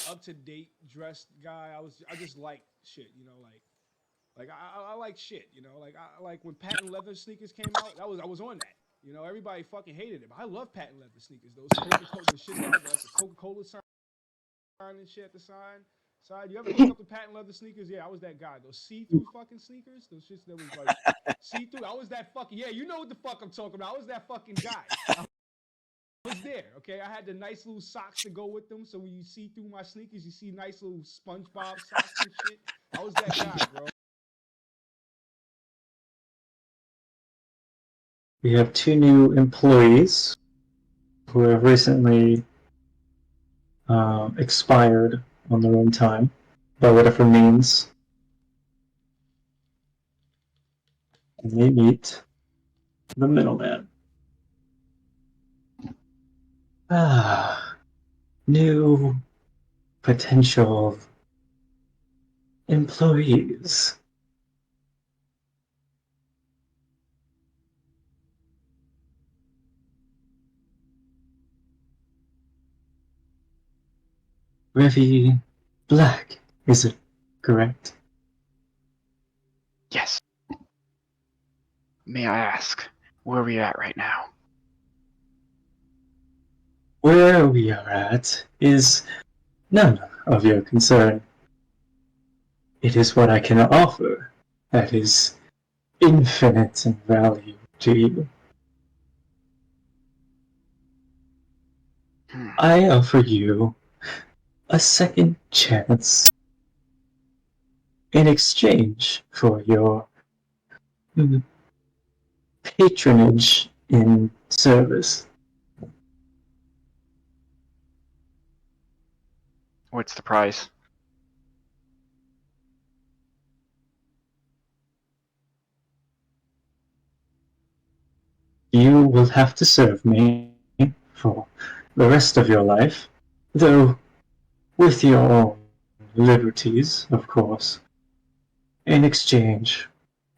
up to date dressed guy. I just like shit, you know, like I like shit, you know, like I like when patent leather sneakers came out. I was on that. You know, everybody fucking hated it. But I love patent leather sneakers. Those Coca-Cola, the shit that had like the Coca-Cola sign and shit at the side. You ever look up the patent leather sneakers? Yeah, I was that guy. Those see-through fucking sneakers. Those shits that was like see-through. I was that fucking yeah. You know what the fuck I'm talking about. I was that fucking guy. I was there. Okay, I had the nice little socks to go with them. So when you see through my sneakers, you see nice little SpongeBob socks and shit. I was that guy, bro. We have 2 new employees who have recently expired on their own time by whatever means. And they meet the middleman. New potential employees. Revi Black, is it correct? Yes. May I ask, where are we at right now? Where we are at is none of your concern. It is what I can offer that is infinite in value to you. I offer you a second chance in exchange for your patronage in service. What's the price? You will have to serve me for the rest of your life, though with your own liberties, of course, in exchange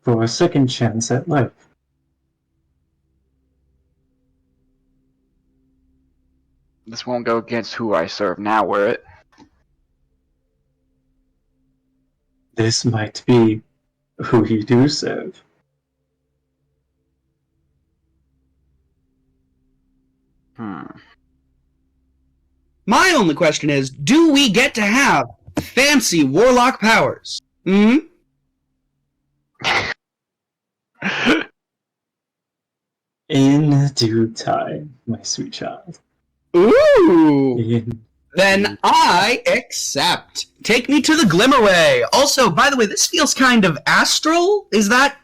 for a second chance at life. This won't go against who I serve now, will it? This might be who you do serve. My only question is, do we get to have fancy warlock powers? Hmm? In due time, my sweet child. Ooh! Then I accept. Take me to the Glimmerway. Also, by the way, this feels kind of astral. Is that?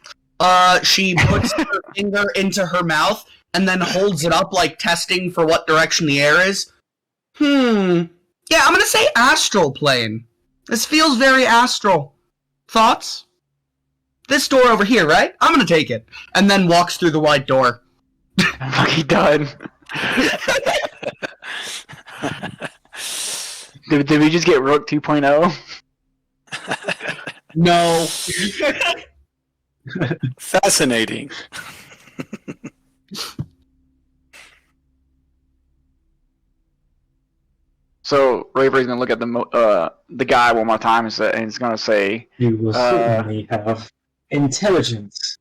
She puts her finger into her mouth and then holds it up like testing for what direction the air is. Yeah, I'm gonna say astral plane. This feels very astral. Thoughts? This door over here, right? I'm gonna take it. And then walks through the wide door. I'm fucking done. Did we just get Rook 2.0? No. Fascinating. So Raver's gonna look at the guy one more time and he's gonna say, "You will certainly have intelligence."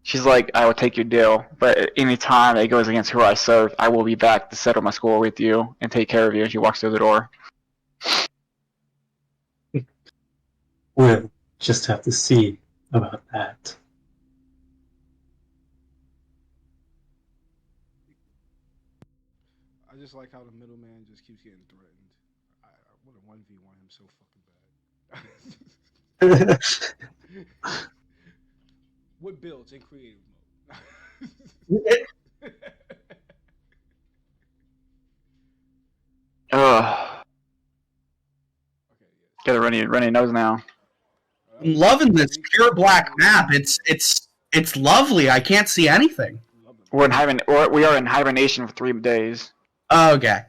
She's like, "I will take your deal, but any time it goes against who I serve, I will be back to settle my score with you and take care of you." And she walks through the door. We'll just have to see about that. I just like how the middleman just keeps getting threatened. I would have 1v1 him so fucking bad. What builds in creative mode? Ugh. Got a runny nose now. I'm loving this pure black map. It's lovely. I can't see anything. We are in hibernation for 3 days. Okay.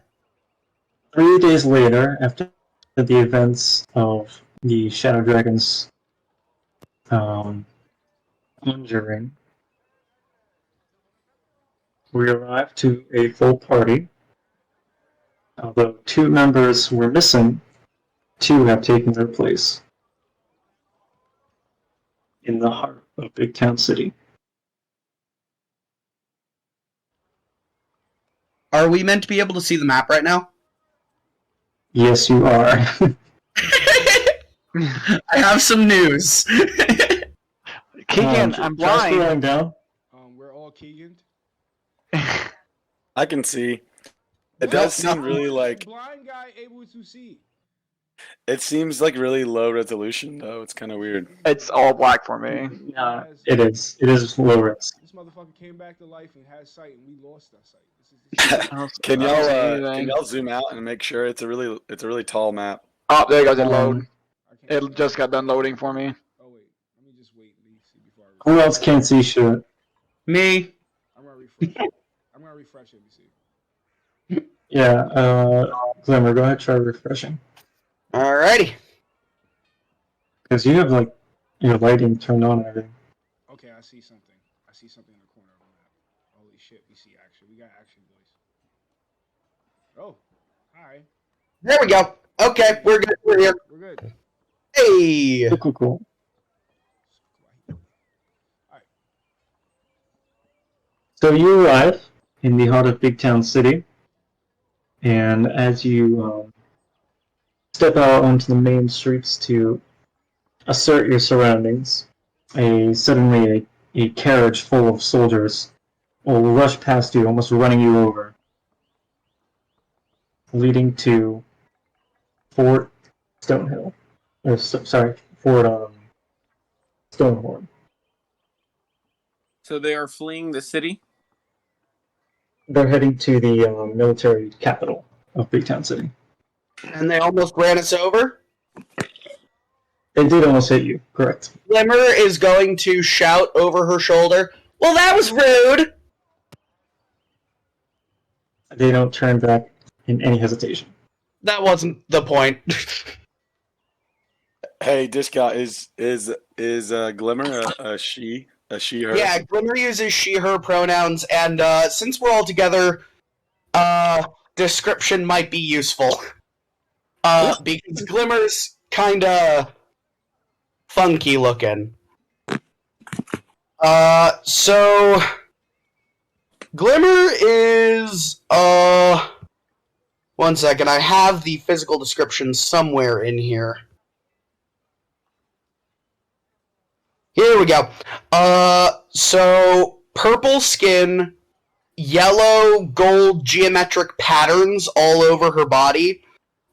3 days later, after the events of the Shadow Dragons conjuring, we arrive to a full party Although 2 members were missing, 2 have taken their place in the heart of Big Town City. Are we meant to be able to see the map right now? Yes, you are. I have some news. Keegan, Try I'm blind. scrolling down. We're all Keegan. I can see. It No, does seem no. really like Blind guy able to see. it seems like really low resolution though. It's kind of weird. It's all black for me. Yeah, it is. It is low res. This motherfucker came back to life and had sight, and we lost our sight. Can I don't see y'all anything. zoom out and make sure it's a really tall map? Oh, there it goes. It load. I can't It just got done loading for me. Oh wait, let me just wait and see before I. Who else can't see shit? Me. I'm gonna refresh. I'm gonna refresh it. Let me see. Yeah, Glimmer, go ahead, try refreshing. Alrighty. Because you have, like, your lighting turned on and everything. Okay, I see something. I see something in the corner of the map. Holy shit, we see action. We got action, boys. Oh, hi. There we go. Okay, we're good. We're here. We're good. Hey. Cool. So you arrive in the heart of Big Town City, and as you step out onto the main streets to assert your surroundings, suddenly a carriage full of soldiers will rush past you, almost running you over, leading to Fort Stonehill. Fort Stonehorn. So they are fleeing the city? They're heading to the military capital of Big Town City. And they almost ran us over. They did almost hit you, correct. Glimmer is going to shout over her shoulder, "Well, that was rude!" They don't turn back in any hesitation. That wasn't the point. Hey, Dishka, is Glimmer a she? A she her? Yeah, Glimmer uses she, her pronouns, and since we're all together, description might be useful. Because Glimmer's kinda funky looking. So Glimmer is one second, I have the physical description somewhere in here. Here we go. So purple skin, yellow, gold geometric patterns all over her body.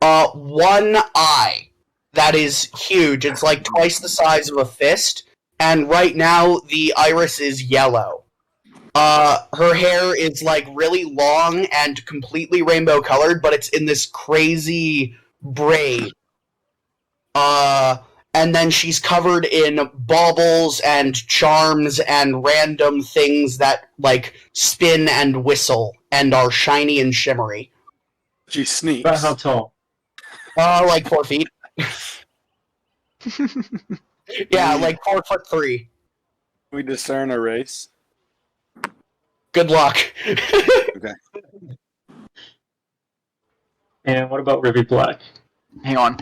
One eye that is huge. It's like twice the size of a fist. And right now, the iris is yellow. Her hair is like really long and completely rainbow colored, but it's in this crazy braid. And then she's covered in baubles and charms and random things that like spin and whistle and are shiny and shimmery. She sneaks. About how tall? Like 4 feet. Yeah, like 4'3". We discern a race. Good luck. Okay. And what about Ruby Black? Hang on.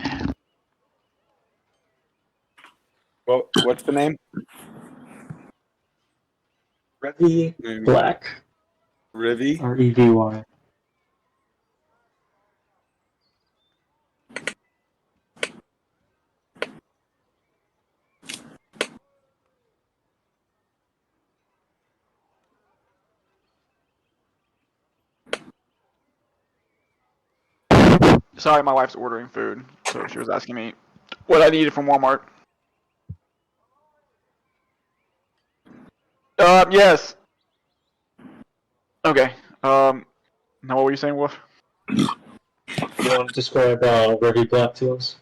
Well, what's the name? Ruby Black. Rivy. Revy. Sorry, my wife's ordering food, so she was asking me what I needed from Walmart. Yes. Okay. Now what were you saying, Wolf? You want to describe Ruby Black to us?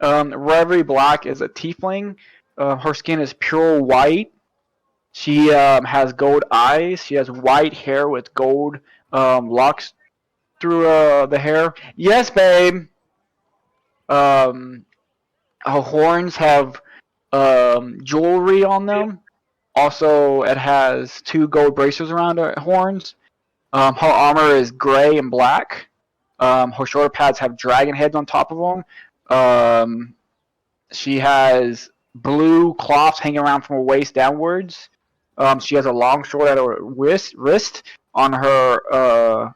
Reverie Black is a tiefling. Her skin is pure white. She has gold eyes. She has white hair with gold locks through the hair. Yes, babe. Her horns have jewelry on them. Also, it has 2 gold bracers around her horns. Her armor is gray and black. Her shoulder pads have dragon heads on top of them. She has blue cloths hanging around from her waist downwards. She has a long sword at her wrist. On her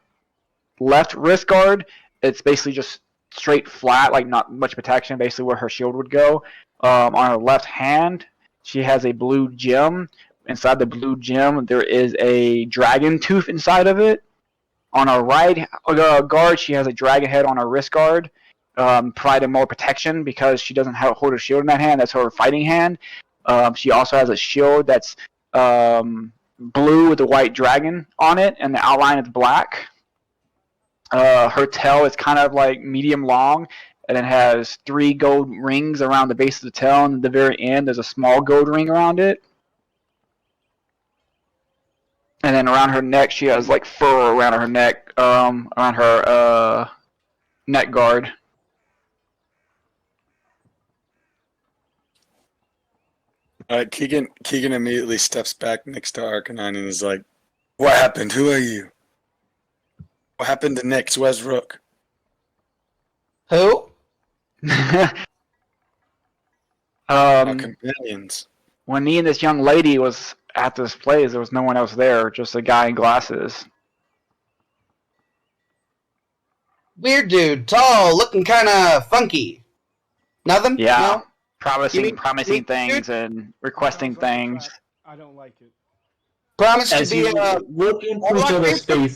left wrist guard, it's basically just straight flat, like not much protection, basically where her shield would go. On her left hand, she has a blue gem. Inside the blue gem, there is a dragon tooth inside of it. On her right guard, she has a dragon head on her wrist guard, providing more protection because she doesn't hold her shield in that hand. That's her fighting hand. She also has a shield that's blue with a white dragon on it, and the outline is black. Her tail is kind of like medium long, and it has 3 gold rings around the base of the tail, and at the very end, there's a small gold ring around it. And then around her neck, she has like fur around her neck, around her neck guard. Keegan immediately steps back next to Arcanine and is like, "What happened? Who are you? What happened to Nyx? Where's Rook?" Who? Our companions. When me and this young lady was at this place, there was no one else there, just a guy in glasses. Weird dude, tall, looking kind of funky. Nothing? Yeah, No? promising mean- things and requesting Sounds like a things. trap. I don't like it. Promise to As be you a... look into all each I other's can-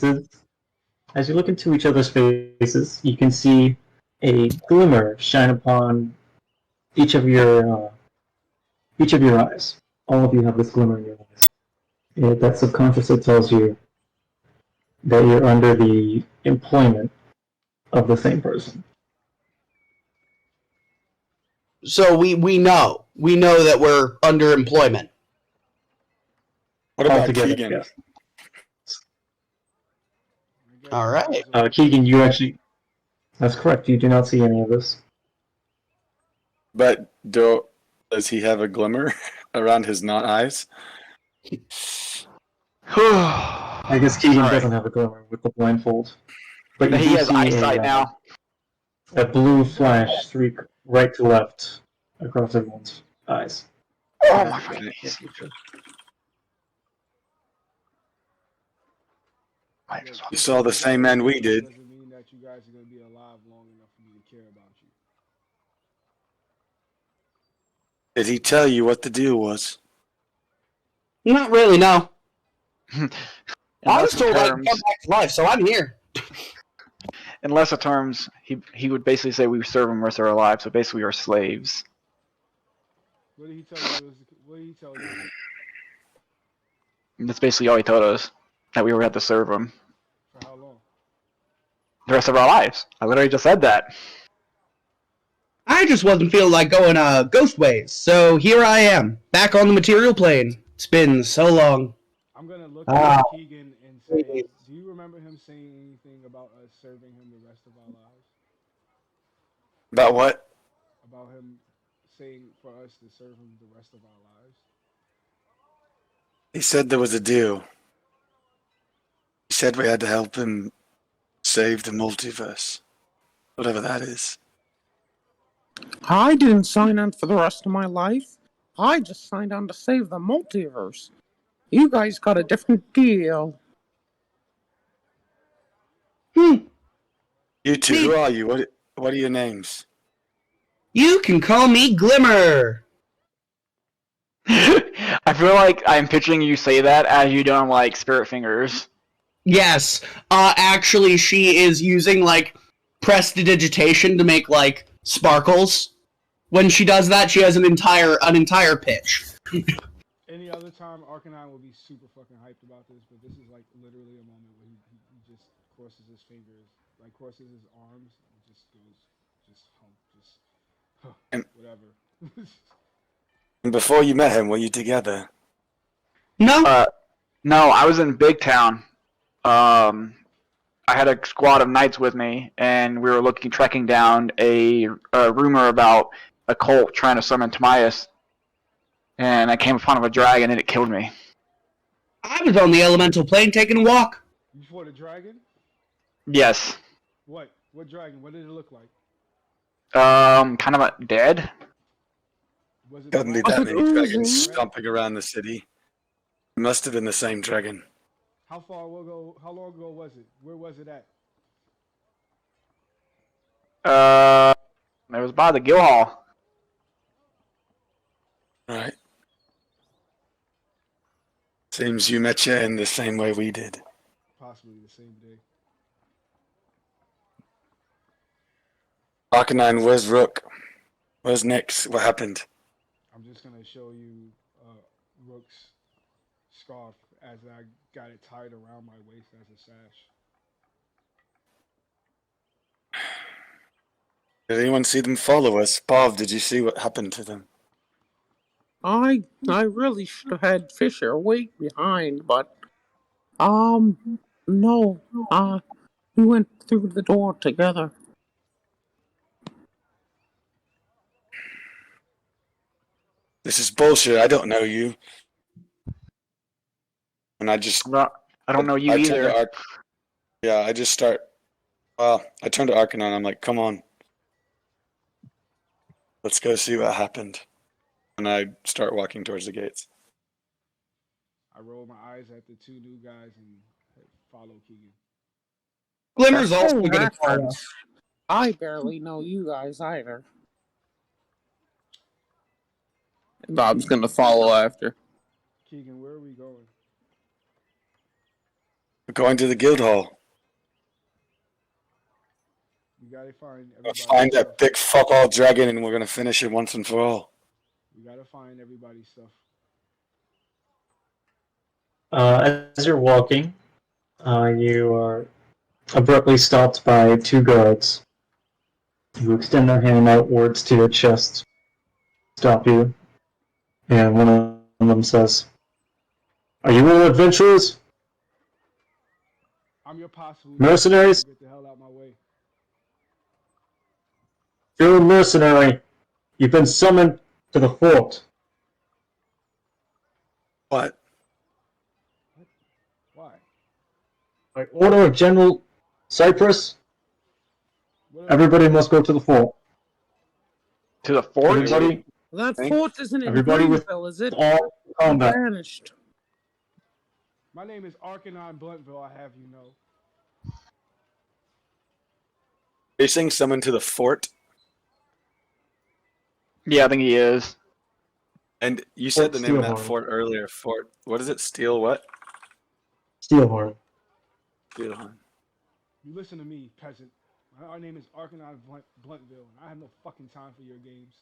faces, you can see a glimmer shine upon each of your eyes. All of you have this glimmer in your eyes. That subconsciously tells you that you're under the employment of the same person. So we know. We know that we're under employment. What about Altogether, Keegan? yes. I guess All right. Keegan, that's correct. You do not see any of this. But does he have a glimmer around his not eyes? I guess Keegan Alright. doesn't have a glimmer with the blindfold. But you He do has see eyesight now. a blue flash streak right to left across everyone's eyes. Oh my goodness. I just You saw the same end we did. Doesn't mean that you guys are going to be alive long enough for me to care about you. Did he tell you what the deal was? Not really, no. In I was lesser told I'd come terms, back to life, so I'm here. in lesser terms, he would basically say we serve him the rest of our lives, so basically we are slaves. What did he tell you? What did he tell you? And that's basically all he told us, that we would have to serve him For how long? the rest of our lives. I literally just said that. I just wasn't feeling like going ghost ways, so here I am, back on the material plane. It's been so long. I'm going to look Ah. at Keegan and say, do you remember him saying anything about us serving him the rest of our lives? About what? About him saying for us to serve him the rest of our lives? He said there was a deal. He said we had to help him save the multiverse. Whatever that is. I didn't sign on for the rest of my life. I just signed on to save the multiverse. You guys got a different deal. You two, who are you? What are your names? You can call me Glimmer. I feel like I'm picturing you say that as you doing like spirit fingers. Yes, actually, she is using, like, prestidigitation to make, like, sparkles. When she does that, she has an entire pitch. Any other time, Arcanine will be super fucking hyped about this, but this is like literally a moment where he just crosses his fingers, like crosses his arms, and just goes, And- whatever. And before you met him, were you together? No? No, I was in Big Town. I had a squad of knights with me, and we were tracking down a rumor about a cult trying to summon Timaeus. And I came upon a dragon, and it killed me. I was on the elemental plane taking a walk. You fought a dragon? Yes. What? What dragon? What did it look like? Kind of dead. Was it Couldn't be black? that Was it many dragons oozing? stomping around the city. It must have been the same dragon. How long ago was it? Where was it at? It was by the Guildhall. Right. Seems you met you in the same way we did. Possibly the same day. Arcanine, where's Rook? Where's Nyx? What happened? I'm just gonna show you Rook's scarf as I got it tied around my waist as a sash. Did anyone see them follow us? Bob, did you see what happened to them? I really should have had Fisher wait behind, but no. We went through the door together. This is bullshit. I don't know you. And I just I don't know you I turned either. to yeah, I just start. Well, I turned to Arcanine. I'm like, come on. Let's go see what happened. And I start walking towards the gates. I roll my eyes at the two new guys and follow Keegan. Glimmer's also Oh, gonna that's follow. nice. I barely know you guys either. Bob's gonna follow after. Keegan, where are we going? We're going to the guild hall. We gotta find We'll everybody's find stuff. that big fuck all dragon and we're gonna finish it once and for all. We gotta find everybody's stuff. As you're walking, you are abruptly stopped by two guards who extend their hand outwards to your chest, stop you, and one of them says, "Are you all adventurers? I'm your possible Mercenaries? Get the hell out my way. You're a mercenary. You've been summoned to the fort. What? Why? By order of General Cyprus, What everybody must go to the fort. To the fort? Everybody, That Thank- fort isn't in everybody with Greenville, is it? all combat. Vanished. My name is Arcanine Bluntville, I have you know. Are you saying someone to the fort? Yeah, I think he is. And you said Fort the name of that Steelhorn. fort earlier. Fort. What is it? Steel what? Steelhorn. Steelhorn. You listen to me, peasant. Our name is Arcanine Bluntville, and I have no fucking time for your games.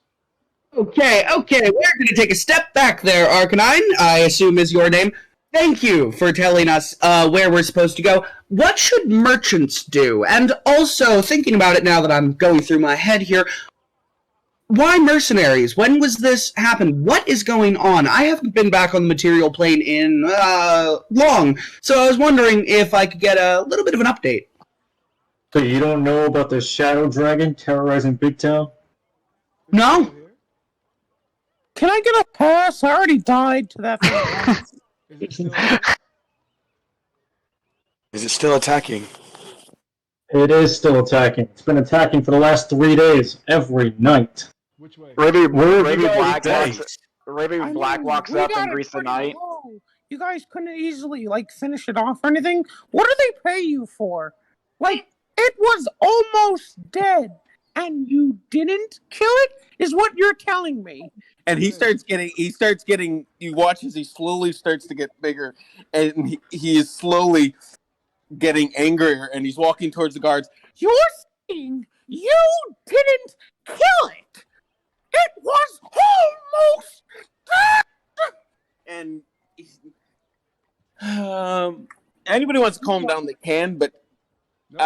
Okay, we're going to take a step back there, Arcanine, I assume is your name. Thank you for telling us where we're supposed to go. What should merchants do? And also, thinking about it now that I'm going through my head here, why mercenaries? When was this happen? What is going on? I haven't been back on the material plane in long, so I was wondering if I could get a little bit of an update. So you don't know about the Shadow Dragon terrorizing Big Town? No? Is it still here? Can I get a pass? I already died to that thing once. Is it still here? Is it still attacking? It is still attacking. It's been attacking for the last 3 days, every night. Which way? Raven Where have you Black guys walks, been? Raven Black walks we up got and it greets the pretty knight. low. You guys couldn't easily, finish it off or anything? What do they pay you for? It was almost dead, and you didn't kill it, is what you're telling me. And he starts getting, you watch as he slowly starts to get bigger, and he is slowly getting angrier, and he's walking towards the guards. You're saying you didn't kill it! It was almost dead! And anybody wants to calm down, they can, but No,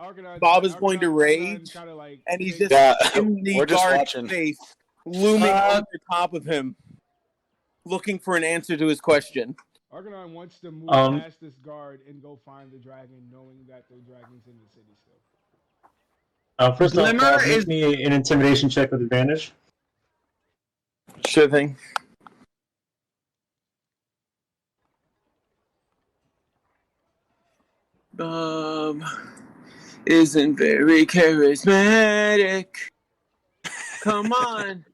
Arcanine- Bob is going to Arcanine rage, kinda like and he's takes- just Yeah, in the we're just guard's watching. face, looming over top of him, looking for an answer to his question. Arcanine wants to move Um, past this guard and go find the dragon, knowing that the dragon's in the city still. First off, Glimmer Bob, is- make me an intimidation check with advantage. Sure thing. isn't very charismatic. Come on.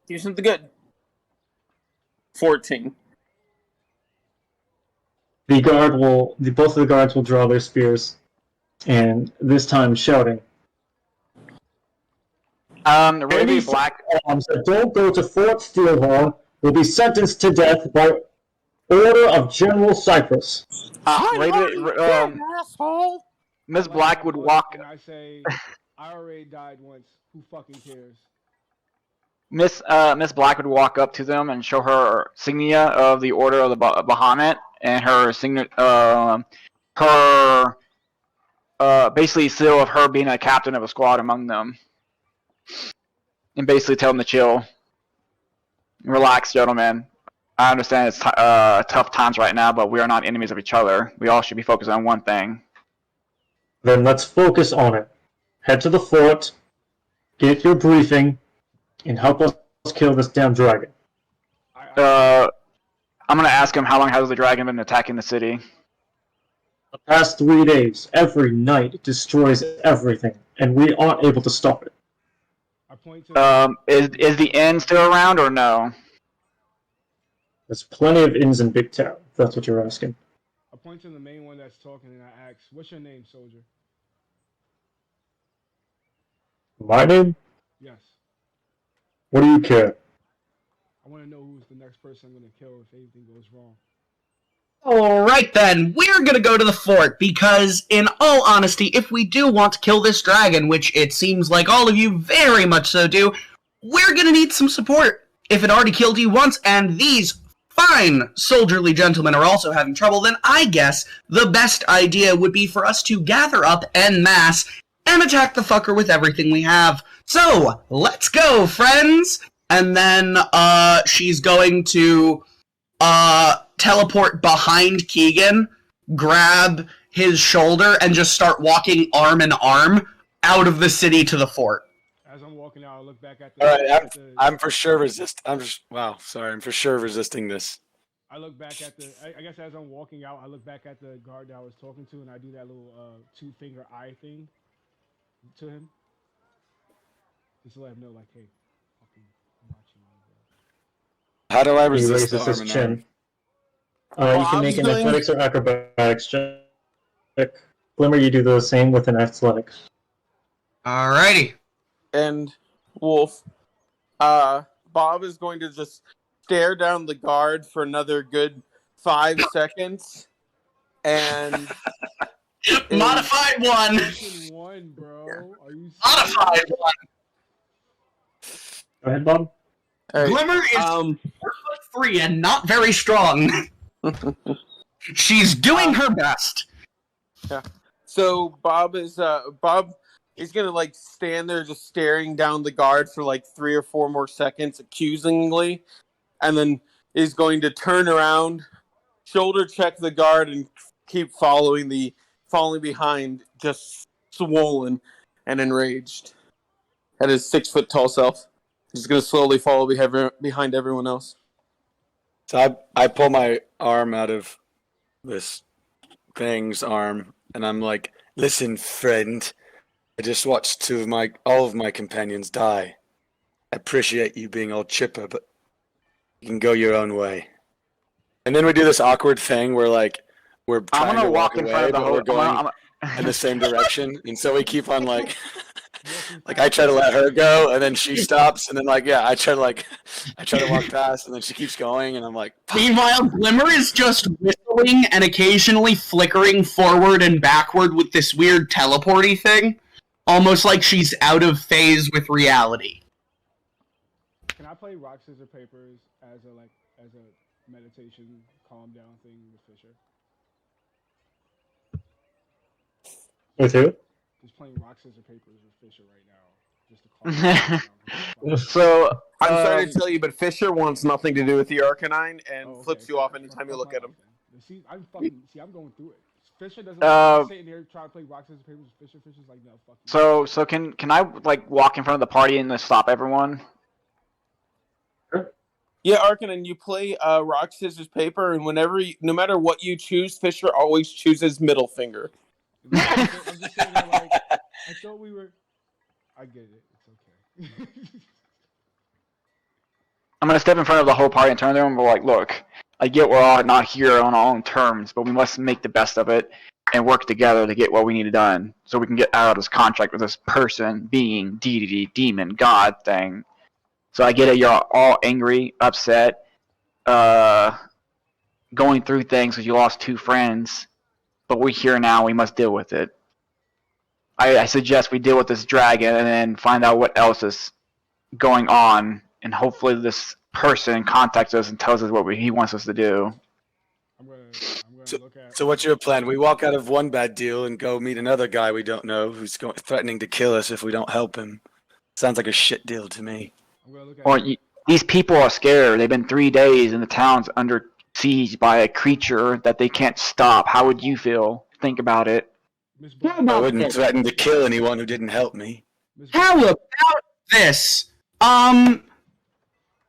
Do something good. 14. Both of the guards will draw their spears, and this time shouting. Raven Any Black. arms that don't go to Fort Steelhorn will be sentenced to death by order of General Cyprus. Asshole. Miss Black would walk. And I say, I already died once. Who fucking cares? Miss Black would walk up to them and show her insignia of the Order of the Bahamut and her basically seal of her being a captain of a squad among them, and basically tell them to chill, relax, gentlemen. I understand it's tough times right now, but we are not enemies of each other. We all should be focused on one thing. Then let's focus on it. Head to the fort, get your briefing, and help us kill this damn dragon. I'm gonna ask him how long has the dragon been attacking the city? The past 3 days, every night, it destroys everything, and we aren't able to stop it. I point to Is the inn still around or no? There's plenty of inns in Big Town, if that's what you're asking. I point to the main one that's talking and I ask, "What's your name, soldier?" My name? Yes. What do you care? I want to know who's the next person I'm gonna kill if anything goes wrong. Alright then, we're gonna go to the fort, because, in all honesty, if we do want to kill this dragon, which it seems like all of you very much so do, we're gonna need some support. If it already killed you once, and these fine soldierly gentlemen are also having trouble, then I guess the best idea would be for us to gather up en masse and attack the fucker with everything we have. So, let's go, friends! And then, she's going to, teleport behind Keegan, grab his shoulder, and just start walking arm in arm out of the city to the fort. As I'm walking out, I look back at the. All right, I'm for sure I'm for sure resisting this. I look back at the. I guess as I'm walking out, I look back at the guard that I was talking to, and I do that little two-finger eye thing to him, just to let him know, like, hey, fucking, I'm watching you, bro. How do I He resist raises the his arm and chin. arm? You can make an Bob's doing- athletics or acrobatics check. Glimmer, you do the same with an athletics. Alrighty. And Wolf, Bob is going to just stare down the guard for another good 5 seconds, and Modified one! Fucking one, bro. Are you Modified one! Go ahead, Bob. All right, Glimmer is 4'3" and not very strong. She's doing her best. so Bob is gonna like stand there just staring down the guard for like 3 or 4 more seconds accusingly, and then is going to turn around, shoulder check the guard, and keep falling behind, just swollen and enraged at his 6 foot tall self. He's gonna slowly follow behind everyone else. So I pull my arm out of this thing's arm, and I'm like, "Listen, friend, I just watched all of my companions die. I appreciate you being all chipper, but you can go your own way." And then we do this awkward thing where like we're trying I'm gonna to walk in front away, of the but whole. we're going in the same direction, and so we keep on like I try to let her go, and then she stops, and then I try to walk past, and then she keeps going, and I'm like, Meanwhile, Glimmer is just whistling and occasionally flickering forward and backward with this weird teleporty thing, almost like she's out of phase with reality. Can I play rock scissors papers as a meditation calm down thing with Fisher? With who? Just playing rock scissors papers with Fisher right now, just to calm down. So I'm sorry to tell you, but Fisher wants nothing to do with the Arcanine and Oh, okay. flips you off anytime you look at him. See, I'm going through it. Fisher doesn't sitting there trying to play rock scissors papers with Fisher. Fisher's like, no, fuck you. So can I like walk in front of the party and just stop everyone? Yeah, Arcanine, you play rock, scissors, paper, and no matter what you choose, Fisher always chooses middle finger. I'm just saying that, like, I thought we were. I get it. It's okay. I'm gonna step in front of the whole party and turn to them and be like, look, I get we're all not here on our own terms, but we must make the best of it and work together to get what we need done so we can get out of this contract with this person, being, deity, demon, god thing. So I get it, you're all angry, upset, going through things because you lost 2 friends, but we're here now, we must deal with it. I suggest we deal with this dragon and then find out what else is going on, and hopefully this person contacts us and tells us what he wants us to do. I'm gonna look at. So what's your plan? We walk out of one bad deal and go meet another guy we don't know who's threatening to kill us if we don't help him. Sounds like a shit deal to me. I'm gonna look at. Or these people are scared. They've been 3 days and the town's under siege by a creature that they can't stop. How would you feel? Think about it. Miss How Black. I about wouldn't this? threaten to kill anyone who didn't help me. Miss Black. How about this?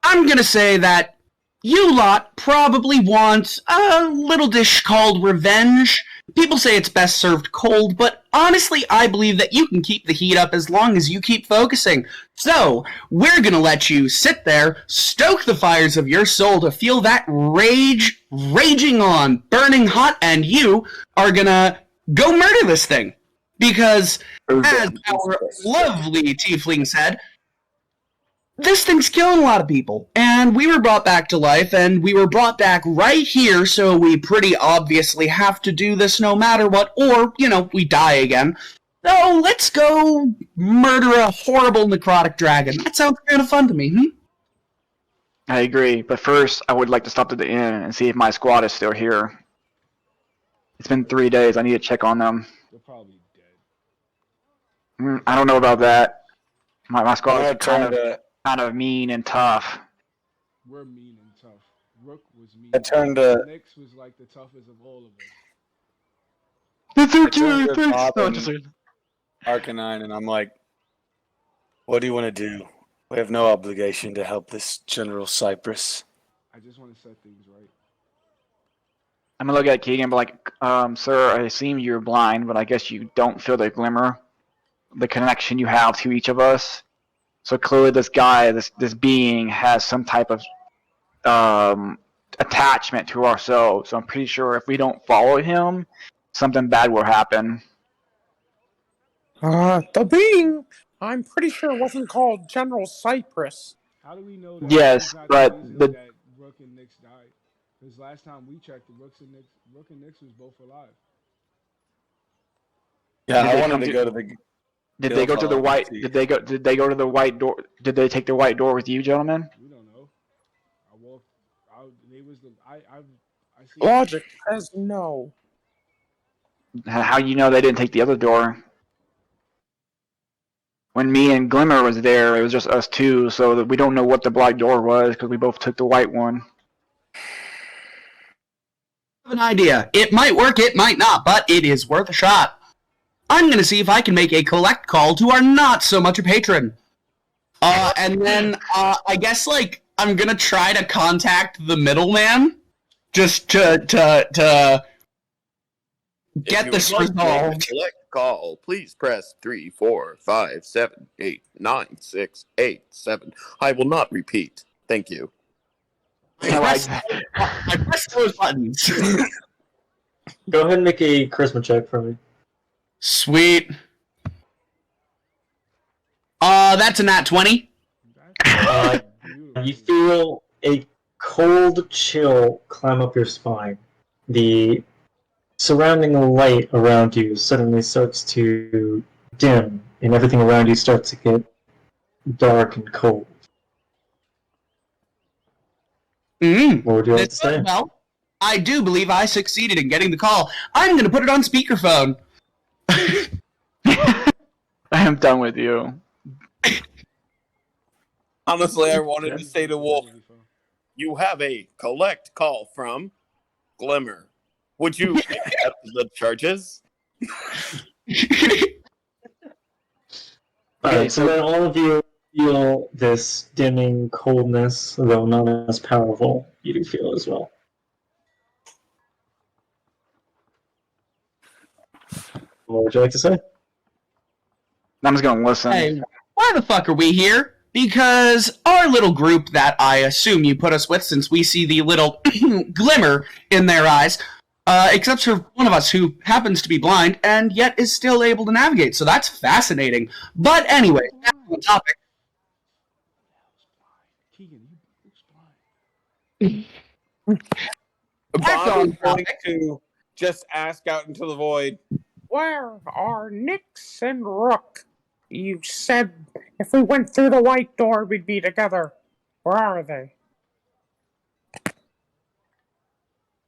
I'm gonna say that you lot probably want a little dish called revenge. People say it's best served cold, but honestly, I believe that you can keep the heat up as long as you keep focusing. So, we're gonna let you sit there, stoke the fires of your soul to feel that rage raging on, burning hot, and you are gonna go murder this thing. Because, as our lovely tiefling said, this thing's killing a lot of people, and we were brought back to life, and we were brought back right here, so we pretty obviously have to do this no matter what, or, we die again. So let's go murder a horrible necrotic dragon. That sounds kind of fun to me, I agree, but first I would like to stop at the inn and see if my squad is still here. It's been 3 days, I need to check on them. They're probably dead. I don't know about that. My squad I'm is gonna turn to. kind of mean and tough. We're mean and tough. Rook was mean. I turned to- Nyx was like the toughest of all of us. That's so turned to cute! Bob No, and- just- Arcanine, and I'm like, what do you want to do? We have no obligation to help this General Cypress. I just want to set things right. I'm gonna look at Keegan and be like, sir, I assume you're blind, but I guess you don't feel the glimmer, the connection you have to each of us. So clearly this guy, this being, has some type of attachment to ourselves. So I'm pretty sure if we don't follow him, something bad will happen. The being, I'm pretty sure wasn't called General Cypress. How do we know that? Yes, he's not but reason the- that Rook and Nyx died. Because last time we checked, Rook and Nyx was both alive. Yeah, Did I they wanted come to to- go to the. Did they go to the white? Did they go to the white door? Did they take the white door with you, gentlemen? We don't know. I walked out. They was the I see. Logic says no. How you know they didn't take the other door? When me and Glimmer was there, it was just us two, so that we don't know what the black door was because we both took the white one. I have an idea. It might work, it might not, but it is worth a shot. I'm gonna see if I can make a collect call to our not so much a patron. And then, I guess, I'm gonna try to contact the middleman, just to get If this you would like to make a resolved. Select call. Please press 3, 4, 5, 7, 8, 9, 6, 8, 7. I will not repeat. Thank you. I press those buttons. Go ahead and make a charisma check for me. Sweet. That's a nat 20. You feel a cold chill climb up your spine. The surrounding light around you suddenly starts to dim, and everything around you starts to get dark and cold. What would you like to This say? goes well. I do believe I succeeded in getting the call. I'm going to put it on speakerphone. I am done with you. Honestly, I wanted to say to Wolf, You have a collect call from Glimmer. Would you accept the charges? Alright, so then all of you feel this dimming coldness, though not as powerful. You do feel as well. What would you like to say? I'm just gonna listen. Hey, why the fuck are we here? Because our little group that I assume you put us with, since we see the little glimmer in their eyes, except for one of us who happens to be blind and yet is still able to navigate. So that's fascinating. But anyway, back on the topic. Keegan, who's blind? Bob on is going to just ask out into the void. Where are Nix and Rook? You said if we went through the white door, we'd be together. Where are they?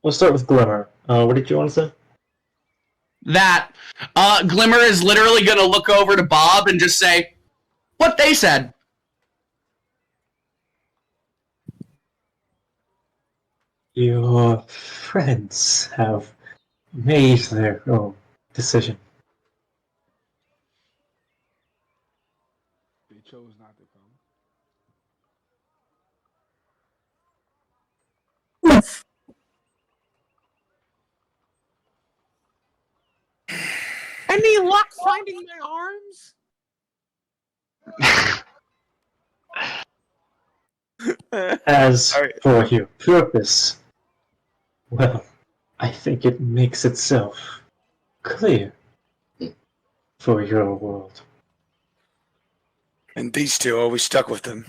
We'll start with Glimmer. What did you want to say? That Glimmer is literally going to look over to Bob and just say, what they said. Your friends have made their own decision. They chose not to come. Any luck finding my arms? As Alright. for your purpose, well, I think it makes itself clear for your world. And these two always stuck with them.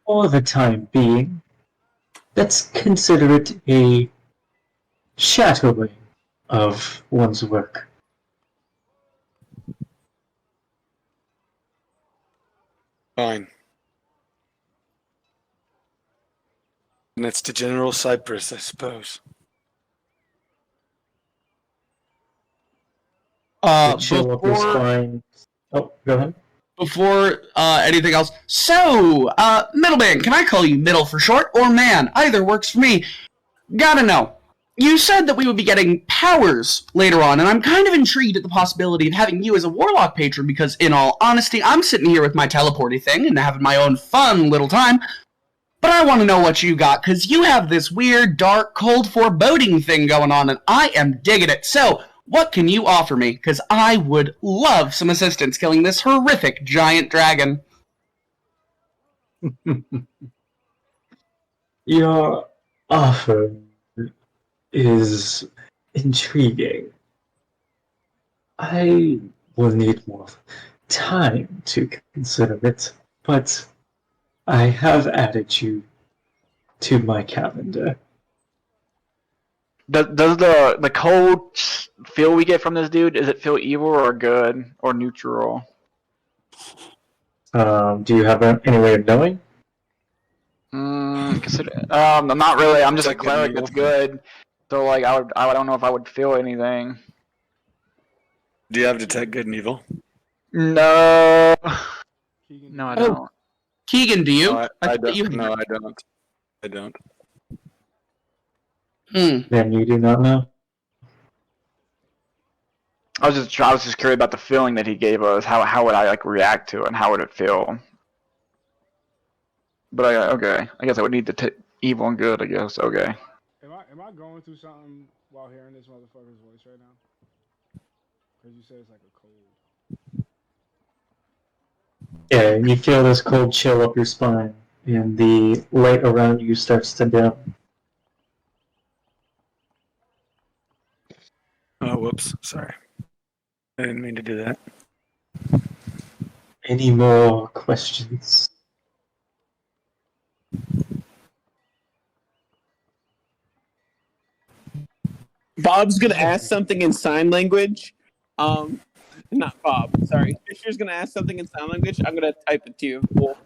For the time being, let's consider it a shadowing of one's work. Fine. And that's to General Cypress, I suppose. The chill up your Before spine. Oh, go ahead. anything else, so, Middleman, can I call you Middle for short, or Man? Either works for me. Gotta know. You said that we would be getting powers later on, and I'm kind of intrigued at the possibility of having you as a Warlock patron, because in all honesty, I'm sitting here with my teleporty thing and having my own fun little time, but I want to know what you got, because you have this weird, dark, cold foreboding thing going on, and I am digging it. So, what can you offer me? Because I would love some assistance killing this horrific giant dragon. Your offer is intriguing. I will need more time to consider it, but I have added you to my calendar. Does the cold feel we get from this dude, does it feel evil or good or neutral? Do you have any way of knowing? Not really. I'm just a Like cleric evil. that's good. So like I don't know if I would feel anything. Do you have Detect Good and Evil? No. Keegan, No, I Oh. don't. Keegan, do you? No, I thought don't. you- No, I don't. I don't. Then you do not know. I was just curious about the feeling that he gave us. How would I like react to it, and how would it feel? But okay, I guess I would need the evil and good. I guess okay. am I going through something while hearing this motherfucker's voice right now? Because you said it's like a cold. Yeah, and you feel this cold chill up your spine, and the light around you starts to dim. Oh, whoops. Sorry. I didn't mean to do that. Any more questions? Bob's gonna ask something in sign language. Not Bob. Sorry. Fisher's gonna ask something in sign language. I'm gonna type it to you. Cool.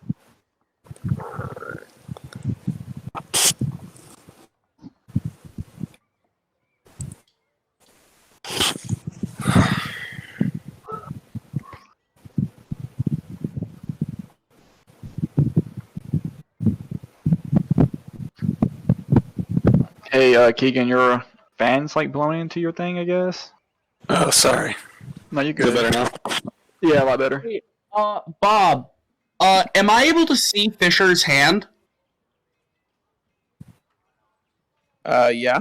Hey, Keegan, your fans like blowing into your thing, I guess. Oh, sorry. No, you're Is it good. better now? Yeah, a lot better. Bob, am I able to see Fisher's hand? Yeah.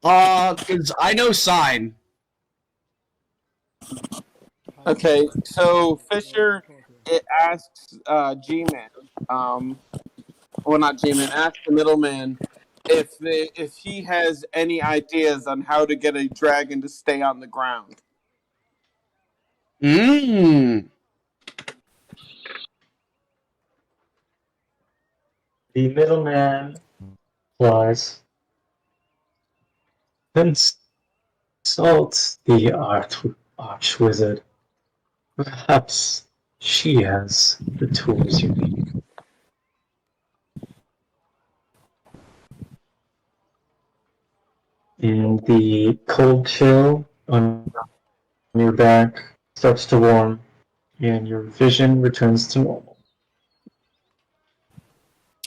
Because I know sign. Okay, so Fisher it asks G-Man, well not G-Man, asks the middleman if he has any ideas on how to get a dragon to stay on the ground. Mmm. The middleman replies, consult the arch-wizard. Perhaps she has the tools you need. And the cold chill on your back starts to warm, and your vision returns to normal.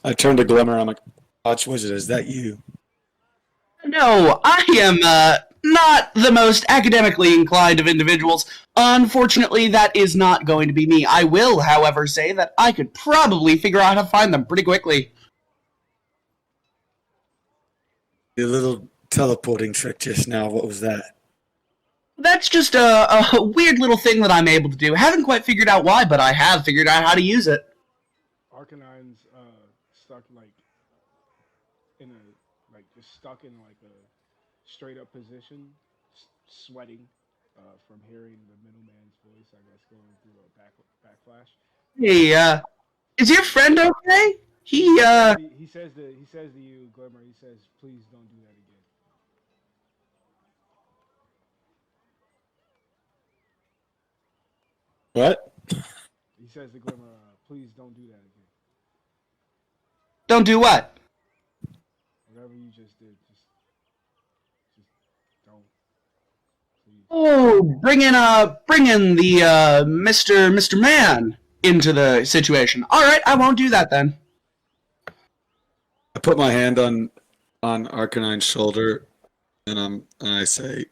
I turn to Glimmer. I'm like, Archwizard, is that you? No, I am not the most academically inclined of individuals. Unfortunately, that is not going to be me. I will, however, say that I could probably figure out how to find them pretty quickly. The little teleporting trick just now, what was that? That's just a weird little thing that I'm able to do. Haven't quite figured out why, but I have figured out how to use it. Arcanine's stuck like in a just stuck in like a straight up position, sweating from hearing the middleman's voice. I guess going through a backflash. Hey, is your friend okay? He says to you, Glimmer. He says, "Please don't do that again." What? He says to Glimmer, "Please don't do that again." Don't do what? Whatever you just did, just don't. Please. Oh, bring in the Mr. Man into the situation. All right, I won't do that then. I put my hand on Arcanine's shoulder, and I say,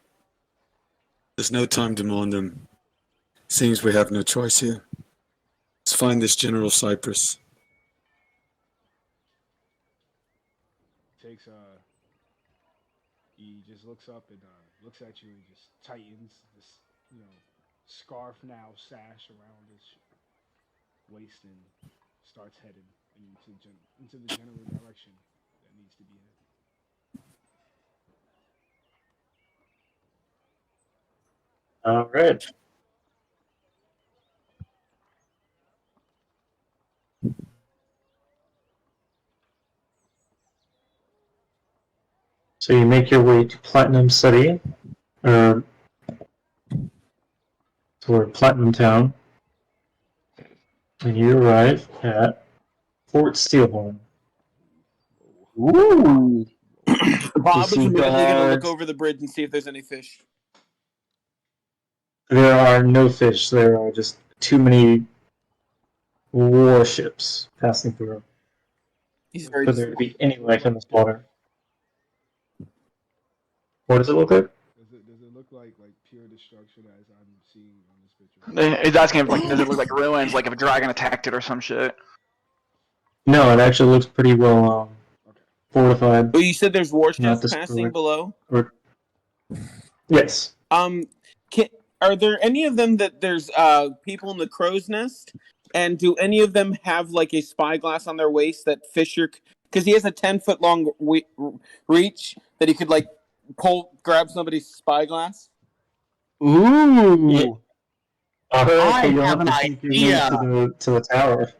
"There's no time to mourn them. Seems we have no choice here. Let's find this General Cypress." He just looks up and looks at you and just tightens this, scarf now sash around his waist and starts heading into the general direction that needs to be headed. All right. So you make your way to Platinum City, or toward Platinum Town, and you arrive at Fort Steelhorn. Ooh. Bob is see immediately going to guards. look over the bridge and see if there's any fish. There are no fish. There are just too many warships passing through He's very for there to be any life in this water. What does it look like? Does it look like pure destruction as I'm seeing on this picture? He's asking if, does it look like ruins, like if a dragon attacked it or some shit? No, it actually looks pretty well fortified. Well, you said there's Not warships destroyed. passing below. Yes. Are there any of them that there's people in the crow's nest? And do any of them have like a spyglass on their waist that Fisher, because he has a 10-foot long reach that he could like grab somebody's spyglass? Ooh. Yeah. I you'll have an to sneak your way idea. to the tower.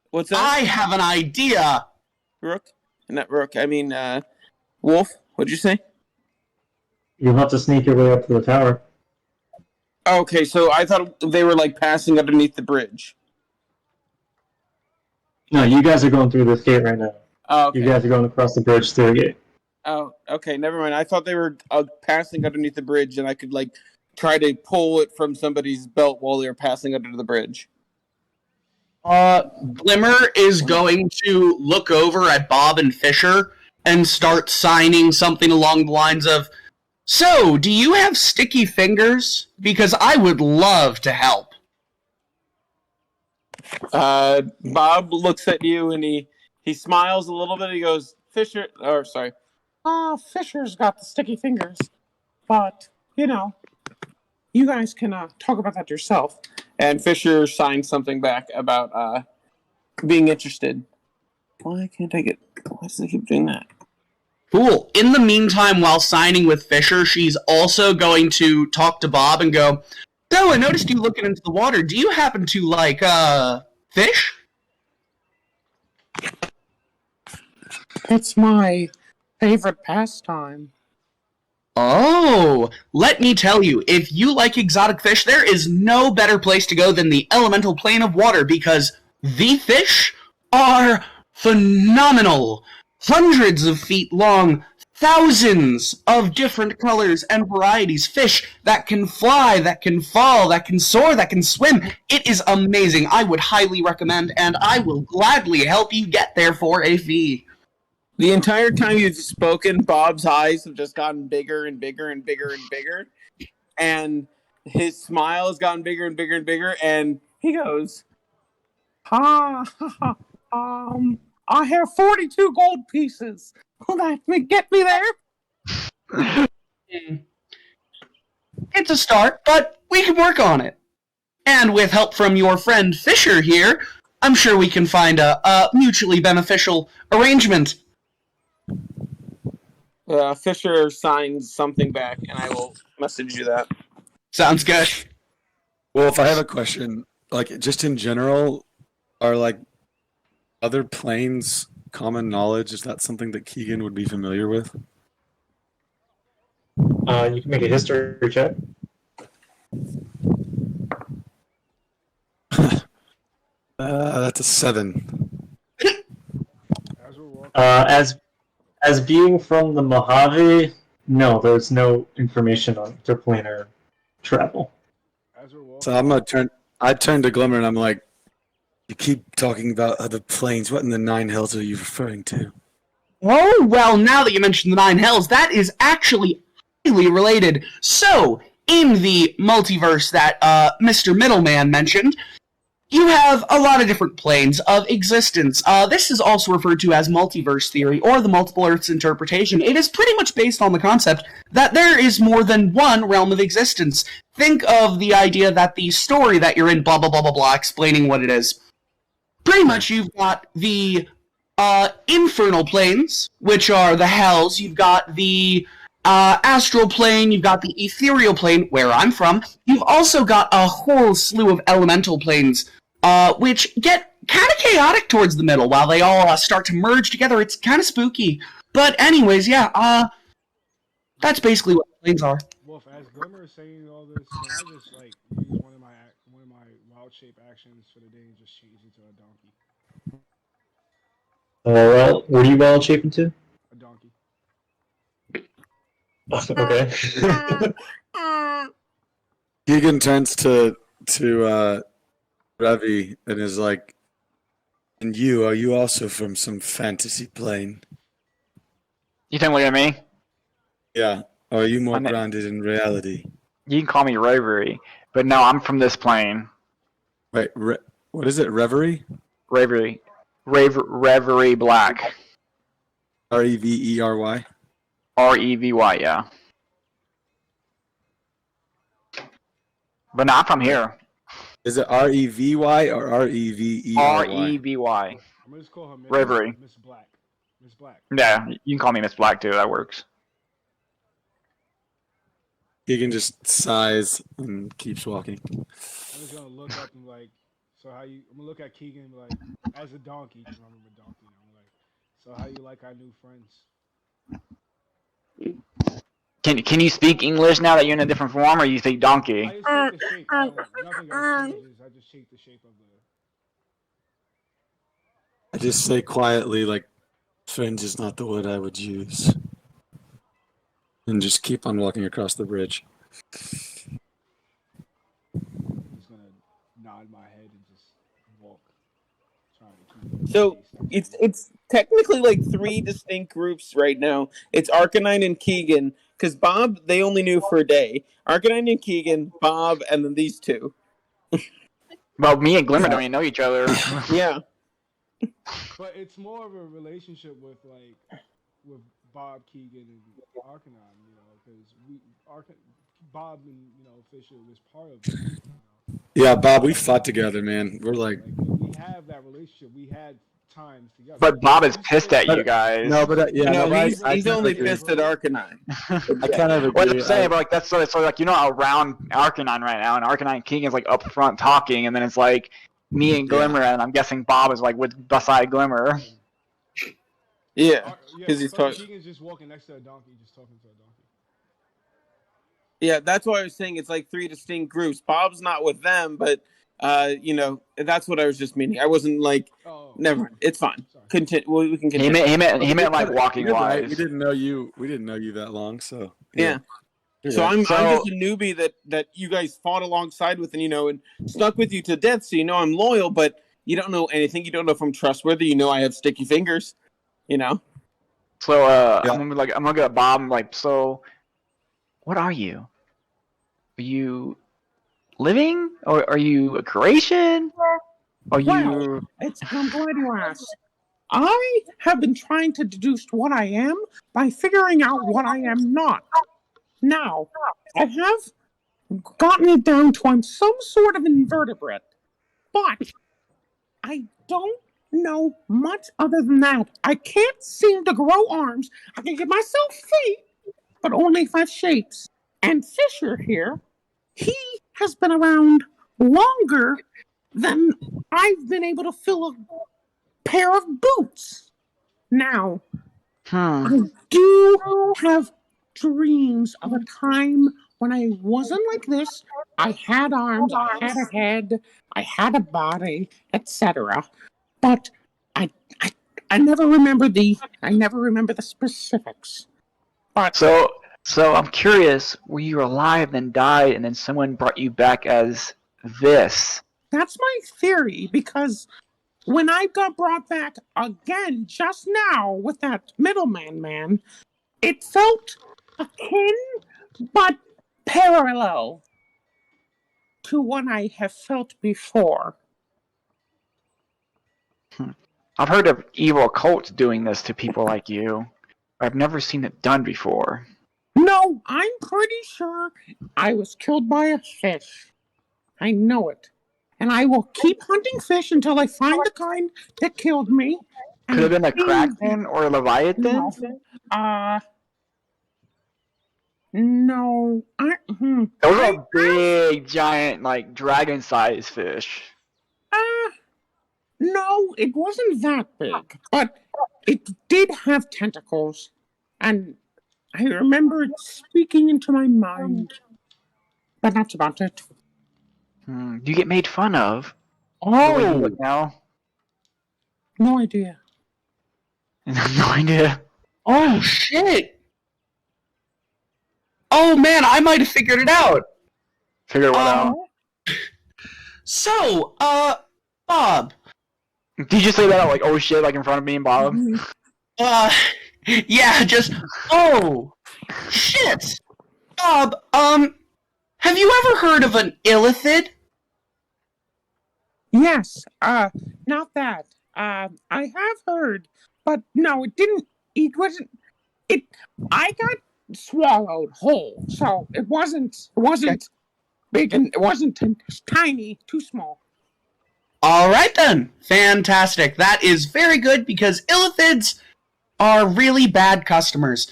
What's that? I have an idea. Rook? Not Rook. I mean, Wolf. What'd you say? You'll have to sneak your way up to the tower. Okay, so I thought they were like passing underneath the bridge. No, you guys are going through this gate right now. Oh, okay. You guys are going across the bridge through a gate. Oh, okay. Never mind. I thought they were passing underneath the bridge, and I could like try to pull it from somebody's belt while they were passing under the bridge. Glimmer is going to look over at Bob and Fisher and start signing something along the lines of, "So, do you have sticky fingers? Because I would love to help." Bob looks at you and he smiles a little bit. He goes, Fisher's got the sticky fingers. But, you guys can talk about that yourself. And Fisher signed something back about being interested. Why can't I get... Why does it keep doing that? Cool. In the meantime, while signing with Fisher, she's also going to talk to Bob and go, "So, I noticed you looking into the water. Do you happen to like fish?" It's my favorite pastime. Oh, let me tell you, if you like exotic fish, there is no better place to go than the elemental plane of water, because the fish are phenomenal. Hundreds of feet long, thousands of different colors and varieties. Fish that can fly, that can fall, that can soar, that can swim. It is amazing. I would highly recommend, and I will gladly help you get there for a fee. The entire time you've spoken, Bob's eyes have just gotten bigger and bigger and bigger and bigger. And his smile has gotten bigger and bigger and bigger. And he goes, I have 42 gold pieces. Will that get me there? It's a start, but we can work on it. And with help from your friend Fisher here, I'm sure we can find a mutually beneficial arrangement. Fisher signs something back, and I will message you that. Sounds good. Well, if I have a question, like just in general, are like other planes common knowledge? Is that something that Keegan would be familiar with? You can make a history check. That's a 7. As being from the Mojave, no, there's no information on interplanar travel. So I'm gonna I turn to Glimmer and I'm like, "You keep talking about other planes. What in the Nine Hells are you referring to?" Oh, well, now that you mentioned the Nine Hells, that is actually highly related. So, in the multiverse that Mr. Middleman mentioned, you have a lot of different planes of existence. This is also referred to as multiverse theory, or the multiple Earths interpretation. It is pretty much based on the concept that there is more than one realm of existence. Think of the idea that the story that you're in, blah, blah, blah, blah, blah, explaining what it is. Pretty much you've got the infernal planes, which are the hells. You've got the astral plane. You've got the ethereal plane, where I'm from. You've also got a whole slew of elemental planes, which get kind of chaotic towards the middle while they all start to merge together. It's kind of spooky. But anyways, yeah, that's basically what planes are. Wolf, as Glimmer is saying all this, can I just like use one of my wild shape actions for the day and just change into a donkey? Well, what are you wild shaping to? A donkey. Okay. Keegan turns to Ravi and is like, "And are you also from some fantasy plane?" You think look at me? Yeah. Or are you more My na- grounded in reality? You can call me Reverie, but no, I'm from this plane. Wait, what is it? Reverie? Reverie Black. Revery? Revy, yeah. But not from here. Is it Revy or Revery? Revy. I'm gonna just call her Reverie. Miss Black. Miss Black. Yeah, you can call me Miss Black too. That works. Keegan just sighs and keeps walking. I'm just gonna look up and like, so how you? I'm gonna look at Keegan and be like, as a donkey, because I'm a donkey. I'm like, so how you like our new friends? Can you speak English now that you're in a different form, or you speak donkey? I just take the shape. Nothing else changes. I just take the shape of the. I just say quietly, like, "Friends is not the word I would use." And just keep on walking across the bridge. I'm just gonna nod my head and just walk. Trying to keep So pace. it's technically like 3 distinct groups right now. It's Arcanine and Keegan, because Bob they only knew for a day. Arcanine and Keegan, Bob, and then these two. Well, me and Glimmer don't even know each other. Yeah. But it's more of a relationship with Bob, Keegan, and Arcanon, you know, because Bob and Fisher was part of it. Yeah, Bob, we fought together, man. We're like, we have that relationship. We had times together. But Bob is He's pissed still- at you guys. no, but yeah, no, no, he's only pissed at Arcanine. I kind of What agree. I'm saying, but like that's so like around Arcanine right now, and Arcanine King is like up front talking, and then it's like me and Glimmer, and I'm guessing Bob is like with beside Glimmer. Yeah, because he's talking. Keegan's just walking next to a donkey, just talking to a donkey. Yeah, that's why I was saying it's like 3 distinct groups. Bob's not with them, but that's what I was just meaning. I wasn't like, never mind. It's fine. Sorry. Continue. We can continue. He meant like walking You're right. wise. We didn't know you that long, so Yeah. You're So right. I'm just a newbie that you guys fought alongside with, and stuck with you to death. So I'm loyal, but you don't know anything. You don't know if I'm trustworthy. I have sticky fingers. So Yeah. I'm gonna get Bob. I'm like, so what are you? Are you living, or are you a creation? Are you? Well, I'm glad you asked. I have been trying to deduce what I am by figuring out what I am not. Now, I have gotten it down to I'm some sort of invertebrate, but I don't know much other than that. I can't seem to grow arms. I can give myself feet, but only if I have shapes. And Fisher here, he has been around longer than I've been able to fill a pair of boots. Now, I do have dreams of a time when I wasn't like this. I had arms, I had a head, I had a body, etc. But I never remember the specifics. But So I'm curious. Were you alive, then died, and then someone brought you back as this? that's my theory, because when I got brought back again just now with that middleman man, it felt akin but parallel to what I have felt before. I've heard of evil cults doing this to people like you. I've never seen it done before. No, I'm pretty sure I was killed by a fish. I know it. And I will keep hunting fish until I find the kind that killed me. Could have been a and- Kraken or a Leviathan. No. Those are big, giant, like dragon-sized fish. No, it wasn't that big, but it did have tentacles, and I remember it speaking into my mind. But that's about it. Do you get made fun of? The way you Oh, look now. no idea. No idea. Oh shit! Oh man, I might have figured it out. Figure what out. So, Bob. Did you just say that out like, oh shit, like in front of me and Bob? Yeah, just oh shit. Bob, have you ever heard of an illithid? Yes, not that. I have heard, but no, it didn't. It wasn't. I got swallowed whole, so it wasn't big, and it wasn't tiny, too small. All right then, fantastic. That is very good because illithids are really bad customers.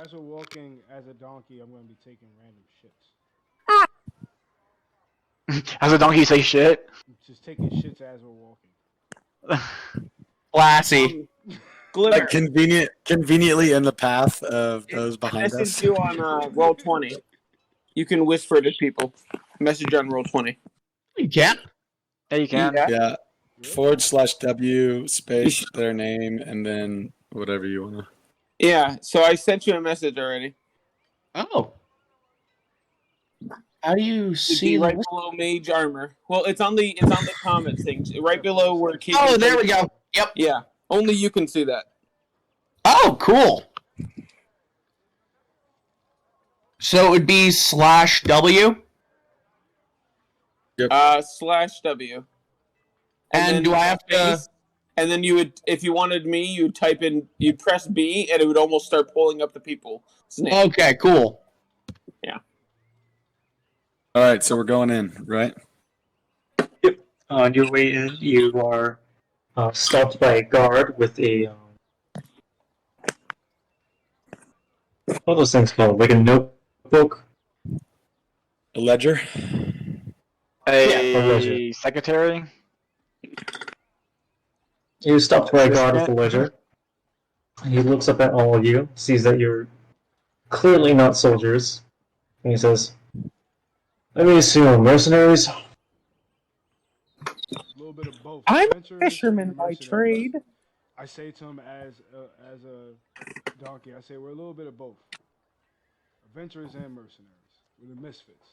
As we're walking as a donkey, I'm going to be taking random shits. As a donkey say shit. Just taking shits as we're walking. Classy. Glimmer, Like conveniently in the path of those behind message us. you on Roll20. You can whisper to people. Message on Roll20. You can. Yeah, you can. Yeah. /W space their name and then whatever you wanna. Yeah, so I sent you a message already. Oh. How do you It'd see be right the... below mage armor. Well, it's on the comment thing, right below where Keith. Oh, there we go. Yep. Yeah, only you can see that. Oh, cool. So it would be /W? /W. And then do I have to... space, and then you would, if you wanted me, you'd type in, you'd press B, and it would almost start pulling up the people's names. Okay, cool. All right, so we're going in, right? On your way in, you are stopped by a guard with a what are those things called? Like a notebook? A ledger. A secretary. You're stopped by a guard with a ledger. He looks up at all of you, sees that you're clearly not soldiers, and he says, "Let me assume, mercenaries." A little bit of both. I'm a Adventurers fisherman and by mercenaries. trade. I say to him as a donkey, I say we're a little bit of both. Adventurers and mercenaries. We're the misfits.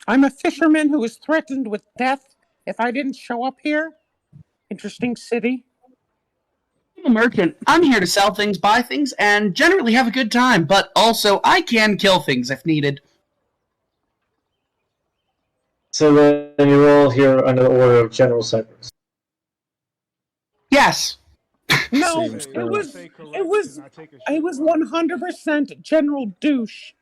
I'm a fisherman who was threatened with death if I didn't show up here. Interesting city. I'm a merchant. I'm here to sell things, buy things, and generally have a good time, but also I can kill things if needed. So then you're all here under the order of General Cyprus. Yes. No, Seems it fair. was Say correct, it was and I take a shit it was while- 100% General Douche.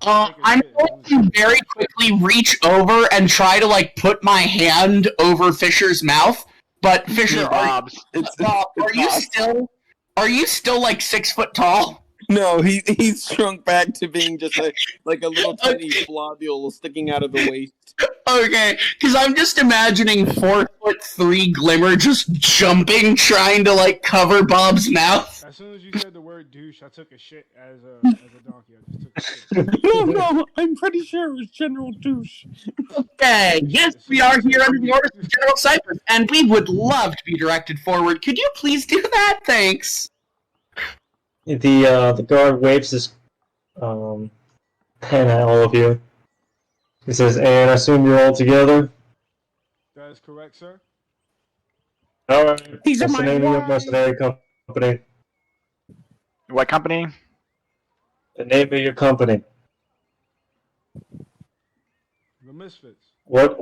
I'm going to very quickly reach over and try to, like, put my hand over Fisher's mouth, but Fisher, Bob's. Bob, are you still like 6 foot tall? No, he's shrunk back to being just like a little tiny globule sticking out of the waist. Okay, because I'm just imagining 4'3" Glimmer just jumping, trying to like cover Bob's mouth. As soon as you said the word douche, I took a shit as a donkey. I just took a shit. No, I'm pretty sure it was General Douche. Okay, yes, we are here under the orders of General Cyprus, and we would love to be directed forward. Could you please do that? Thanks. The guard waves his pen at all of you. He says, "And I assume you're all together." That is correct, sir. All right. These are What's the my name of your wives. mercenary company? What company? The name of your company. The misfits. What?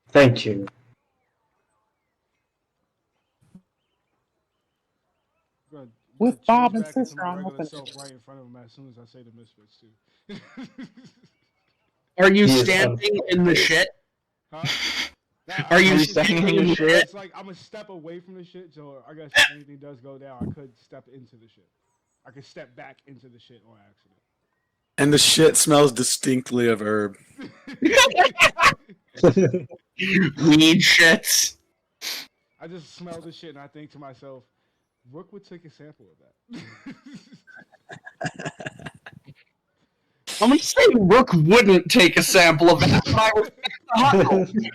Thank you. Gonna With change Bob and back into Fisher, my I'm regular hoping. self right in front of him as soon as I say the misfits too. Are you He is standing in the shit? Huh? Nah, Are you it's- standing in the it's- shit? It's like I'm a step away from the shit, so I guess if anything does go down, I could step into the shit. I could step back into the shit on accident. And the shit smells distinctly of herb. Weed shits. I just smell the shit and I think to myself, Rook would take a sample of that. I'm gonna say Rook wouldn't take a sample of that. If I was in the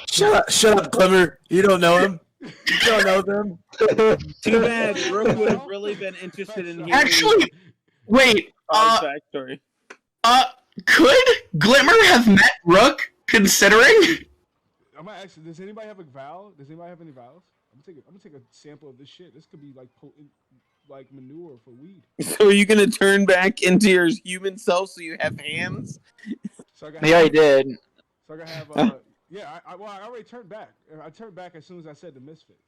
huddle. Shut up, Glimmer. You don't know him. You don't know them. Too bad. Rook would have really been interested in hearing Actually, wait. Bob's backstory. Could Glimmer have met Rook? Considering. I'm gonna ask, does anybody have a vial? Does anybody have any vials? I'm gonna take a sample of this shit. This could be like potent, like manure for weed. So are you gonna turn back into your human self so you have hands? So I got Yeah, he did. So I gotta have yeah. I already turned back. I turned back as soon as I said the misfits.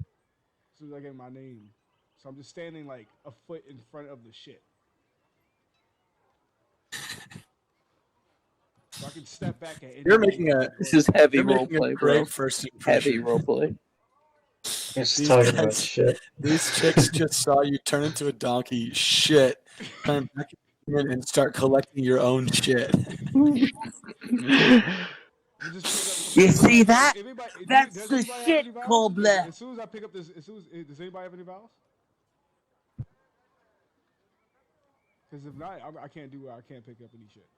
As soon as I gave my name, so I'm just standing like a foot in front of the shit. So I can step back at any You're moment. making a. This is heavy You're making a roleplay, great bro. first Heavy impression. roleplay. Just These talking about guys- shit. These chicks just saw you turn into a donkey, shit, turn back in and start collecting your own shit. You just You see that? Everybody- That's does the anybody have shit, any vials? Kobler. As soon as I pick up this, does anybody have any vials? Because if not, I can't do. I can't pick up any shit.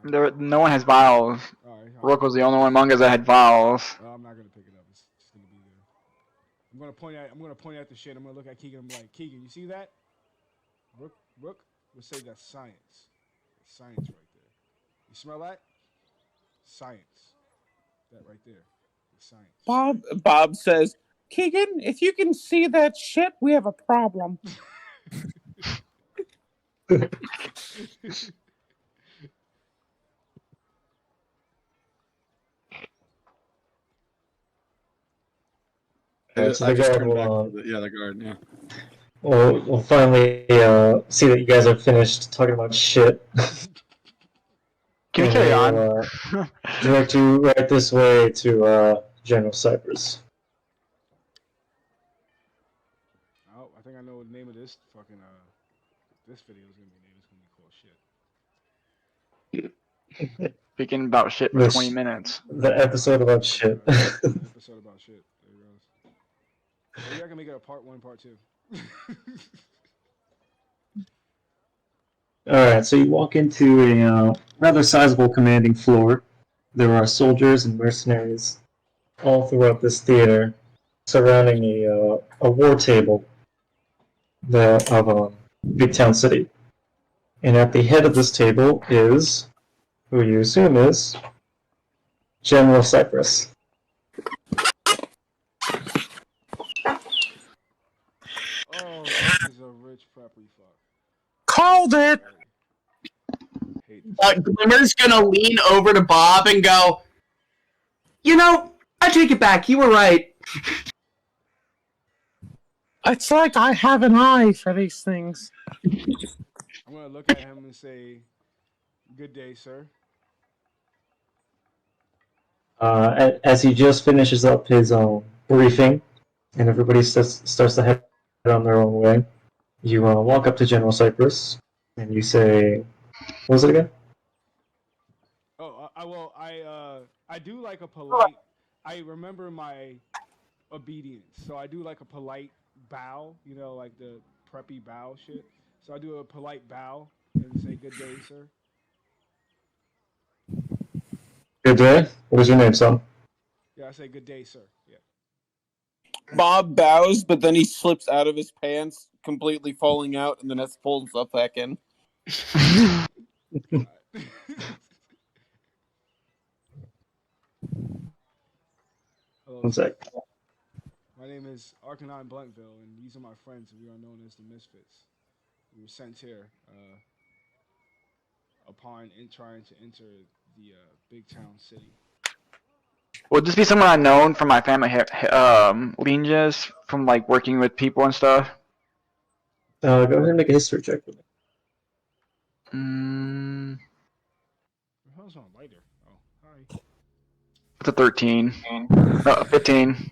No one has vials. All right, Rook was the only one among us that had vials. I'm not gonna pick it up. It's just gonna be there. I'm gonna point at the shit. I'm gonna look at Keegan. I'm like, Keegan, you see that? Rook would say that's science. That's science right there. You smell that? Science. That right there. It's science. Bob says, Keegan, if you can see that shit, we have a problem. Alright, so I the just guard turned back. will, The guard. Yeah. we'll finally see that you guys are finished talking about shit. Can we And carry we'll, on? direct you right this way to General Cypress. Oh, I think I know what the name of this fucking this video is gonna be named. It's gonna be called shit. Speaking about shit for This- 20 minutes. The episode about shit. Episode about shit. There it goes. Maybe I can make it a part 1, part 2. Alright, so you walk into a rather sizable commanding floor. There are soldiers and mercenaries all throughout this theater surrounding a war table of Big Town City. And at the head of this table is, who you assume is, General Cypress. Oh, this is a rich preppy fuck. Called it. Hate this. Glimmer's gonna lean over to Bob and go, "You know, I take it back. You were right." It's like I have an eye for these things. I'm gonna look at him and say, "Good day, sir." As he just finishes up his briefing, and everybody starts to head on their own way, you walk up to General Cypress, and you say, what was it again? Oh, I do like a polite. I remember my obedience, so I do like a polite bow. You know, like the preppy bow shit. So I do a polite bow and say, "Good day, sir." Good day. What is your name, son? Yeah, I say, "Good day, sir." Yeah. Bob bows, but then he slips out of his pants, completely falling out, and then has to pull himself back in. Hello, One sir. sec. My name is Arcanine Blunkville, and these are my friends, and we are known as the Misfits. We were sent here upon trying to enter the Big Town City. Would this be someone I known from my family lineages, from like working with people and stuff? Go ahead and make a history check with me. Mm, Where the hell's my lighter? Oh, hi. it's a 13. 15.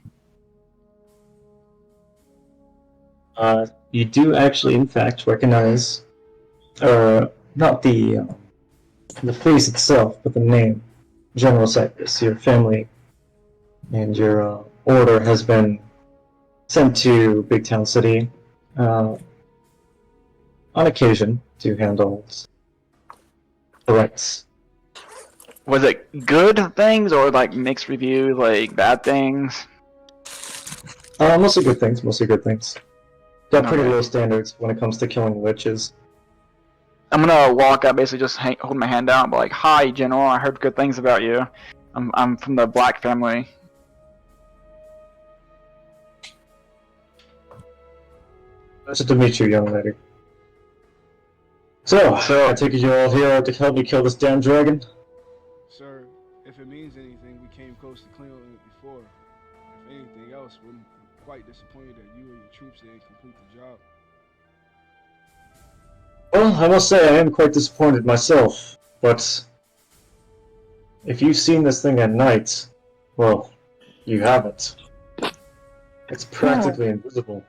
You do actually, in fact, recognize, not the face itself, but the name, General Cypress. Your family and your order has been sent to Big Town City on occasion to handle threats. Was it good things or like mixed reviews, like bad things? Mostly good things. Mostly good things. Got pretty Okay. low standards when it comes to killing witches. I'm gonna walk up, basically just hold my hand out, and be like, "Hi, General. I heard good things about you. I'm from the Black family." Pleasure to meet you, young lady. So, I take it you're all here to help me kill this damn dragon? Sir, if it means anything, we came close to clearing it before. If anything else, we're quite disappointed that you and your troops didn't complete the job. Well, I must say I am quite disappointed myself, but if you've seen this thing at night, well, you haven't. It's practically invisible.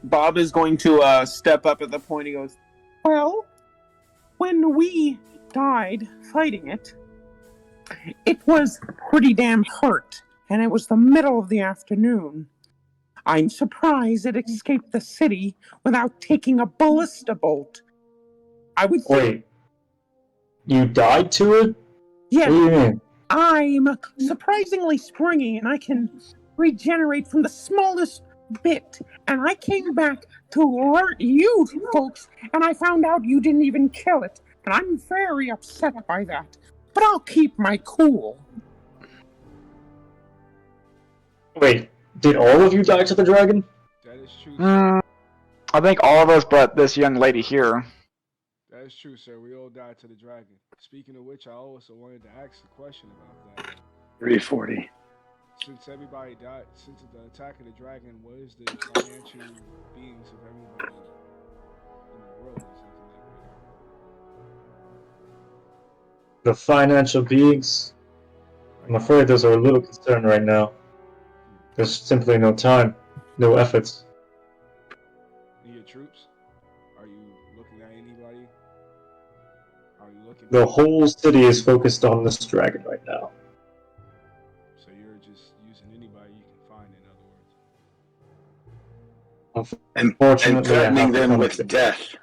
Bob is going to step up at the point. He goes, Well, when we died fighting it, it was pretty damn hurt, and it was the middle of the afternoon. I'm surprised it escaped the city without taking a ballista bolt. I would think, Wait, you died to it? What yeah, do you mean? I'm surprisingly springy, and I can regenerate from the smallest bit. And I came back to alert you folks, and I found out you didn't even kill it. And I'm very upset by that. But I'll keep my cool. Wait, did all of you die to the dragon? That is true. I think all of us, but this young lady here. That is true, sir. We all died to the dragon. Speaking of which, I also wanted to ask a question about that. 340. since everybody died, since the attack of the dragon, what is the financial beings of everybody in the world is looking like right The financial beings, I'm afraid those are a little concerned right now. There's simply no time, no efforts. now? Your troops? Are you looking at anybody? Are you looking? The whole city is focused on this dragon right now. So you're just using anybody you can find, in other words. And Unfortunately, I threatening have to them come with to- death.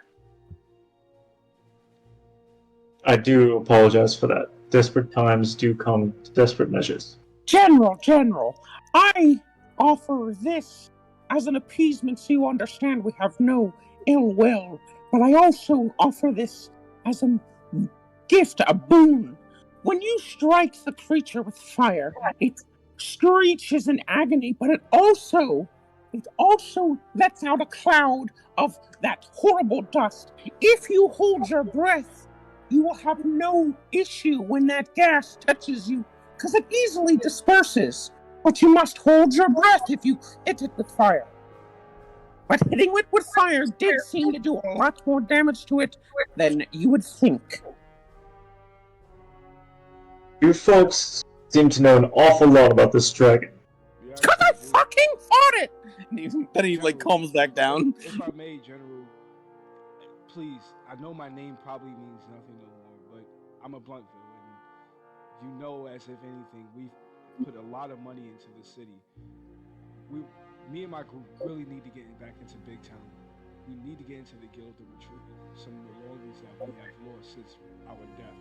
I do apologize for that. Desperate times do come to desperate measures. General, I offer this as an appeasement so you understand we have no ill will, but I also offer this as a gift, a boon. When you strike the creature with fire, it screeches in agony, but it also lets out a cloud of that horrible dust. If you hold your breath, you will have no issue when that gas touches you, because it easily disperses. But you must hold your breath if you hit it with fire. But hitting it with fire did seem to do a lot more damage to it than you would think. You folks seem to know an awful lot about this dragon. Yeah, Because I do. fucking fought it! Then he like calms back down. If I may, General, please, I know my name probably means nothing no more, but I'm a Bluntville, and you know, as if anything, we've put a lot of money into the city. Me and my group really need to get back into Big Town. We need to get into the Guild to retrieve some of the belongings that we have lost since our death.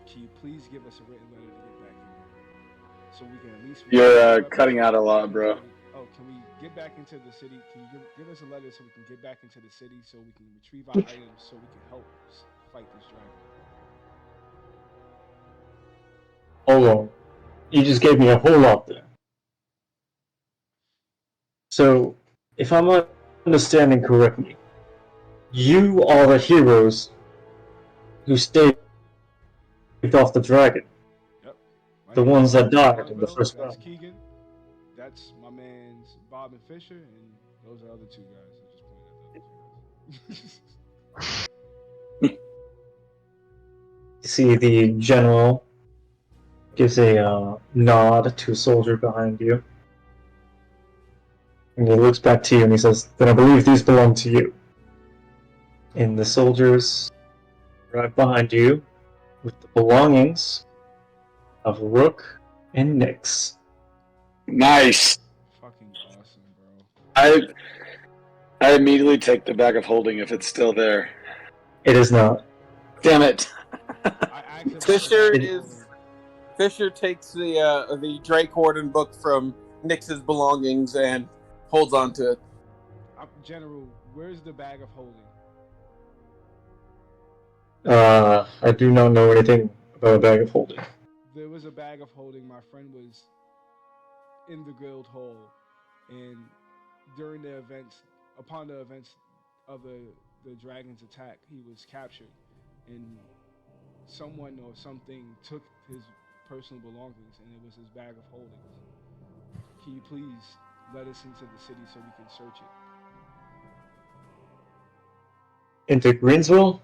Can you please give us a written letter to get back in there? So we can at least... You're cutting out a lot, bro. Oh, can we get back into the city? Can you give us a letter so we can get back into the city so we can retrieve our items so we can help fight this dragon? Hold on. You just gave me a whole lot there. So, if I'm understanding correctly, you are the heroes who staved off the dragon. Yep. The ones that died in the first That's round. Keegan. That's my man's Bob and Fisher, and those are the other two guys. I just pointed at those. You see the general gives a nod to a soldier behind you. And he looks back to you and he says, "Then I believe these belong to you." And the soldiers right behind you with the belongings of Rook and Nyx. Nice. Fucking awesome, bro. I immediately take the bag of holding if it's still there. It is not. Damn it. I actually- Fisher takes the Drake Warden book from Nyx's belongings and holds on to it. General, where's the bag of holding? I do not know anything about a bag of holding. There was a bag of holding. My friend was in the guild hall, and during the events, upon the events of the dragon's attack, he was captured, and someone or something took his personal belongings, and it was his bag of holdings. Can you please let us into the city so we can search it? Into Greensville?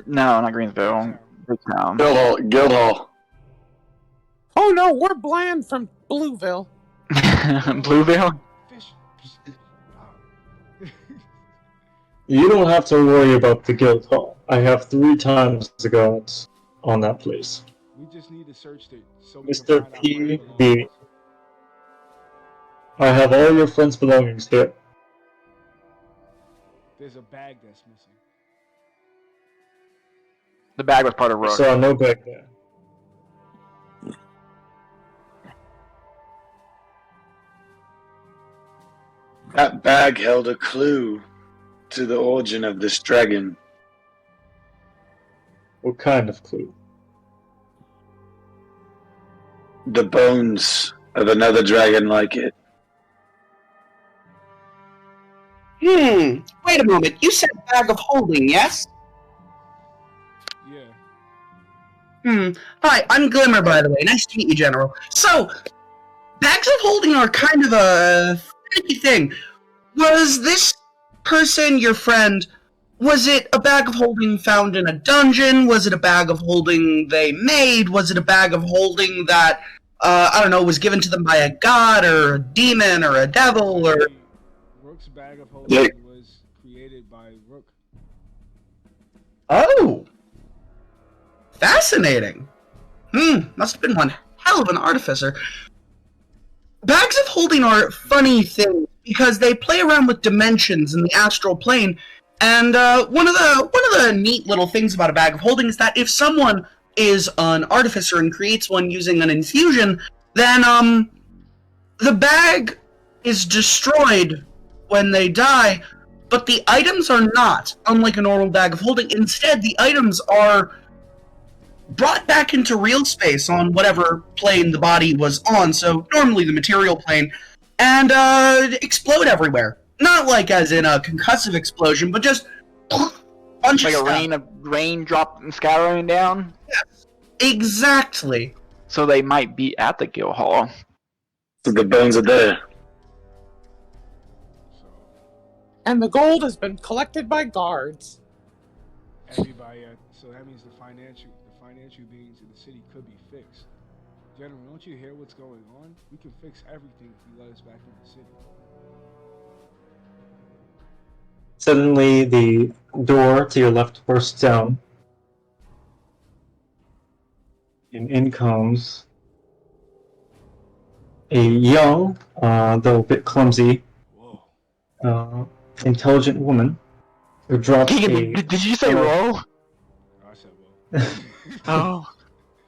No, not Greensville. Big Town. Guildhall. Oh no, we're Bland from Blueville. Blueville? Fish. You don't have to worry about the guild hall. I have 3 times the guards on that place. We just need to search it so we Mr. can find our P. friend's B. belongings. I have all your friends' belongings here. There's a bag that's missing. The bag was part of I Rook. saw no bag there. That bag held a clue to the origin of this dragon. What kind of clue? The bones of another dragon like it. Wait a moment. You said bag of holding, yes? Yeah. Hi, I'm Glimmer, by the way. Nice to meet you, General. So, bags of holding are kind of a finicky thing. Was this person your friend? Was it a bag of holding found in a dungeon? Was it a bag of holding they made? Was it a bag of holding that, I don't know, was given to them by a god or a demon or a devil or... Rook's bag of holding was created by Rook. Oh! Fascinating. Must have been one hell of an artificer. Bags of holding are funny things because they play around with dimensions in the astral plane. And one of the neat little things about a bag of holding is that if someone is an artificer and creates one using an infusion, then the bag is destroyed when they die, but the items are not, unlike a normal bag of holding. Instead, the items are brought back into real space on whatever plane the body was on, so normally the material plane, and explode everywhere. Not like as in a concussive explosion, but just bunch Like of a stuff. raindrop and scattering down? Yes, exactly. So they might be at the Guild Hall. So the bones are there. So And the gold has been collected by guards. everybody, so that means the financial beings in the city could be fixed. General, don't you hear what's going on? We can fix everything if you let us back in the city. Suddenly, the door to your left bursts down, and in comes a young, though a bit clumsy, Whoa. intelligent woman who drops Did you say roll? I said, well. Oh.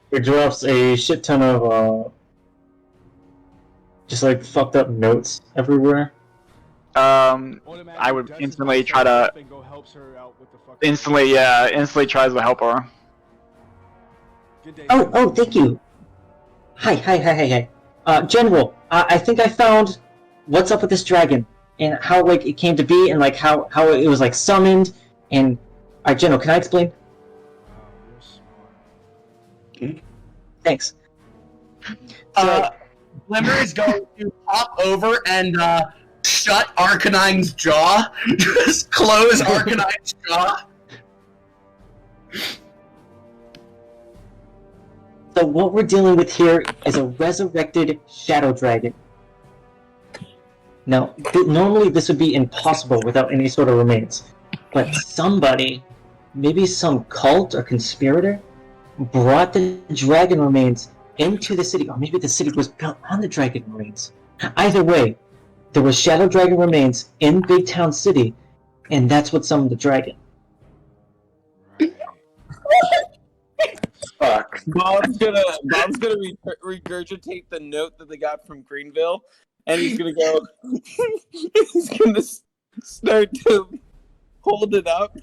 who drops a shit ton of just like fucked up notes everywhere. I would instantly try to instantly tries to help her. Good day. Oh, thank you. Hi. General, I think I found what's up with this dragon and how like it came to be and like how it was like summoned and. General, can I explain? You're smart. Thanks. Glimmer is going to hop over and shut Arcanine's jaw. Just close Arcanine's jaw. So what we're dealing with here is a resurrected shadow dragon. Now, normally this would be impossible without any sort of remains, but somebody, maybe some cult or conspirator, brought the dragon remains into the city, or maybe the city was built on the dragon remains. Either way, there was shadow dragon remains in Big Town City, and that's what summoned the dragon. Right. Fuck. Bob's gonna regurgitate the note that they got from Greenville, and he's gonna go. He's gonna start to hold it up.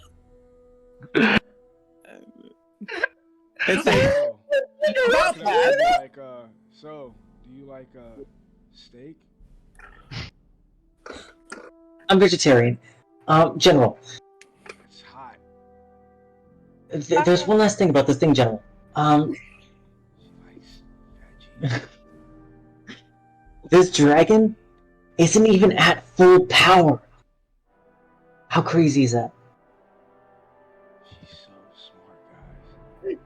It's like, So, can I ask, like, so, do you like steak? I'm vegetarian. General, It's hot. there's one last thing about this thing, General. She likes veggies. This dragon isn't even at full power. How crazy is that? She's so smart, guys.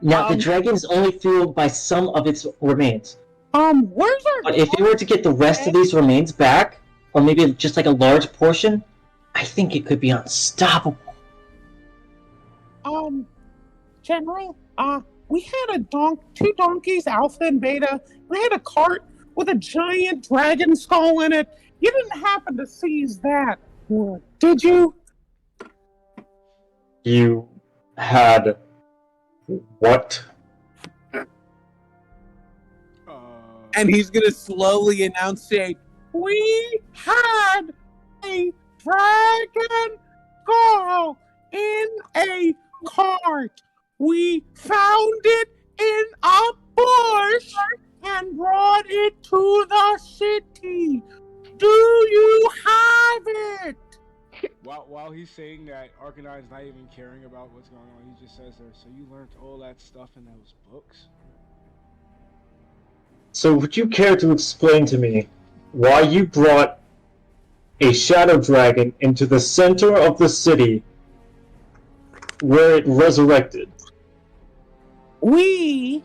Now, the dragon is only fueled by some of its remains. Where's our... But if you were to get the rest of these remains back, or maybe just like a large portion, I think it could be unstoppable. General, we had two donkeys, Alpha and Beta. We had a cart with a giant dragon skull in it. You didn't happen to seize that, did you? You had what? and he's gonna slowly announce it. We had a dragon skull in a cart. We found it in a bush and brought it to the city. Do you have it? While he's saying that, Arcanine's not even caring about what's going on. He just says there, so you learned all that stuff in those books? So would you care to explain to me why you brought a shadow dragon into the center of the city where it resurrected? We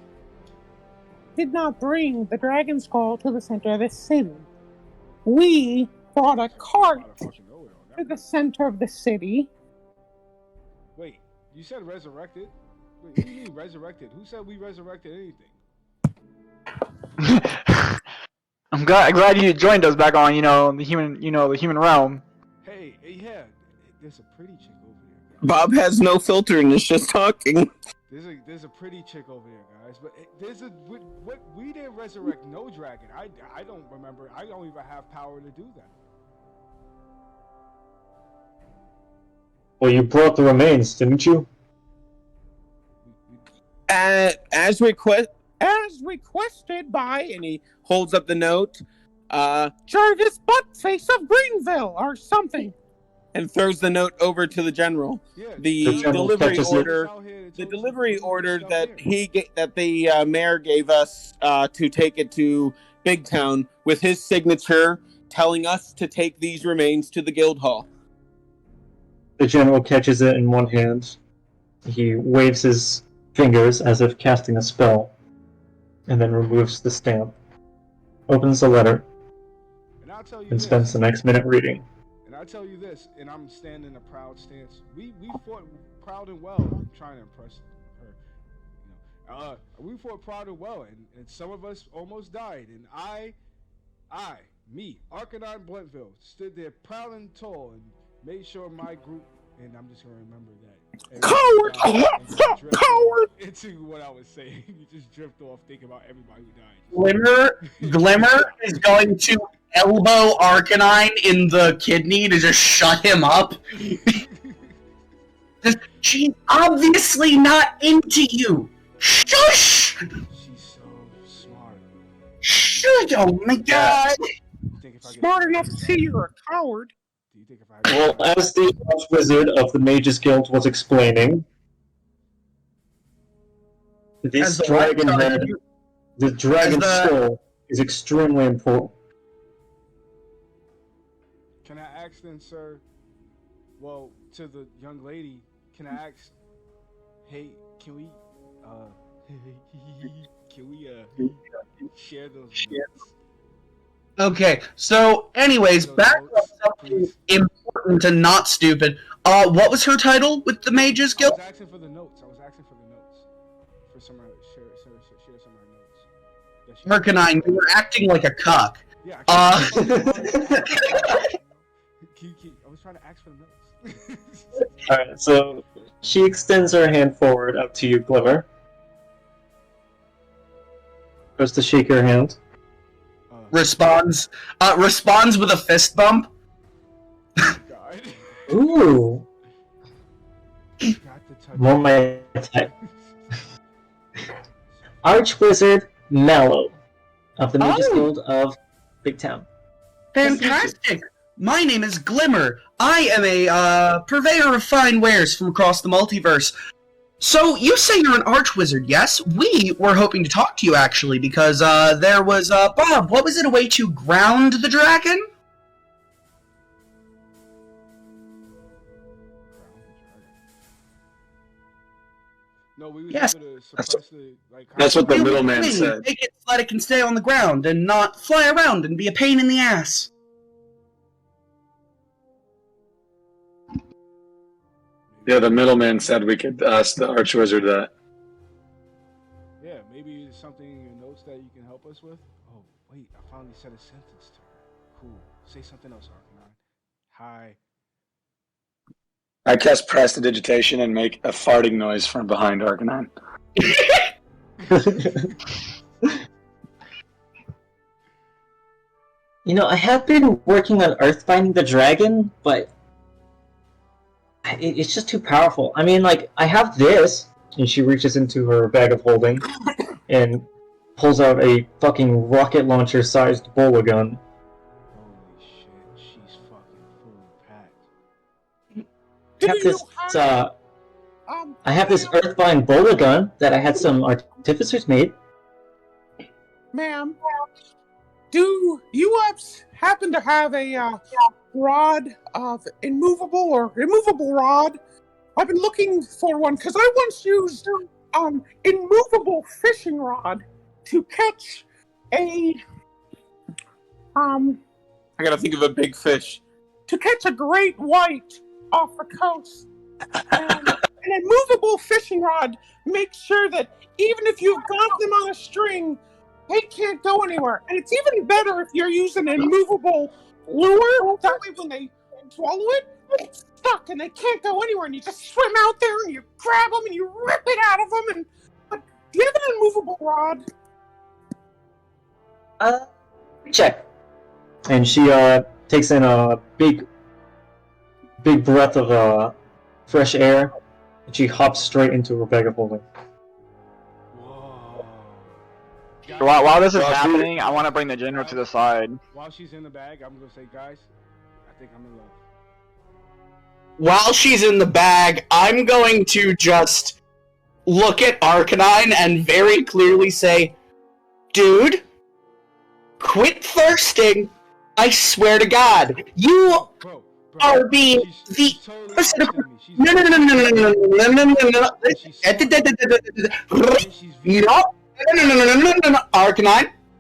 did not bring the dragon skull to the center of the city. We brought a cart Out of fucking nowhere on to that. the center of the city. Wait, you said resurrected? Wait, what do you mean resurrected? Who said we resurrected anything? I'm glad you joined us back on the human realm. Hey, yeah, there's a pretty chick over there. Bob has no filter and is just talking. There's a pretty chick over there, guys. But we didn't resurrect no dragon. I don't remember. I don't even have power to do that. Well, you brought the remains, didn't you? As requested by, and he holds up the note, Jarvis Buttface of Greenville or something. and throws the note over to the general. Yeah, The general delivery catches it. order, the delivery order that the mayor gave us to take it to Big Town with his signature, telling us to take these remains to the guild hall. The general catches it in one hand. He waves his fingers as if casting a spell, and then removes the stamp, opens the letter, And I'll tell you and this, spends the next minute reading. and I'll tell you this, and I'm standing a proud stance. We fought proud and well. I'm trying to impress her. We fought proud and well, and some of us almost died. And me, Arcanine Blunttville, stood there proud and tall and made sure my group, and I'm just gonna remember that. Coward! Coward! Into what I was saying. You just drift off thinking about everybody who died. Glimmer is going to elbow Arcanine in the kidney to just shut him up. She's obviously not into you. Shush! She's so smart. Shush! Oh my god! Do you think if I get- Smart enough to see you're a coward. Do you think if I Well, as the Archwizard of the Mages Guild was explaining, this As the dragon what? head, the dragon As the- skull, is extremely important. Can I ask then, sir? Well, to the young lady, can I ask? Hey, can we, share those notes? Okay, so anyways, Those back notes, on something please? important and not stupid. What was her title with the Mages I Guild? was asking for the notes. For some share some of her notes. that she- Arcanine, you were acting like a cuck. Yeah. Uh, I was trying to ask for the notes. Alright, so she extends her hand forward up to you, Glimmer. Goes to shake your hand. Responds with a fist bump. God. Ooh, Got to touch more my type. Archwizard Mallow of the Mages Oh. Guild of Big Town. Fantastic! My name is Glimmer. I am a purveyor of fine wares from across the multiverse. So, you say you're an archwizard, yes? We were hoping to talk to you, actually, because there was, Bob, what was it, a way to ground the dragon? No, we was Yes. able to suppress the That's what the You middleman mean, said. Make it so that it can stay on the ground and not fly around and be a pain in the ass. Yeah, the middleman said we could ask the Archwizard that. Yeah, maybe there's something in your notes that you can help us with. Oh, wait, I finally said a sentence to her. Cool. Say something else, Arcanine. Hi. I cast Prestidigitation and make a farting noise from behind Arcanine. You know, I have been working on Earthbinding the Dragon, but it's just too powerful. I mean, like, I have this, and she reaches into her bag of holding and pulls out a fucking rocket launcher-sized bola gun. Holy shit, she's fucking full packed. I have this Earthbind bola gun that I had some artificers made. Ma'am, do you happen to have a rod of immovable rod? I've been looking for one because I once used immovable fishing rod to catch a I gotta think of a big fish. great white off the coast. And an immovable fishing rod makes sure that even if you've got them on a string, they can't go anywhere. And it's even better if you're using an immovable lure. That way when they swallow it, it's stuck and they can't go anywhere. And you just swim out there and you grab them and you rip it out of them. And but do you have an immovable rod? Check. And she takes in a big breath of fresh air, and she hops straight into her bag of holding. Whoa. While this is Well, happening, I want to bring the general to the side. While she's in the bag, I'm gonna say, guys, I think I'm in love. While she's in the bag, I'm going to just look at Arcanine and very clearly say, dude, quit thirsting. I swear to God, you Bro, are being she's the totally opposite of... interested in me. She's No. She's vegan. No.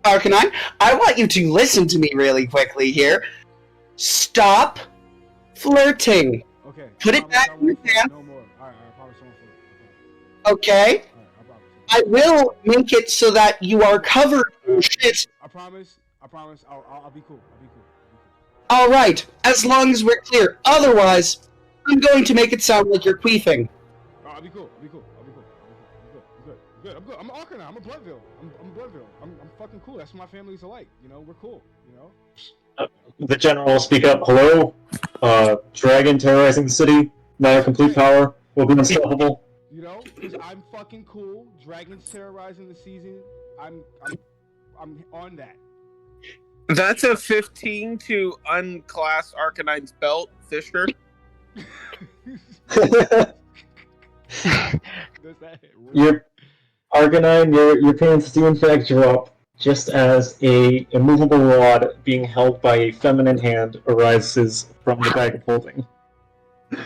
Arcanine, I want you to listen to me really quickly here. Stop flirting. Okay. Put it back in your pants. No more. Alright, I promise I won't flirt. Okay? Alright, I promise. I will make it so that you are covered in shit. I promise. I'll be cool. Alright, as long as we're clear. Otherwise, I'm going to make it sound like you're queefing. I'll be cool. I'm good. I'm Arcanine. I'm a Bloodville. I'm Bloodville. I'm fucking cool. That's what my family's alike. You know, we're cool. You know. The general will speak up. Hello? Dragon terrorizing the city. Now our complete power will be unstoppable. You know, 'cause I'm fucking cool. Dragons terrorizing the season. I'm on that. That's a 15 to unclass Arcanine's belt, Fisher. Does that work? Your Arcanine, your pants do in fact drop, just as a immovable rod being held by a feminine hand arises from the bag of holding.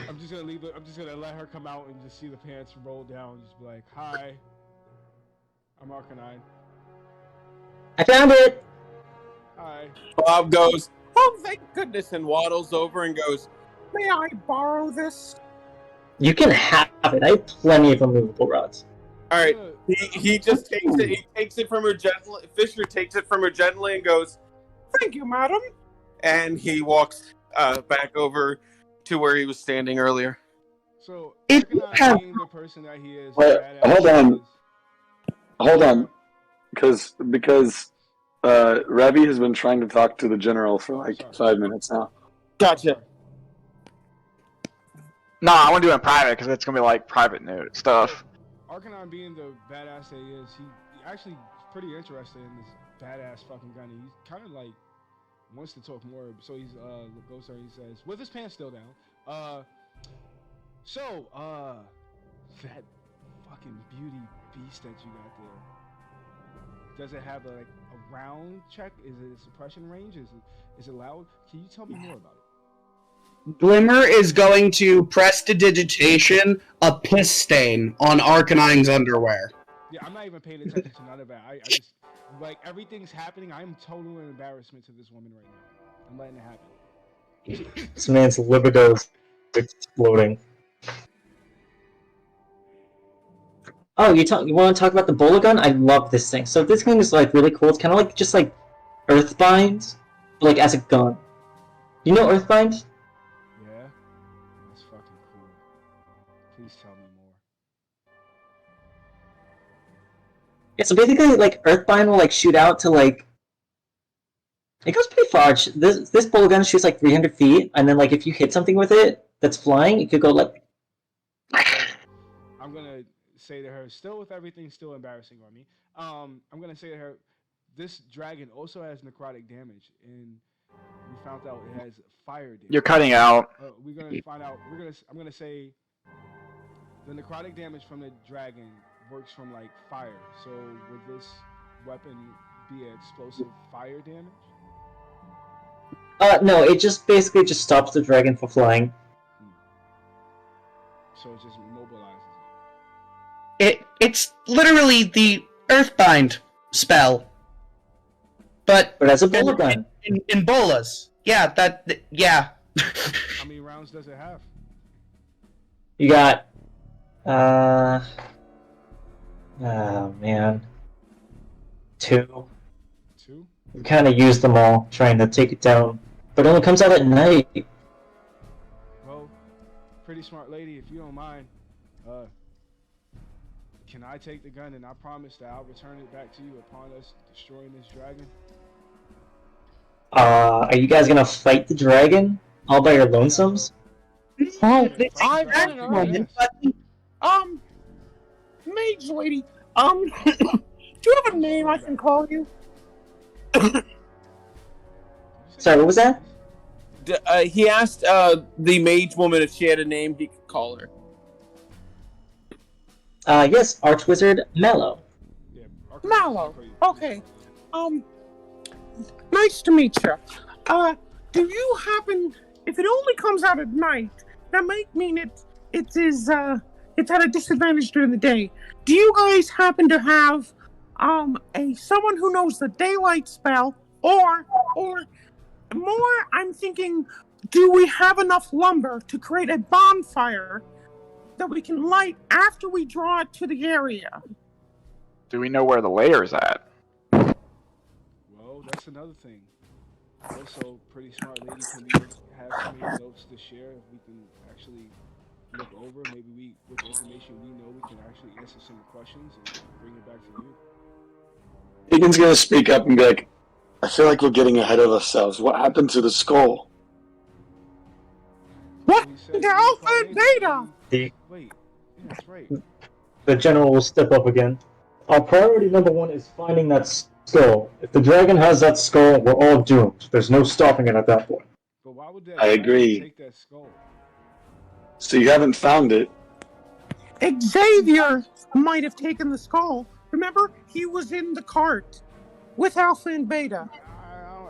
I'm just gonna leave it. I'm just gonna let her come out and just see the pants roll down. Just be like, "Hi, I'm Arcanine. I found it! Hi." Bob goes, oh, thank goodness, and waddles over and goes, May I borrow this? You can have it. I have plenty of immovable rods. all right. He just takes it. He takes it from her gently. Fisher takes it from her gently and goes, Thank you, madam. and he walks back over to where he was standing earlier. So If you Arcanine have- being the person that he is, Wait, badass hold he on. is- Hold on, because Ravi has been trying to talk to the general for like 5 minutes now. Gotcha. No, I want to do it in private because it's gonna be like private note stuff. Arcanine being the badass that he is, he actually is pretty interested in this badass fucking gun. He's kind of like wants to talk more, so he's goes there and he says, with his pants still down, that fucking beauty beast that you got there, does it have a round check? Is it a suppression range? Is it loud? Can you tell me more about it? Glimmer is going to prestidigitation a piss stain on Arcanine's underwear. Yeah, I'm not even paying attention to none of that. I just like everything's happening. I am total embarrassment to this woman right now. I'm letting it happen. This man's libido is exploding. Oh, you want to talk about the Bola gun? I love this thing. So this thing is like really cool. It's kind of like just like Earthbind, but, like as a gun. You know Earthbind? Yeah, that's fucking cool. Please tell me more. Yeah. So basically, like Earthbind will like shoot out to like. It goes pretty far. This Bola gun shoots like 300 feet, and then like if you hit something with it that's flying, it could go like. I'm gonna say to her, still with everything still embarrassing on me. I'm gonna say to her, this dragon also has necrotic damage, and we found out it has fire damage. You're cutting out. We're gonna find out. I'm gonna say the necrotic damage from the dragon works from like fire. So would this weapon be explosive fire damage? No, it just basically just stops the dragon from flying. So it just immobilizes It's literally the Earthbind spell, but But as a bullet gun. in bolas. Yeah, yeah. it. How many rounds does it have? You got, oh man, 2. 2? You kind of used them all trying to take it down, but it only comes out at night. Well, pretty smart lady, if you don't mind, can I take the gun and I promise that I'll return it back to you upon us destroying this dragon? Are you guys gonna fight the dragon all by your lonesomes? Oh, Fight the I dragon, moment, yes. mage lady, do you have a name I can call you? Sorry, what was that? He asked the mage woman if she had a name he could call her. Yes, Archwizard Mallow. Yeah, Mallow. Okay. Nice to meet you. Do you happen? If it only comes out at night, that might mean it's at a disadvantage during the day. Do you guys happen to have someone who knows the daylight spell, or more? I'm thinking, do we have enough lumber to create a bonfire that we can light after we draw it to the area? Do we know where the layer's at? Well, that's another thing. Also, pretty smart lady, can we have some notes to share if we can actually look over? Maybe with the information we know, we can actually answer some questions and bring it back to you. Egan's gonna speak up and be like, I feel like we're getting ahead of ourselves. What happened to the skull? What? We said The we Alpha find and Beta! Wait, yeah, that's right. The general will step up again. Our priority number 1 is finding that skull. If the dragon has that skull, we're all doomed. There's no stopping it at that point. But why would that I dragon agree. take that skull? So you haven't found it. Xavier might have taken the skull. Remember, he was in the cart with Alpha and Beta.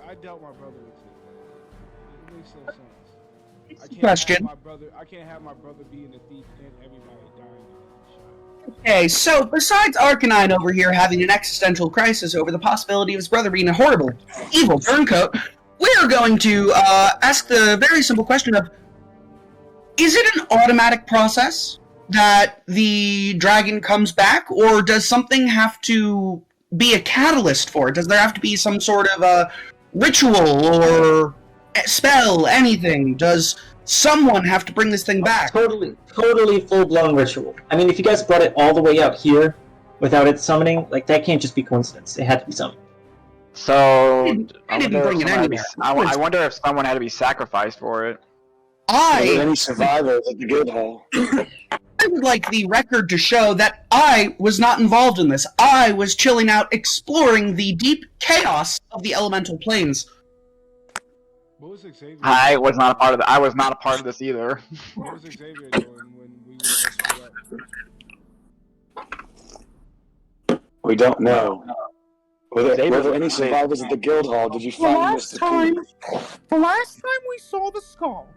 I doubt my brother would take that. It makes no sense. Question. I can't have my brother being a thief and everybody dying. Okay, so besides Arcanine over here having an existential crisis over the possibility of his brother being a horrible, evil turncoat, we're going to ask the very simple question of, is it an automatic process that the dragon comes back, or does something have to be a catalyst for it? Does there have to be some sort of a ritual or spell, anything? Does someone have to bring this thing back? Totally full-blown ritual. I mean, if you guys brought it all the way out here without it summoning, like, that can't just be coincidence. It had to be something. So I didn't bring it anywhere. I wonder if someone had to be sacrificed for it. Were there I any survivors at the guild hall? would like the record to show that I was not involved in this. I was chilling out, exploring the deep chaos of the elemental planes. What was Xavier? I was not a part of I was not a part of this either. What was Xavier doing when we were split up? We don't know. Were Xavier there any was survivors at the guild hall? Did you find Mr. The last time we saw the skull,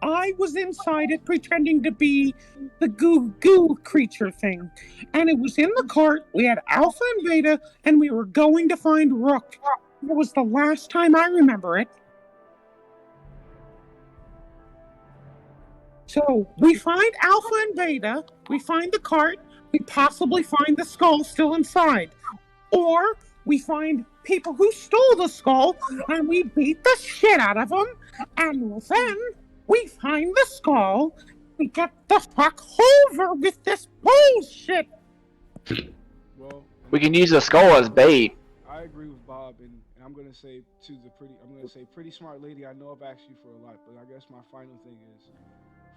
I was inside it pretending to be the goo creature thing. And it was in the cart, we had Alpha and Beta, and we were going to find Rook. It was the last time I remember it. So, we find Alpha and Beta, we find the cart, we possibly find the skull still inside. Or, we find people who stole the skull, and we beat the shit out of them, and then we find the skull, we get the fuck over with this bullshit! Well, We can use the skull as bait. I agree with Bob, and I'm gonna say pretty smart lady. I know I've asked you for a lot, but I guess my final thing is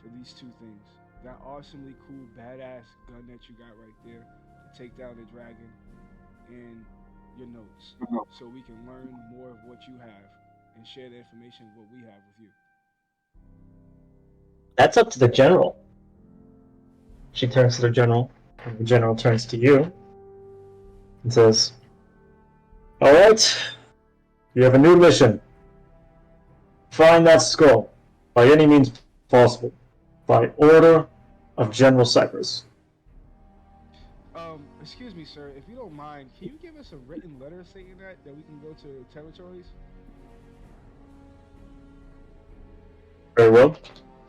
for these two things: that awesomely cool, badass gun that you got right there to take down the dragon, and your notes, so we can learn more of what you have and share the information of what we have with you. That's up to the general. She turns to the general, and the general turns to you and says, Alright. You have a new mission. Find that skull, by any means possible, by order of General Cyprus. Excuse me, sir. If you don't mind, can you give us a written letter stating that we can go to territories? Very well.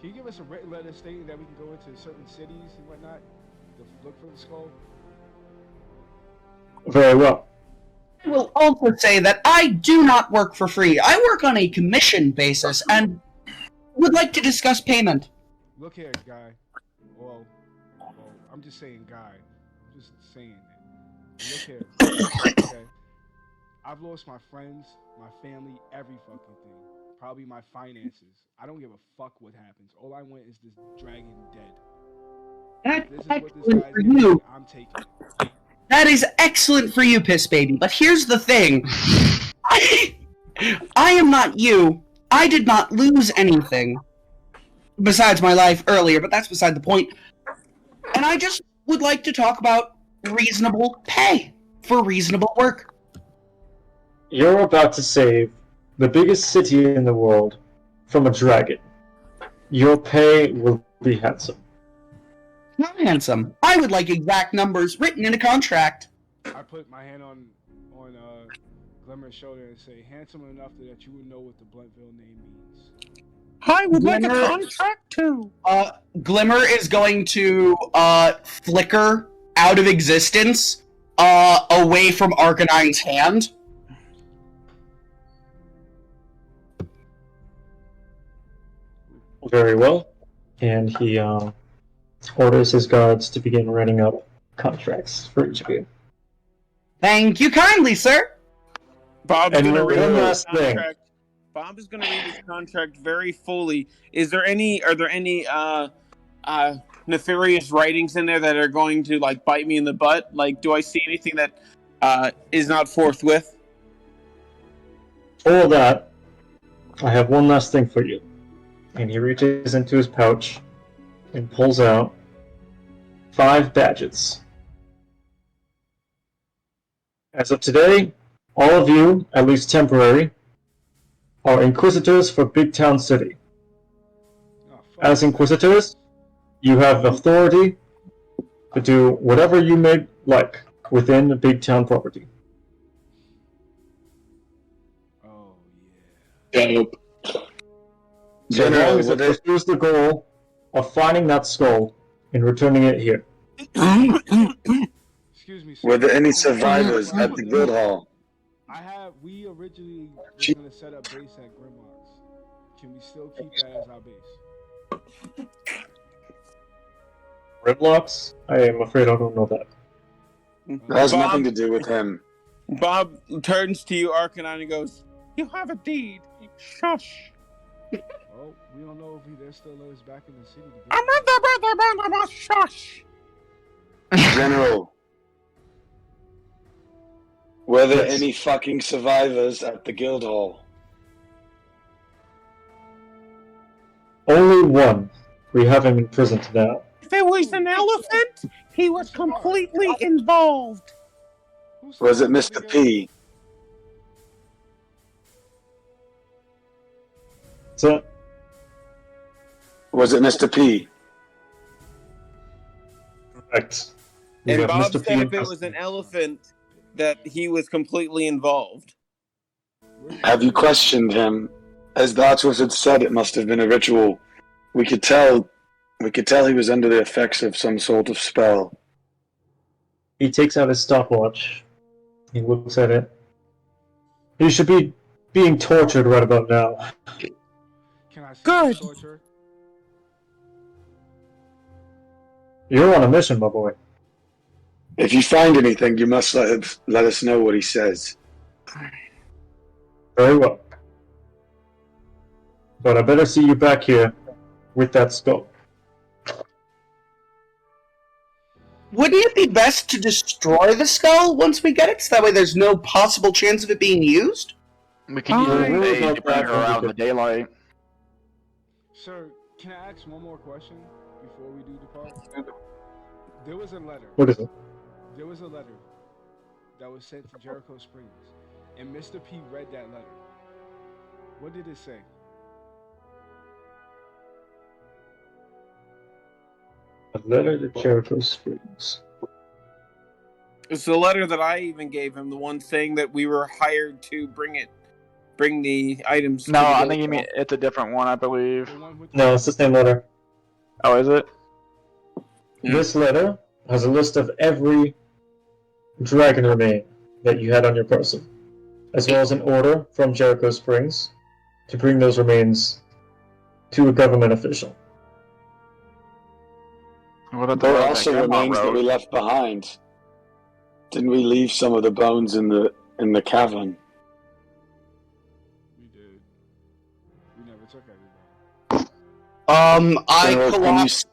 Can you give us a written letter stating that we can go into certain cities and whatnot to look for the skull? Very well. I will also say that I do not work for free. I work on a commission basis and would like to discuss payment. Look here, guy. Well, I'm just saying, guy. I'm just saying that. Look here. Okay. I've lost my friends, my family, every fucking thing. Probably my finances. I don't give a fuck what happens. All I want is this dragon dead. That's This is what this excellent guy's for giving me. you. I'm taking it. That is excellent for you, Piss Baby. But here's the thing. I am not you. I did not lose anything. Besides my life earlier, but that's beside the point. And I just would like to talk about reasonable pay for reasonable work. You're about to save the biggest city in the world from a dragon. Your pay will be handsome. Not handsome. I would like exact numbers written in a contract. I put my hand on Glimmer's shoulder and say, handsome enough that you would know what the Bluentville name means. I would like a Glimmer- contract too. Glimmer is going to flicker out of existence away from Arcanine's hand. Very well. And he orders his guards to begin writing up contracts for each of you. Thank you kindly, sir. Bob's And gonna one read his last thing. contract. Bob is gonna read his contract very fully. Are there any nefarious writings in there that are going to like bite me in the butt? Like, do I see anything that is not forthwith? For that, I have one last thing for you. And he reaches into his pouch and pulls out 5 badges. As of today, all of you, at least temporary, are Inquisitors for Big Town City. Oh, fuck. As Inquisitors, you have authority to do whatever you may like within the Big Town property. Oh, yeah. Dope. So as General, long as it would it- pursues the goal of finding that skull and returning it here. Excuse me, sir. Were there any survivors at the guild hall? We originally were going to set up base at Grimlock's. Can we still keep that as our base? Grimlocks? I am afraid I don't know that. That has nothing to do with him. Bob turns to you, Arcanine, and goes, "You have a deed. Shush." Well, we don't know if they're still let us back in the city to get I'm a shush. General, were there any fucking survivors at the guild hall? Only one. We have him imprisoned now. If it was an elephant, he was completely involved. Who's Was it surviving Mr. again? P? So, Was it Mr. P? correct. We And have Bob Mr. said P in if it was an custody. elephant, that he was completely involved. Have you questioned him? As the Archwizard had said, it must have been a ritual. We could tell he was under the effects of some sort of spell. He takes out his stopwatch. He looks at it. He should be being tortured right about now. Can I see Good. the torture? You're on a mission, my boy. If you find anything, you must let us know what he says. Very well. But I better see you back here with that skull. Wouldn't it be best to destroy the skull once we get it, so that way there's no possible chance of it being used? We can use Hi. a way to bring her out in the daylight. Sir, can I ask one more question before we do depart? There was a letter. What is it? There was a letter that was sent to Jericho Springs. and Mr. P read that letter, what did it say? A letter to Jericho Springs. It's the letter that I even gave him, the one saying that we were hired to bring the items. No, to the I guild think you mean hall. it's a different one, I believe. The one with No, it's the same letter. Oh, is it? Yeah. This letter has a list of every dragon remain that you had on your person, as well as an order from Jericho Springs to bring those remains to a government official. What about There the were road also that Grandma remains that we wrote? left behind. Didn't we leave some of the bones in the cavern? We did. We never took everybody. General, can you s-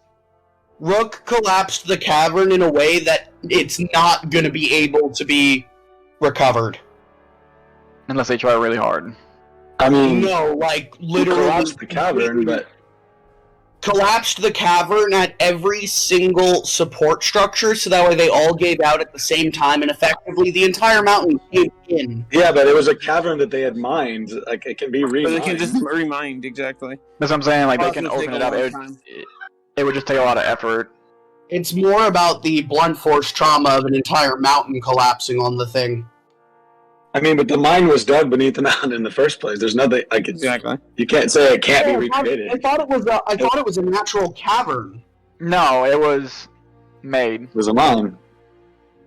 Rook collapsed the cavern in a way that it's not gonna be able to be recovered. Unless they try really hard. I mean, No, like you literally collapsed the cavern, but collapsed the cavern at every single support structure, so that way they all gave out at the same time, and effectively the entire mountain caved in. yeah, but it was a cavern that they had mined. Like it can be But remined. they can just remind exactly. That's what I'm saying. Like they Process can take open a it up. long It time. would just take a lot of effort. It's more about the blunt force trauma of an entire mountain collapsing on the thing. I mean, but the mine was dug beneath the mountain in the first place. There's nothing like it's. Exactly. You can't say it can't be I recreated. thought it was a natural cavern. No, it was made. It was a mine.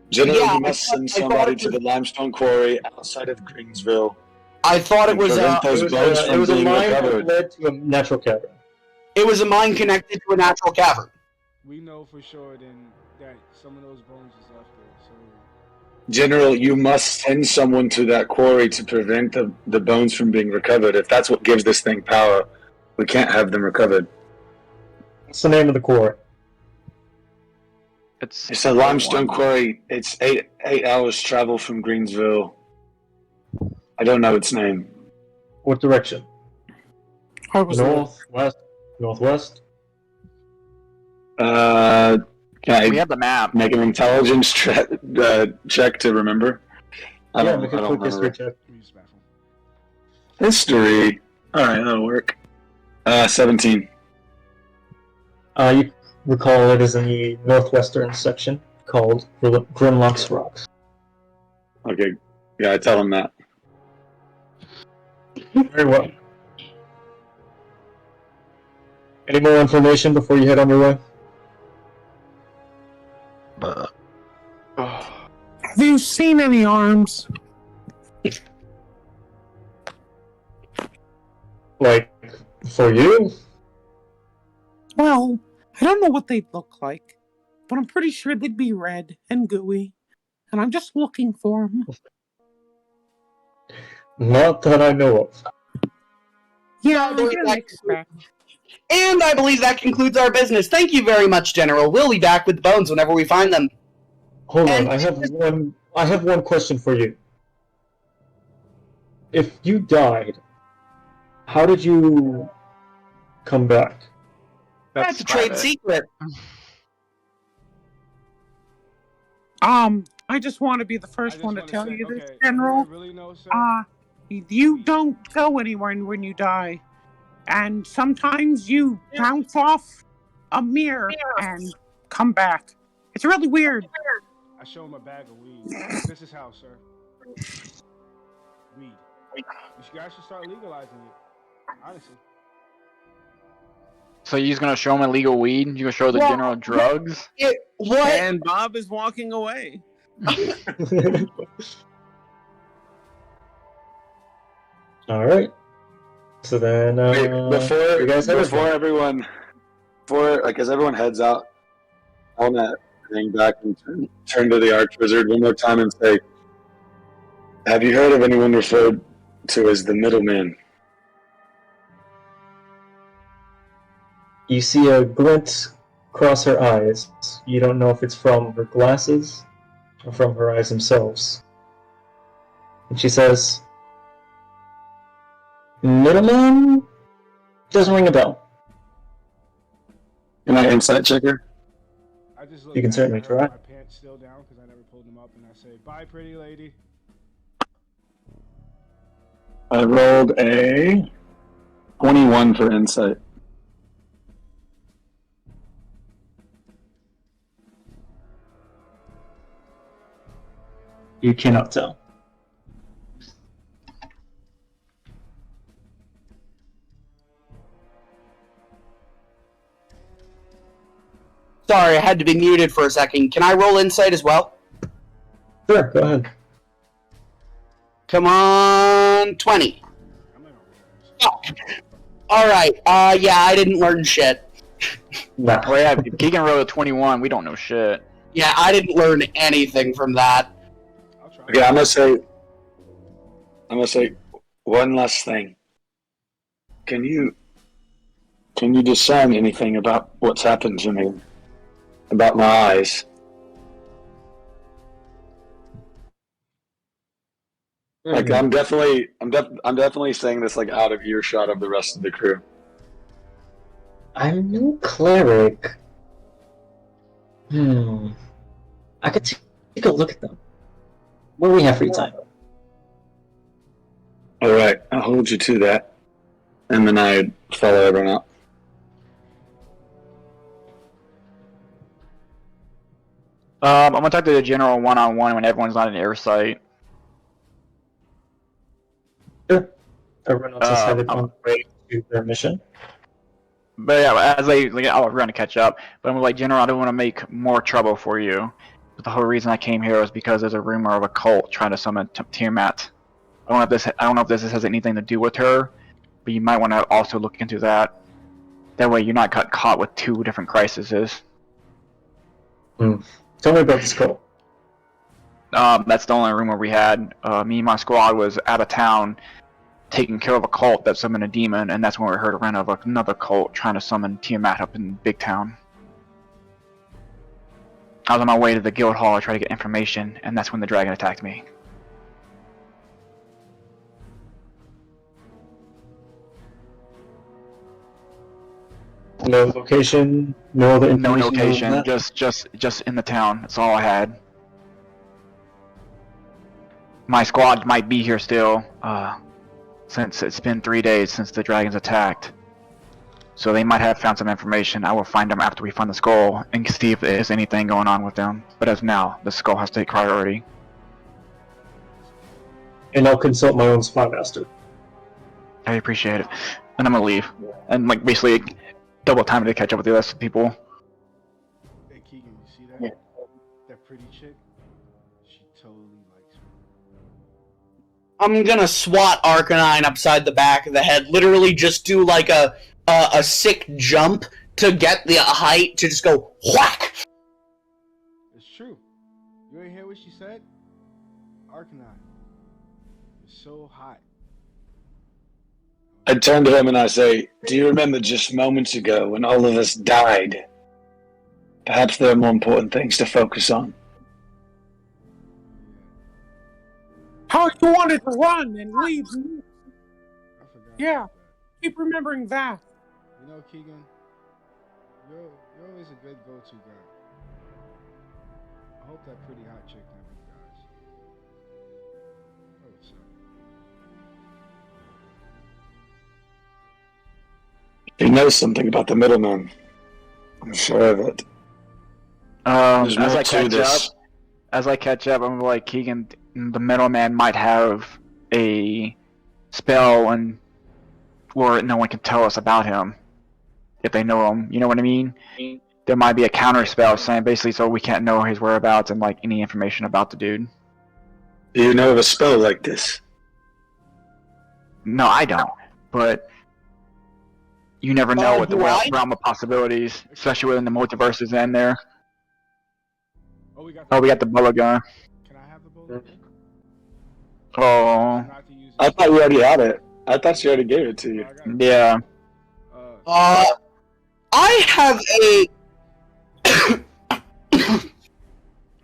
Generally, Yeah, you must I send thought somebody it to was- the limestone quarry outside of Greensville. I thought it and was prevent those bones It from was a being mine that recovered. led to a natural cavern. it was a mine connected to a natural cavern. We know for sure then that some of those bones is left there. So General, you must send someone to that quarry to prevent the bones from being recovered. If that's what gives this thing power, we can't have them recovered. What's the name of the quarry? It's a limestone quarry. It's eight hours travel from Greensville. I don't know its name. What direction? I was North, west, northwest? Can We I have the map. make an intelligence check to remember? I Yeah, don't, make I a don't quick history remember. check. let me use the bathroom. History. Alright, that'll work. 17. You recall it is in the northwestern section called Grimlock's Rocks. Okay. Yeah, I tell him that. Very well. Any more information before you head on your way? Have you seen any arms? Like, for you? Well, I don't know what they'd look like, but I'm pretty sure they'd be red and gooey, and I'm just looking for them. Not that I know of. Yeah, I believe didn't that- expect. And I believe that concludes our business. Thank you very much, General. We'll be back with the bones whenever we find them. Hold And- on, I have one question for you. If you died, how did you come back? That's a trade secret. I just want to be the I first just one to wanna tell say, you this, okay, General. you really know, sir? You don't go anywhere when you die. And sometimes you bounce off a mirror and come back. It's really weird. I show him a bag of weed. This is how, sir. Weed. You guys should start legalizing it. Honestly. So you're just gonna show them illegal weed? You're gonna show the Well, general drugs? What? And Bob is walking away. Alright. So then, Wait, you guys have before everything. everyone, before like as everyone heads out, I want to hang back and turn to the Archwizard one more time and say, "Have you heard of anyone referred to as the Middleman?" You see a glint cross her eyes. You don't know if it's from her glasses or from her eyes themselves. And she says, Middleman? Doesn't ring a bell. Can I insight check her? I just look You can back, certainly I have try. My pants still down because I never pulled them up, and I say, "Bye, pretty lady." I rolled a 21 for insight. You cannot tell. Sorry, I had to be muted for a second. Can I roll insight as well? Sure, go ahead. Come on, 20. I'm not gonna roll. All right. Yeah, I didn't learn shit. No. Well, yeah, if Keegan rolled a 21. We don't know shit. Yeah, I didn't learn anything from that. I'll try. Okay, I'm gonna say one last thing. Can you discern anything about what's happened to me? About my eyes? Like I'm definitely saying this like out of earshot of the rest of the crew. I'm no cleric. I could take a look at them. When we have free time. All right, I'll hold you to that, and then I follow everyone out. I'm gonna talk to the general one-on-one when everyone's not in air sight. Sure. Everyone else is headed on the way to their mission. But yeah, as we're gonna catch up. But I'm like, General, I don't want to make more trouble for you. But the whole reason I came here was because there's a rumor of a cult trying to summon Tiamat. I don't know if this has anything to do with her, but you might want to also look into that. That way, you're not caught with two different crises. Tell me about this cult. That's the only rumor we had. Me and my squad was out of town taking care of a cult that summoned a demon, and that's when we heard of another cult trying to summon Tiamat up in Big Town. I was on my way to the guild hall to try to get information, and that's when the dragon attacked me. No location, no other No information. location, just in the town. That's all I had. My squad might be here still, since it's been 3 days since the dragons attacked. So they might have found some information. I will find them after we find the skull and see if there's anything going on with them. But as of now, the skull has to take priority. And I'll consult my own spy master. I appreciate it. And I'm gonna leave. And like basically double time to catch up with the rest of the people. Hey Keegan, you see that? Yeah. That pretty chick? She totally likes me. I'm gonna swat Arcanine upside the back of the head. Literally just do like a sick jump to get the height to just go whack. It's true. You ain't hear what she said? Arcanine. You're so hot. I turn to him and I say, "Do you remember just moments ago when all of us died? Perhaps there are more important things to focus on." How you wanted to run and leave. I forgot. Yeah. about Keep remembering that. that. You know, Keegan, you're always a good go-to guy. I hope that pretty hot chick never dies. Oh, what's up? He knows something about the middleman. I'm sure of it. There's As more I to catch this. up, I'm like, Keegan, the middleman might have a spell and where no one can tell us about him if they know him. You know what I mean? There might be a counter spell saying basically so we can't know his whereabouts and like any information about the dude. Do you know of a spell like this? No, I don't. But you never know what the do I? realm of possibilities, especially when the multiverse is in there. Oh, we got Oh, we got the bullet gun. Can I have the bullet? Oh, Not to use it. I thought you already had it. I thought she already gave it to you. I got it. yeah. I have a.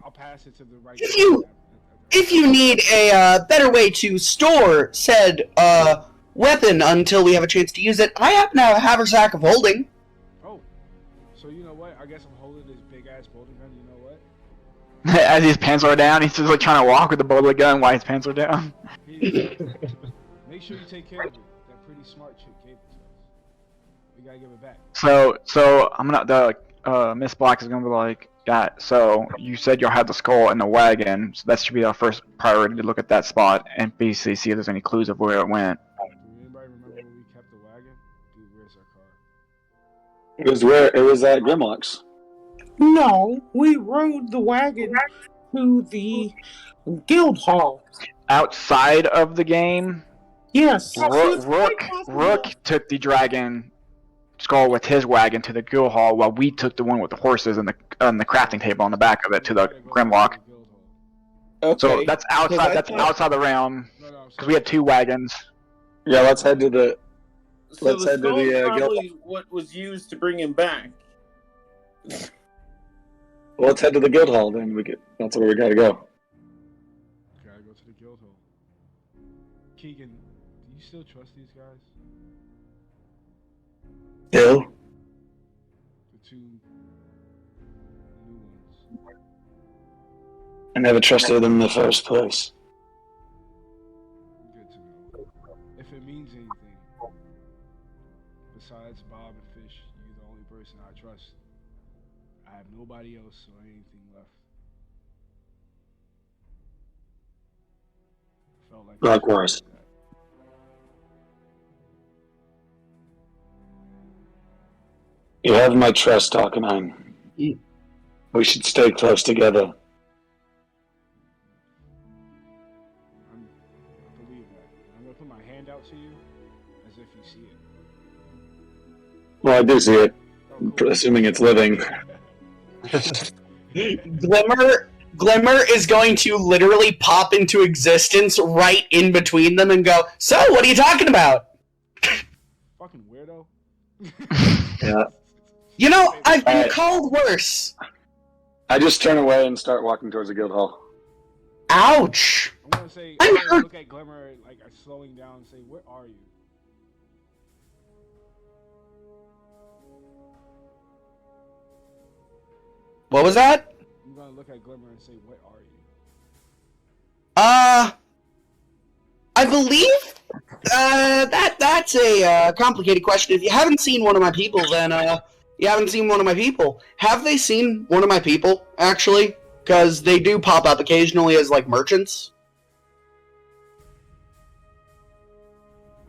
I'll pass it to the right. If you need a better way to store said weapon until we have a chance to use it, I happen to have a haversack of holding. Oh, so you know what? I guess I'm holding this big ass bolting gun. You know what? As his pants are down, he's just like trying to walk with the bullet gun while his pants are down. He- Make sure you take care of it. That pretty smart chick gave it to us. We gotta give it back. So I'm gonna Miss Black is gonna be like, yeah. So you said you'll have the skull in the wagon, so that should be our first priority to look at that spot and basically see if there's any clues of where it went. Do anybody remember when we kept the wagon? Dude, where's our car? It was at Grimlock's. No, we rode the wagon to the guild hall. Outside of the game, Yes. Rook took the dragon skull with his wagon to the guild hall, while we took the one with the horses and the crafting table on the back of it to the Grimlock. Okay. So that's outside. I That's thought- outside the realm No, no, because we had 2 wagons. Yeah, let's head to the. So Let's the head to skull's the, guild. probably what was used to bring him back. Well, let's head to the guild hall then. That's where we gotta go. Gotta go to the guild hall. Keegan, do you still trust these guys? Bill? The 2 new ones. I never trusted them in the first place. Good to know. If it means anything, besides Bob and Fish, you're the only person I trust. I have nobody else or anything left. Felt like Likewise. You have my trust, Arcanine. We should stay close together. I believe that. I'm gonna put my hand out to you as if you see it. Well, I do see it, Oh, cool. assuming it's living. Glimmer is going to literally pop into existence right in between them and go, "So, what are you talking about?" Fucking weirdo. Yeah. You know, I've been Alright. called worse. I just turn away and start walking towards the guild hall. Ouch. I'm gonna say, I'm I'm gonna hurt. look at Glimmer like slowing down and say, "Where are you?" What was that? I'm gonna look at Glimmer and say, "Where are you?" I believe that's a complicated question. If you haven't seen one of my people, then you haven't seen one of my people. Have they seen one of my people actually? Because they do pop up occasionally as like merchants.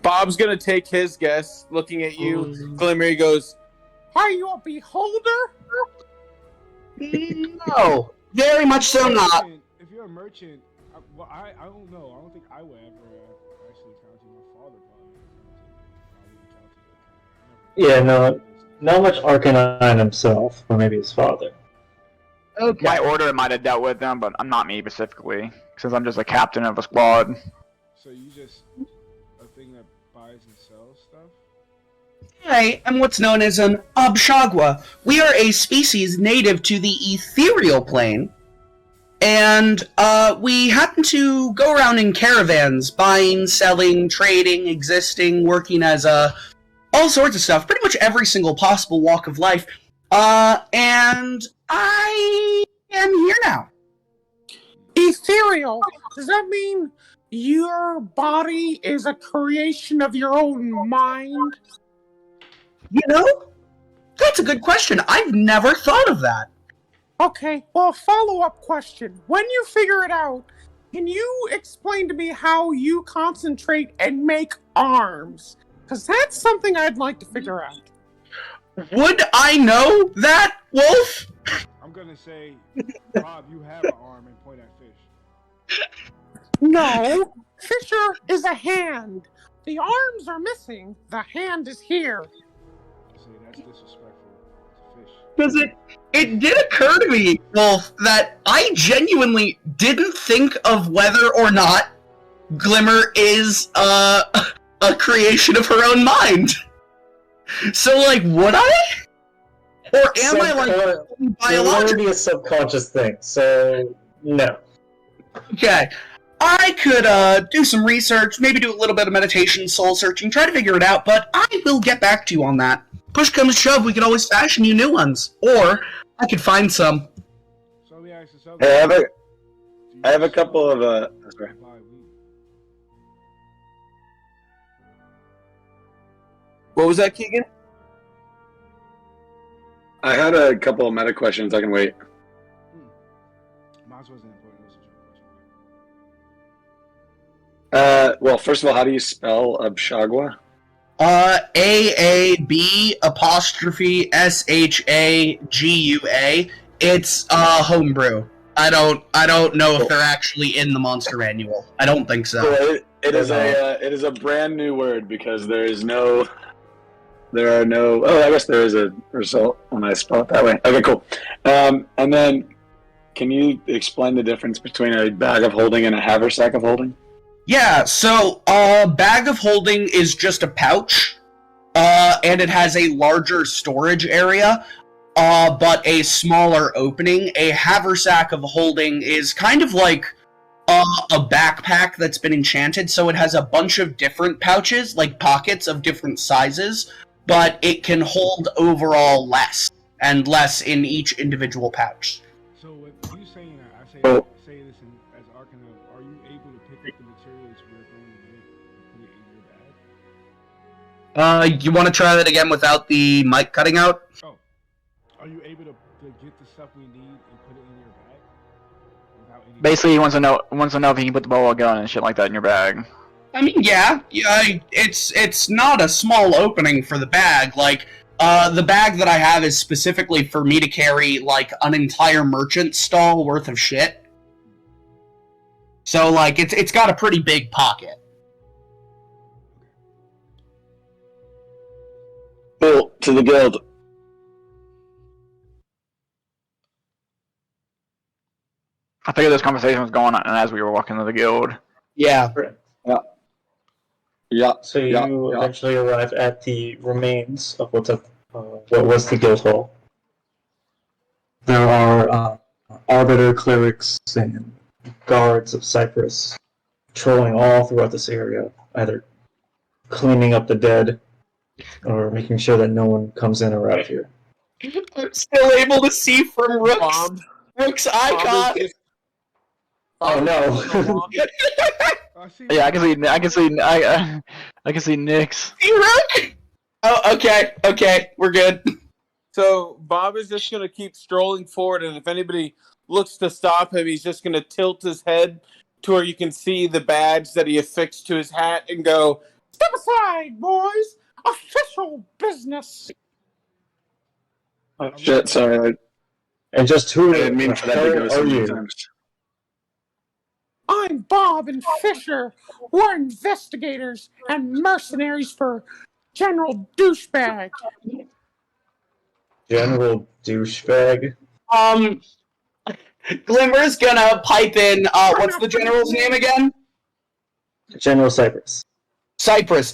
Bob's gonna take his guess, looking at you. Glimmer, he goes, Are you a beholder? No, very much so not. If you're a merchant, I don't know. I don't think I would ever actually count you. My father probably Yeah, no, not much Arcanine himself, or maybe his father. Okay. My order might have dealt with them, but I'm not me specifically, since I'm just a captain of a squad. So you just a thing that buys and sells stuff? I am what's known as an Abshagwa. We are a species native to the ethereal plane, and we happen to go around in caravans, buying, selling, trading, existing, working as all sorts of stuff, pretty much every single possible walk of life. And I am here now. Ethereal. Does that mean your body is a creation of your own mind? You know, that's a good question. I've never thought of that. Okay, well, follow-up question. When you figure it out, can you explain to me how you concentrate and make arms? Because that's something I'd like to figure out. Would I know that, Wolf? I'm gonna say, Bob, you have an arm and point at Fish. No, Fisher is a hand. The arms are missing. The hand is here. I say that's disrespectful to Fish. Because it did occur to me, Wolf, that I genuinely didn't think of whether or not Glimmer is a creation of her own mind. So, like, would I? Or am I, like, It would biological? be a subconscious thing, so no. Okay. I could do some research, maybe do a little bit of meditation, soul searching, try to figure it out, but I will get back to you on that. Push comes to shove, we can always fashion you new ones. Or I could find some. So let me ask you something. Hey, Do you I have a sell couple of or sorry. buy weed? What was that, Keegan? I had a couple of meta questions. I can wait. Mine wasn't important. It was a trick question. Well, first of all, how do you spell Abshagwa? AAB''SHAGUA. It's homebrew. I don't know if they're actually in the monster manual. I don't think so. Well, it is a brand new word because there are no. Oh, I guess there is a result when I spell it that way. Okay, cool. And then, can you explain the difference between a bag of holding and a haversack of holding? Yeah, so a bag of holding is just a pouch, and it has a larger storage area, but a smaller opening. A haversack of holding is kind of like a backpack that's been enchanted, so it has a bunch of different pouches, like pockets of different sizes, but it can hold overall less, and less in each individual pouch. So with you saying that, I say this as Arcana, are you able to pick up the materials we're going to make and put it in your bag? You want to try that again without the mic cutting out? Oh. Are you able to get the stuff we need and put it in your bag? Without any Basically, he wants to know if he can put the boa gun and shit like that in your bag. I mean, yeah, it's not a small opening for the bag. Like, the bag that I have is specifically for me to carry, like, an entire merchant stall worth of shit. So, like, it's got a pretty big pocket. Cool. To the guild. I figured this conversation was going on as we were walking to the guild. Yeah. Yeah. So you eventually arrive at the remains of what was the guild hall. There are arbiter clerics and guards of Cyprus patrolling all throughout this area, either cleaning up the dead or making sure that no one comes in or out of here. I'm still able to see from Rook's icon. Oh no! Yeah, I can see Nick's. Hey, Rook! Oh, okay, we're good. So Bob is just going to keep strolling forward, and if anybody looks to stop him, he's just going to tilt his head to where you can see the badge that he affixed to his hat and go, "Step aside, boys! Official business!" Oh, shit, sorry. And just who I didn't mean for that to go so many times. I'm Bob and Fisher. We're investigators and mercenaries for General Douchebag. General Douchebag? Glimmer's gonna pipe in, what's the general's name again? General Cyprus. Cyprus.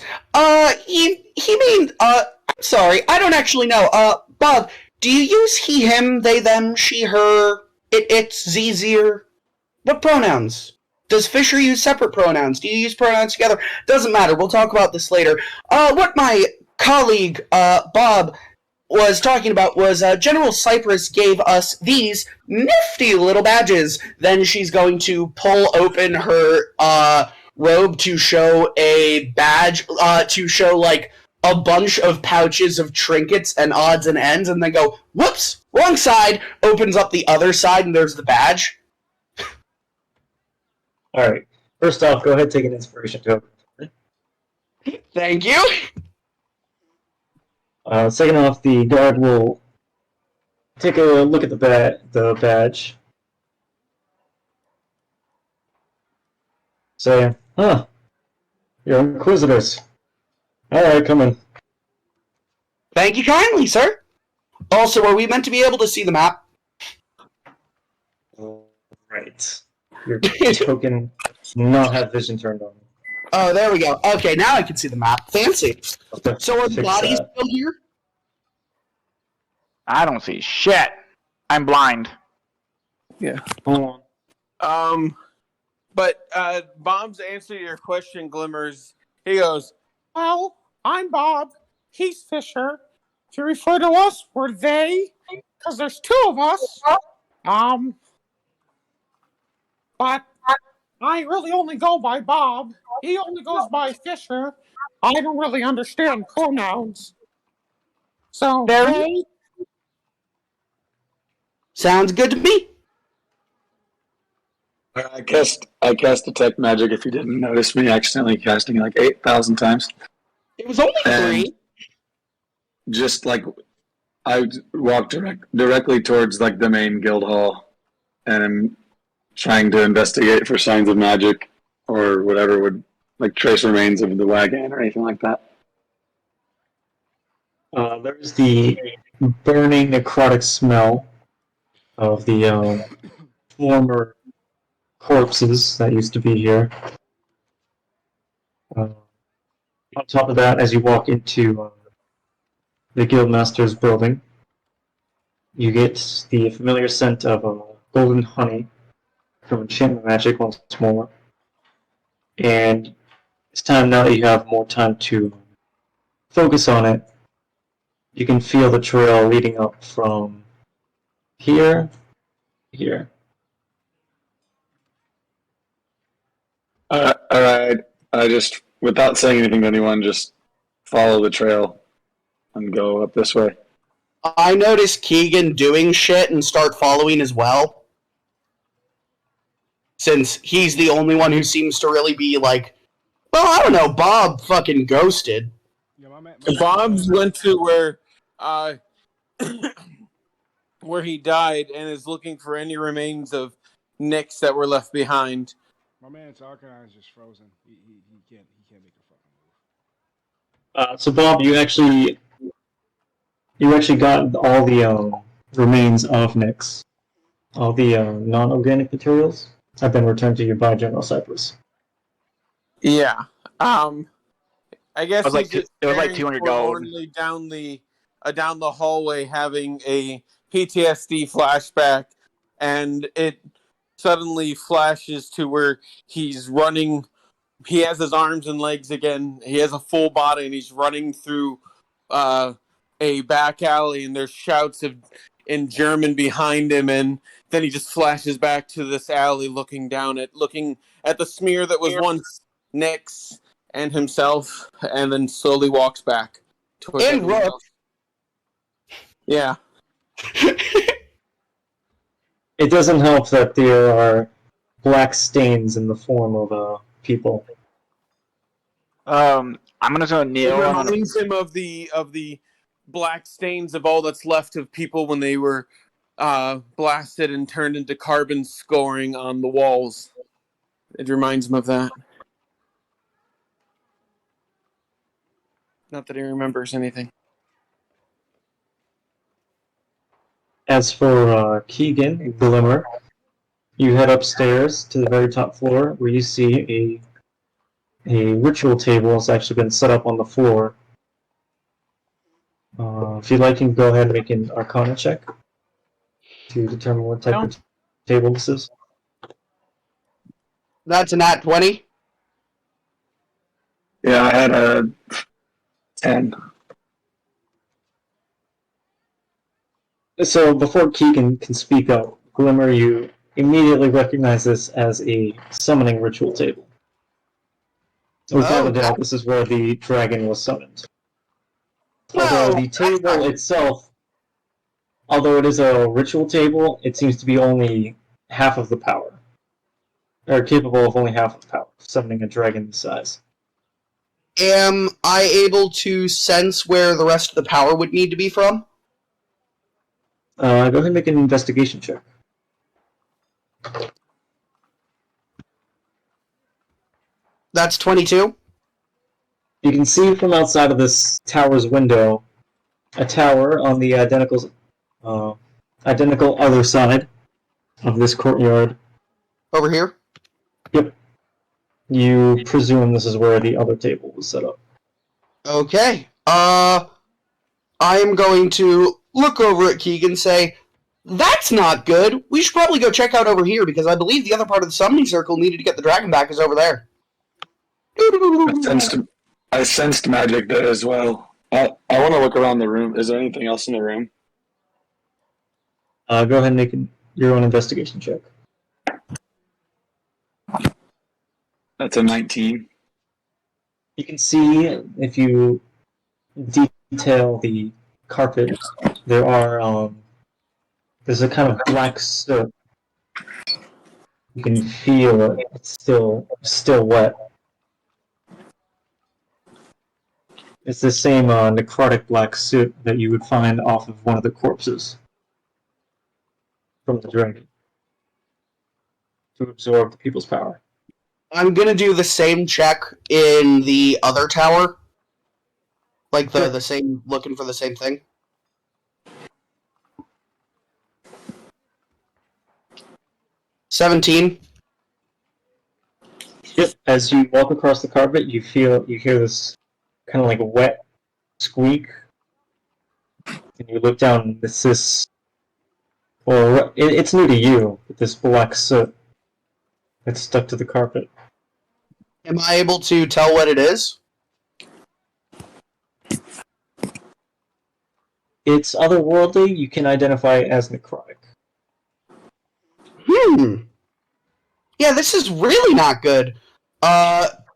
He mean, I'm sorry, I don't actually know. Bob, do you use he, him, they, them, she, her, it's, z, zir? What pronouns? Does Fisher use separate pronouns? Do you use pronouns together? Doesn't matter, we'll talk about this later. What my colleague, Bob, was talking about was General Cyprus gave us these nifty little badges. Then she's going to pull open her robe to show a badge, to show like a bunch of pouches of trinkets and odds and ends, and then go, whoops, wrong side, opens up the other side, and there's the badge. Alright, first off, go ahead and take an inspiration token. Thank you. Second off, the guard will take a look at the badge. Say, huh, you're inquisitors. Alright, come in. Thank you kindly, sir. Also, are we meant to be able to see the map? Right. Your token does not have vision turned on. Oh, there we go. Okay, now I can see the map. Fancy. So are the Fix bodies that. still here? I don't see shit. I'm blind. Yeah. Hold on. But Bob's answer to your question, Glimmers, he goes, Well, I'm Bob. He's Fisher. If you refer to us, we're they, because there's two of us. But I really only go by Bob. He only goes by Fisher. I don't really understand pronouns. So, Very- hey, Sounds good to me. I cast detect magic. If you didn't notice me accidentally casting like 8,000 times, It was only and 3. just like I walked directly towards like the main guild hall, and I'm trying to investigate for signs of magic or whatever would like trace remains of the wagon or anything like that. There's the burning necrotic smell of the former corpses that used to be here. On top of that, as you walk into the Guildmaster's building, you get the familiar scent of golden honey from enchantment magic once more. And it's time now that you have more time to focus on it. You can feel the trail leading up from here to here. All right. I just, without saying anything to anyone, just follow the trail and go up this way. I notice Keegan doing shit and start following as well. Since he's the only one who seems to really be like, well, I don't know, Bob fucking ghosted. Yeah, Bob's went to where where he died and is looking for any remains of Nyx that were left behind. My man's Arcanine is just frozen. He can't make a fucking move. So Bob, you actually got all the remains of Nyx. All the non-organic materials have been returned to you by General Cypress. Yeah. I guess It was like he's just it was like staring 200 gold. forlornly down the hallway, having a PTSD flashback, and it suddenly flashes to where he's running. He has his arms and legs again. He has a full body, and he's running through a back alley, and there's shouts in German behind him, and then he just flashes back to this alley, looking at the smear that was once Nyx and himself, and then slowly walks back towards And everyone Rook. else. Yeah. It doesn't help that there are black stains in the form of people. I'm gonna go It kneel on. reminds him of the black stains of all that's left of people when they were blasted and turned into carbon scoring on the walls. It reminds him of that. Not that he remembers anything. As for Keegan, Glimmer, you head upstairs to the very top floor where you see a ritual table has actually been set up on the floor. If you'd like, you can go ahead and make an Arcana check to determine what type of table this is. That's a nat 20. Yeah, I had a 10. So before Keegan can speak up, Glimmer, you immediately recognize this as a summoning ritual table. Without a doubt, this is where the dragon was summoned. Although the table itself, although it is a ritual table, it seems to be only half of the power. Or capable of only half of the power, summoning a dragon this size. Am I able to sense where the rest of the power would need to be from? Go ahead and make an investigation check. That's 22. You can see from outside of this tower's window a tower on the identical other side of this courtyard. Over here? Yep. You presume this is where the other table was set up. Okay. I am going to look over at Keegan and say, that's not good. We should probably go check out over here because I believe the other part of the summoning circle needed to get the dragon back is over there. I sensed magic there as well. I want to look around the room. Is there anything else in the room? Go ahead and make your own investigation check. That's a 19. You can see if you detail the carpet, there's a kind of black soot. You can feel it. It's still wet. It's the same necrotic black soot that you would find off of one of the corpses from the dragon to absorb the people's power. I'm gonna do the same check in the other tower. Like the same, looking for the same thing. $17. Yep. As you walk across the carpet, you hear this kind of like a wet squeak, and you look down. And it's this, well, it's new to you, but this black soot that's stuck to the carpet. Am I able to tell what it is? It's otherworldly. You can identify it as necrotic. Yeah, this is really not good.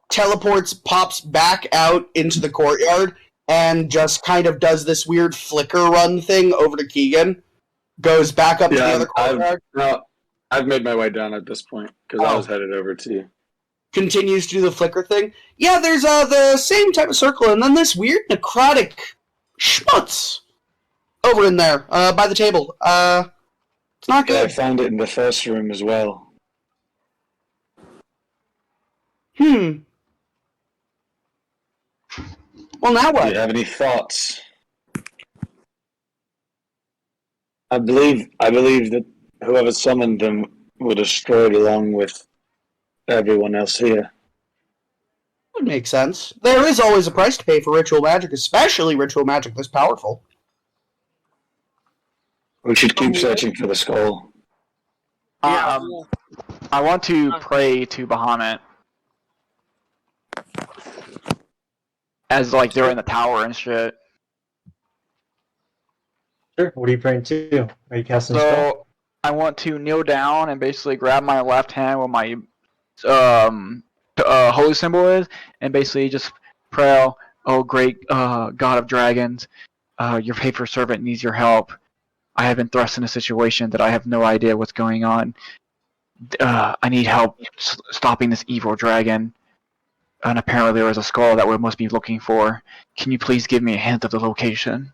Teleports, pops back out into the courtyard, and just kind of does this weird flicker run thing over to Keegan. Goes back up to the other courtyard. I've made my way down at this point, because I was headed over to you. Continues to do the flicker thing. Yeah, there's the same type of circle, and then this weird necrotic schmutz over in there, by the table. It's not Yeah, I good. found it in the first room as well. Well, now Do what? you have any thoughts? I believe that whoever summoned them were destroyed along with everyone else here. Would make sense. There is always a price to pay for ritual magic, especially ritual magic this powerful. We should keep searching for the skull. Yeah. I want to pray to Bahamut. As like they're in the tower and shit. Sure. What are you praying to? Are you casting a spell? So I want to kneel down and basically grab my left hand where my holy symbol is, and basically just pray, "Oh great God of dragons, your faithful servant needs your help. I have been thrust in a situation that I have no idea what's going on. I need help stopping this evil dragon. And apparently there is a skull that we must be looking for. Can you please give me a hint of the location?"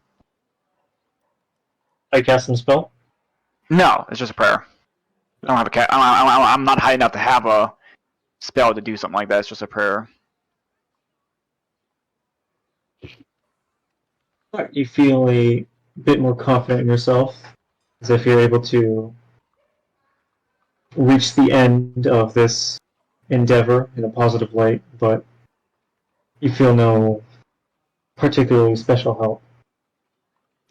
Are you casting a spell? No, it's just a prayer. I don't have a I'm not high enough to have a spell to do something like that. It's just a prayer. Alright, you feel a bit more confident in yourself, as if you're able to reach the end of this endeavor in a positive light, but you feel no particularly special help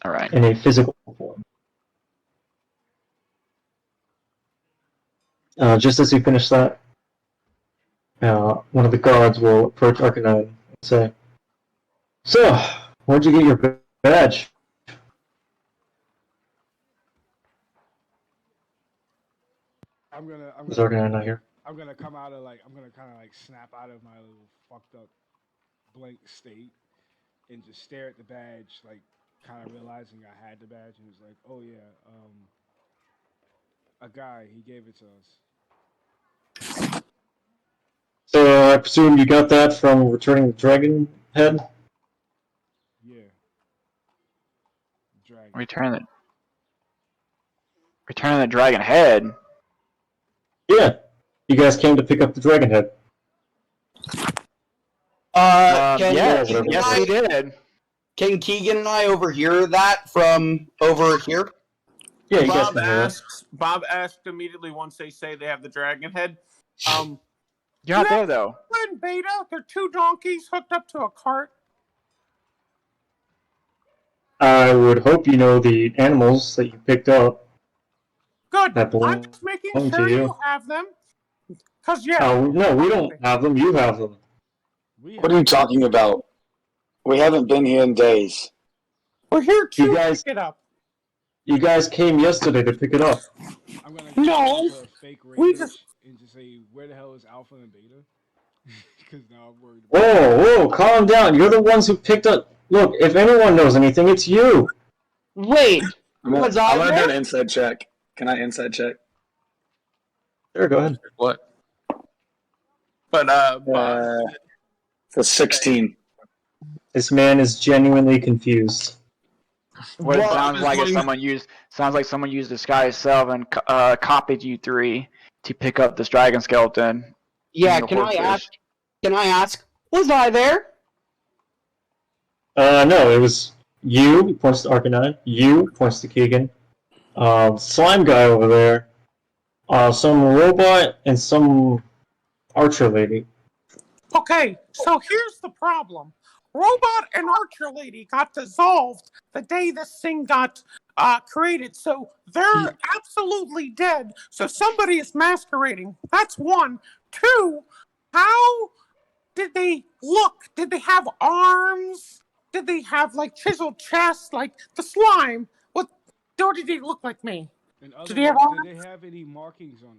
Alright. in a physical form. Just as you finish that, one of the guards will approach Arcanine and say, "So, where'd you get your badge?" Is Arcanine not here? I'm gonna come out of I'm gonna kind of snap out of my little fucked up blank state and just stare at the badge, kind of realizing I had the badge, and was like, "Oh yeah, a guy, he gave it to us." So I presume you got that from returning the dragon head? Yeah. Dragon. Return the dragon head. Yeah. You guys came to pick up the dragon head. Yes, we did. Can Keegan and I overhear that from over here? Yeah, you guys can hear it. Bob asked immediately once they say they have the dragon head. You're not there though. And Beta, they're two donkeys hooked up to a cart. I would hope you know the animals that you picked up. Good. That belong I'm just making to sure you. you have them. Cause yeah. Oh, no, we don't have them. You have them. What are you talking about? We haven't been here in days. We're here to You guys- pick it up. You guys came yesterday to pick it up. I'm gonna No, go for a fake we rage just- and just say, "Where the hell is Alpha and Beta?" Because now I'm worried. Whoa, calm down. You're the ones who picked up. Look, if anyone knows anything, it's you. Wait, I'm was gonna I do an there? inside check. Can I inside check? Sure, go ahead. What? But Bob, For 16. This man is genuinely confused. What it Bob sounds is like is going- someone used disguise self and copied you three to pick up this dragon skeleton. Yeah, Your can I horsefish. ask? Can I ask? Was I there? No, it was you, he points to Arcanine, you, points to Keegan, slime guy over there, some robot, and some archer lady. Okay, so here's the problem. Robot and Archer Lady got dissolved the day this thing got created, so they're absolutely dead. So somebody is masquerading. That's one. Two, how did they look? Did they have arms? Did they have like chiseled chests, like the slime? What? Or did they look like me? And Did they have otherwise, arms? did they have any markings on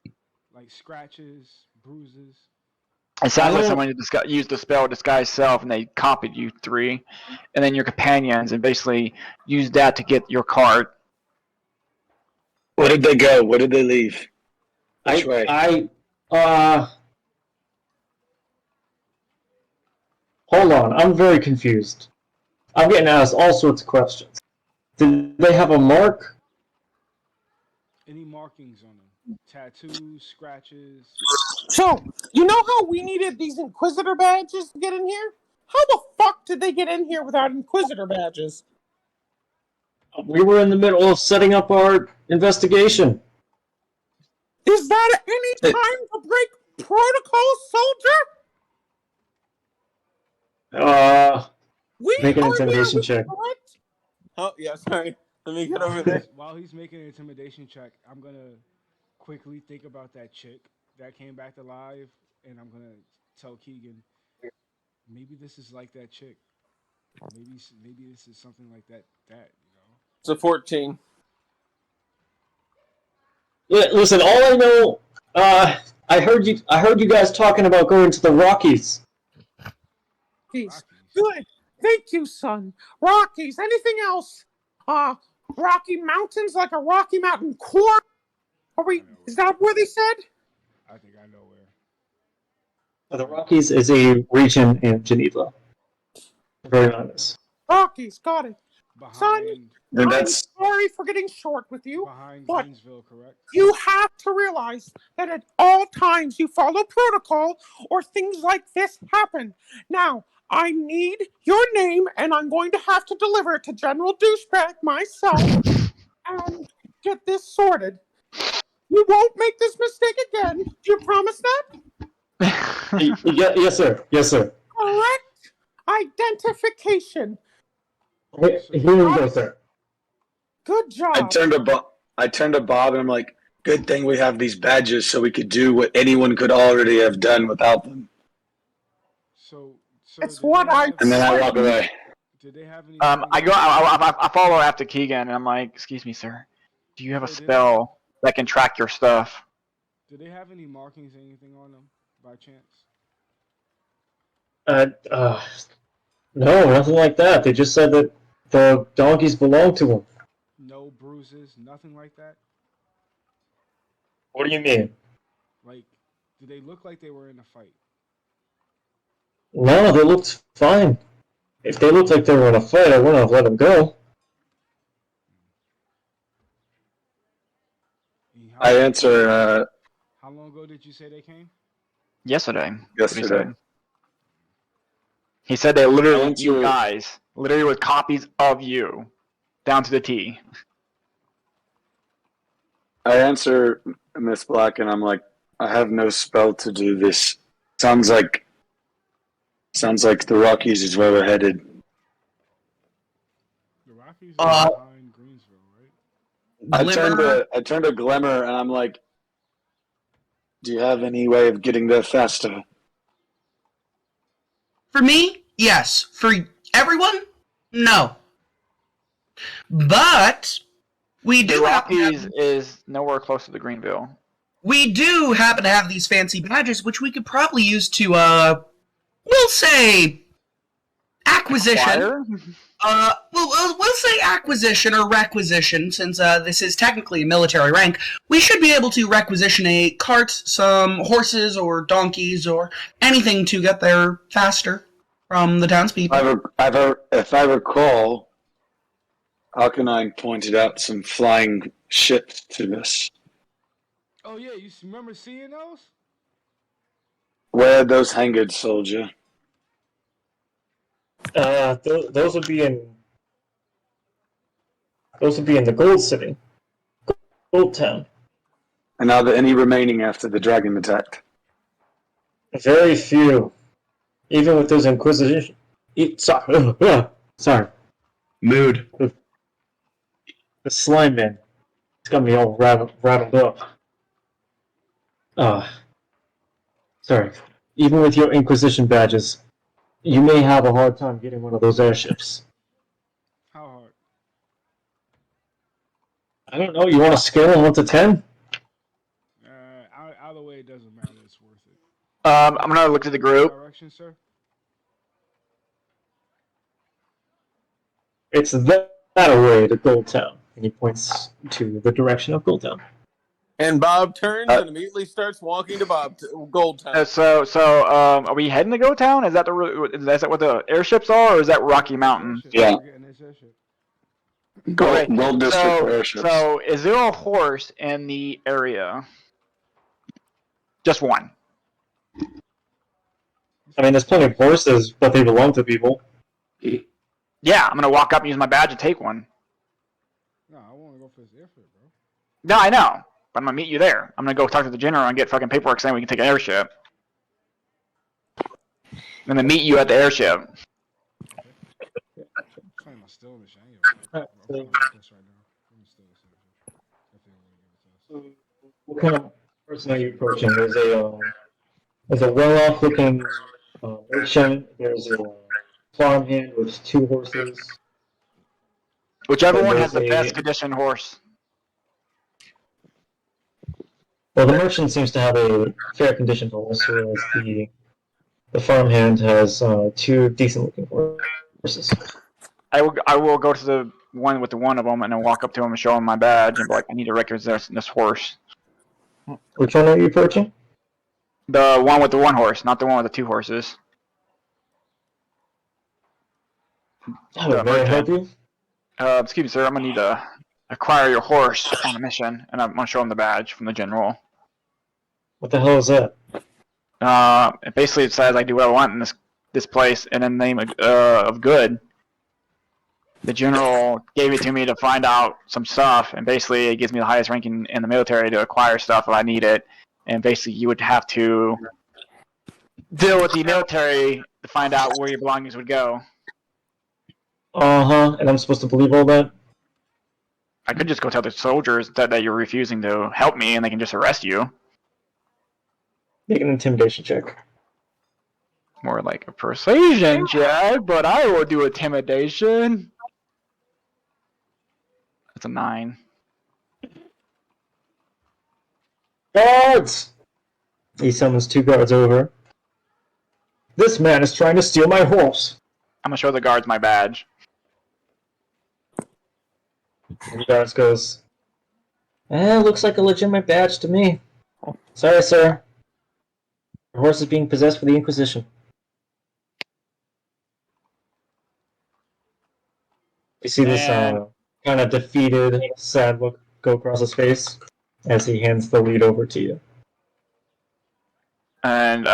them? Like scratches, bruises? It sounds like Oh. someone used the spell disguise self and they copied you three, and then your companions, and basically used that to get your cart. Where did they go? Where did they leave? Which way? Hold on, I'm very confused. I'm getting asked all sorts of questions. Did they have a mark? Any markings on them? Tattoos, scratches? So, you know how we needed these Inquisitor badges to get in here? How the fuck did they get in here without Inquisitor badges? We were in the middle of setting up our investigation. Is that any time to break protocol, soldier? We Make an are intimidation there, check. correct? Oh yeah, sorry. Let me get over there. While he's making an intimidation check, I'm gonna quickly think about that chick that came back alive, and I'm gonna tell Keegan, maybe this is like that chick. Maybe this is something like that. You know. It's a 14. Listen, all I know, I heard you guys talking about going to the Rockies. Rockies. Good. Thank you, son. Rockies. Anything else? Rocky Mountains, like a Rocky Mountain core? Is that where they said? I think I know where. The Rockies is a region in Geneva. Very honest. Rockies, got it. Son, Then I'm that's sorry for getting short with you, behind but Greensville, correct? you have to realize that at all times you follow protocol or things like this happen. Now, I need your name, and I'm going to have to deliver it to General Douchebag myself and get this sorted. You won't make this mistake again. Do you promise that? Yes, sir. Yes, sir. Correct identification. Here you go, sir. Good job. I turned to Bob and I'm like, good thing we have these badges so we could do what anyone could already have done without them. So It's what I And then I walk away. Did they have any? I follow after Keegan, and I'm like, excuse me, sir, do you have a spell that can track your stuff? Did they have any markings, anything on them, by chance? No, nothing like that. They just said that the donkeys belong to them. No bruises, nothing like that. What do you mean? Like, did they look like they were in a fight? No, they looked fine. If they looked like they were in a fight, I wouldn't have let them go. I answer How long ago did you say they came? Yesterday. yesterday. He said they literally, Answer- you guys, literally with copies of you, down to the T. I answer Miss Black and I'm like, I have no spell to do this. Sounds like the Rockies is where we're headed. The Rockies are behind Greensville, right? I turned to Glimmer and I'm like, do you have any way of getting there faster? For me, yes. For everyone, no. But we The do have to Rockies have... is nowhere close to the Greenville. we do happen to have these fancy badges, which we could probably use to, we'll say, acquisition. Acquire? We'll say acquisition or requisition, since this is technically a military rank. We should be able to requisition a cart, some horses or donkeys or anything to get there faster from the townspeople. If I recall, Alkanine pointed out some flying ships to us. Oh yeah, you remember seeing those? Where are those hangared, soldier? Those would be in the Gold City, Gold Town. And are there any remaining after the dragon attacked? Very few, even with those Inquisition. Sorry. Mood. The slime man. It's got me all rattled up. Sorry. Even with your Inquisition badges, you may have a hard time getting one of those airships. How hard? I don't know. You want to scale them 1 to 10? Either way, it doesn't matter. It's worth it. I'm gonna look at the group. Direction, sir. It's that away to Gold Town. And he points to the direction of Gold Town. And Bob turns and immediately starts walking to Gold Town. So, are we heading to Go Town? Is that is that what the airships are, or is that Rocky Mountain? Yeah. We're getting this airship. Gold District for airships. So, is there a horse in the area? Just one. I mean, there's plenty of horses, but they belong to people. Yeah, I'm gonna walk up and use my badge and take one. No, I want to go for this airship, bro. No, I know. But I'm gonna meet you there. I'm gonna go talk to the general and get fucking paperwork saying we can take an airship. And then meet you at the airship. I'm still in the shiny. I'm playing with this right now. I'm still in the shiny. What kind of person are you approaching? There's a well-off looking merchant. There's a farmhand with 2 horses. Whichever And one has the there's best condition horse. Well, the merchant seems to have a fair condition horse, whereas the farmhand has 2 decent-looking horses. I will go to the one with the one of them and then walk up to him and show him my badge and be like, I need to requisition this horse. Which one are you approaching? The one with the one horse, not the one with the 2 horses. Oh, may I help you? Excuse me, sir. I'm gonna need to acquire your horse on a mission, and I'm gonna show him the badge from the general. What the hell is that? Basically, it says I do what I want in this place, and in the name of good. The general gave it to me to find out some stuff, and basically it gives me the highest ranking in the military to acquire stuff if I need it. And basically, you would have to deal with the military to find out where your belongings would go. Uh-huh, and I'm supposed to believe all that? I could just go tell the soldiers that you're refusing to help me, and they can just arrest you. Make an intimidation check. More like a persuasion check, but I will do intimidation. That's a 9. Guards! He summons 2 guards over. This man is trying to steal my horse. I'm gonna show the guards my badge. And the guards goes, looks like a legitimate badge to me. Sorry, sir. Your horse is being possessed for the Inquisition. You see this kind of defeated, sad look go across his face as he hands the lead over to you. And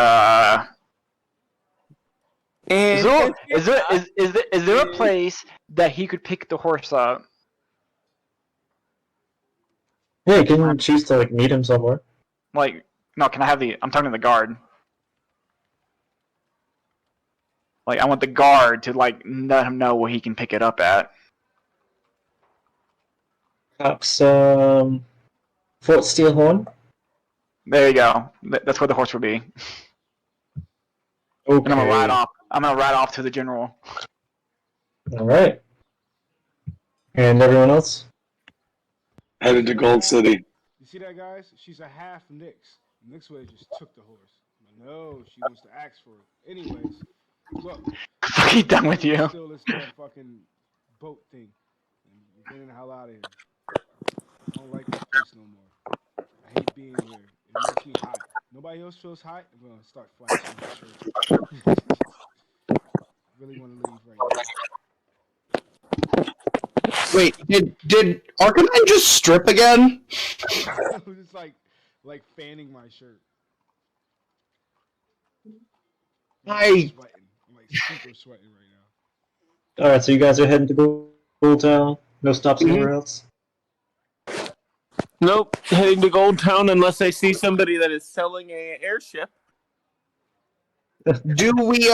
is there a place that he could pick the horse up? Yeah, you can choose to meet him somewhere. Like, no, can I have I'm talking to the guard. Like, I want the guard to let him know where he can pick it up at. Perhaps Fort Steelhorn. There you go. That's where the horse would be. Okay. And I'm gonna ride off. I'm gonna ride off to the general. All right. And everyone else? Headed to Gold City. see that, guys? She's a half Nyx. Nyx would have just took the horse. But no, she wants to ask for it. Anyways, look. Fucking done with you. Still this damn fucking boat thing. And we're getting the hell out of here. I don't like this place no more. I hate being here. It makes me hot. Nobody else feels hot. I'm gonna start flashing my shirt. I really want to leave right now. Wait, did Arcanine just strip again? I was just like fanning my shirt. I'm sweating. I'm like super sweating right now. All right, so you guys are heading to Gold Town. No stops anywhere else. Nope, heading to Gold Town unless I see somebody that is selling a airship. Do we,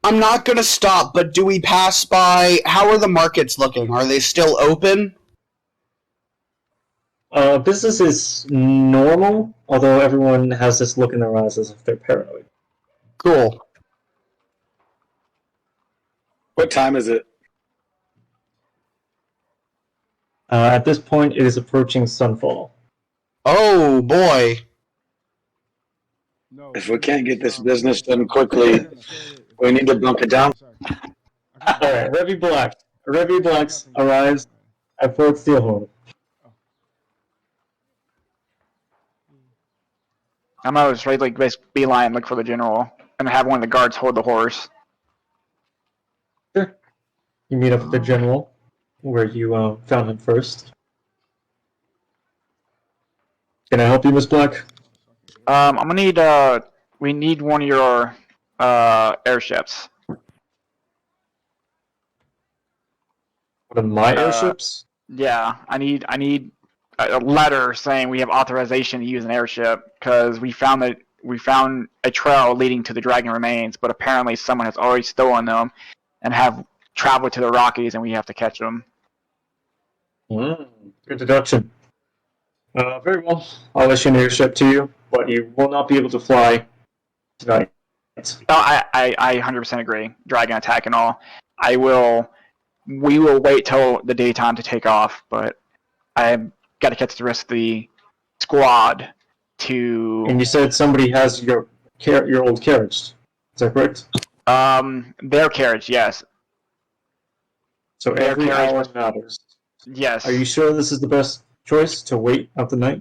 I'm not gonna stop, but do we pass by, how are the markets looking? Are they still open? Business is normal, although everyone has this look in their eyes as if they're paranoid. Cool. What time is it? At this point, it is approaching sunfall. Oh, boy. No, If we can't get this business done quickly, we need to bump it down. Alright, Revy Blacks arrives at Fort Steelhorn. I'm gonna just like beeline, look for the general, and have one of the guards hold the horse. Sure. You meet up with the general, where you found him first. Can I help you, Miss Black? I'm gonna need we need one of your airships. One of my airships? Yeah, I need a letter saying we have authorization to use an airship because we found a trail leading to the dragon remains, but apparently someone has already stolen them and have traveled to the Rockies, and we have to catch them. Good deduction. Very well. I'll issue an airship to you, but you will not be able to fly tonight. No, I 100% agree. Dragon attack and all. We will wait till the daytime to take off, but I've got to catch the rest of the squad to. And you said somebody has your old carriage. Is that correct? Their carriage, yes. So Their every carriage hour was- matters. Yes. Are you sure this is the best choice to wait out the night?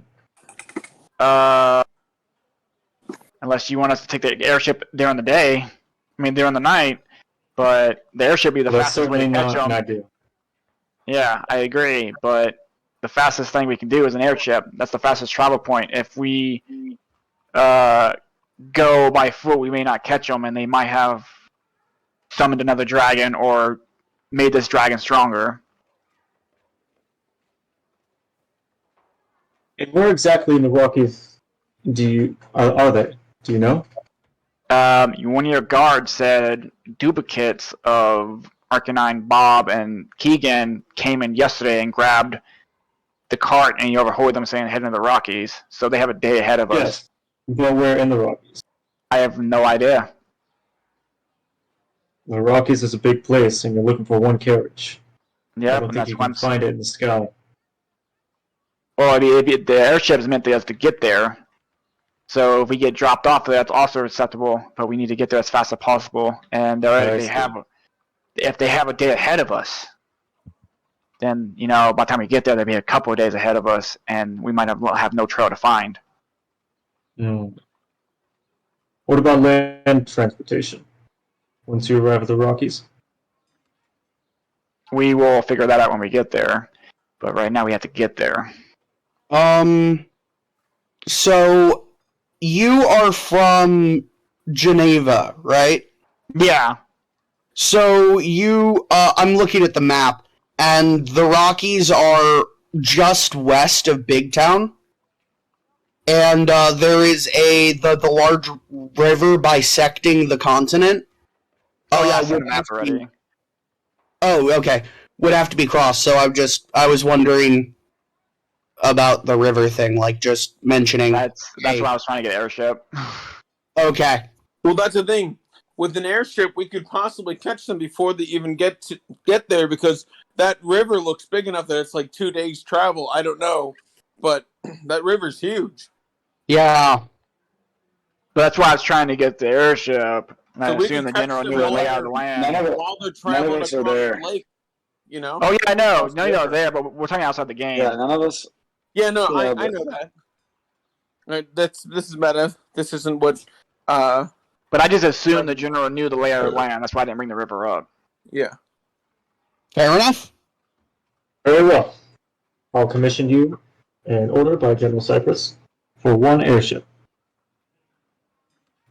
Unless you want us to take the airship during the day. I mean, during the night. But the airship would be the That's fastest way certainly to catch not an them. idea. Yeah, I agree. But the fastest thing we can do is an airship. That's the fastest travel point. If we go by foot, we may not catch them, and they might have summoned another dragon or made this dragon stronger. And where exactly in the Rockies are they? Do you know? One of your guards said duplicates of Arcanine, Bob, and Keegan came in yesterday and grabbed the cart, and you overheard them saying heading to the Rockies. So they have a day ahead of us. Yes. But where in the Rockies? I have no idea. The Rockies is a big place, and you're looking for one carriage. I Yeah, don't and think that's you why can find it in the sky. Well, the airship is meant to us to get there. So if we get dropped off, that's also acceptable. But we need to get there as fast as possible. And if they have a day ahead of us, then by the time we get there, they'll be a couple of days ahead of us, and we might have no trail to find. What about land transportation? Once you arrive at the Rockies? We will figure that out when we get there. But right now, we have to get there. So you are from Geneva, right? Yeah. So I'm looking at the map, and the Rockies are just west of Big Town. And there is the large river bisecting the continent. Oh, yeah, I see the map already. Oh, okay. Would have to be crossed, so I was wondering about the river thing, like just mentioning. That's why I was trying to get an airship. Okay. Well, that's the thing. With an airship, we could possibly catch them before they even get there, because that river looks big enough that it's like 2 days travel. I don't know, but That river's huge. Yeah. But that's why I was trying to get the airship. And So I we assumed the can general catch knew them the layout of the land. None of it. while they're None of traveling us across are there. the lake. You know? Oh yeah, I know. Across No, the no, river. there, but we're talking outside the game. Yeah, none of us. Yeah, no, Yeah, I but- know that. This is meta. This isn't what. But I just assumed the general knew the layout of the land. That's why I didn't bring the river up. Yeah. Fair enough. Very well. I'll commission you an order by General Cyprus for 1 airship.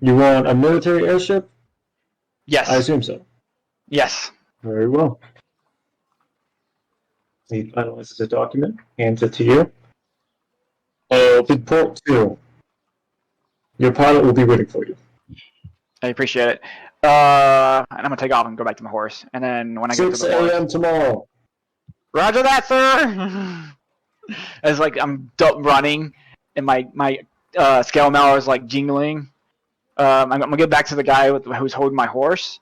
You want a military airship? Yes. I assume so. Yes. Very well. He finalizes the document, hands it to you. To port 2. Your pilot will be waiting for you. I appreciate it. And I'm gonna take off and go back to my horse. And then when I get to 6 the horse, a.m. tomorrow. Roger that, sir. As like I'm running, and my scale mauer is like jingling. I'm gonna get back to the guy who's holding my horse,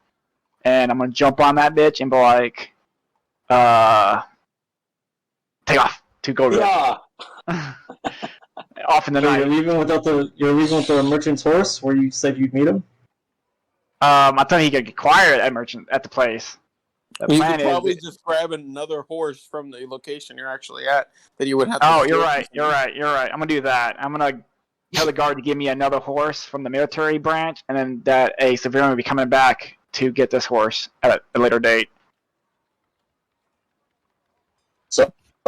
and I'm gonna jump on that bitch and be like, take off to go to Yeah. off in the So night. you're leaving with the merchant's horse where you said you'd meet him? I thought he could acquire at merchant at the place. The You plan could probably is. just grab another horse from the location you're actually at that you would have to. Oh, you're steal. right. You're right. You're right. I'm gonna do that. I'm gonna tell the guard to give me another horse from the military branch, and then that a civilian will be coming back to get this horse at a later date.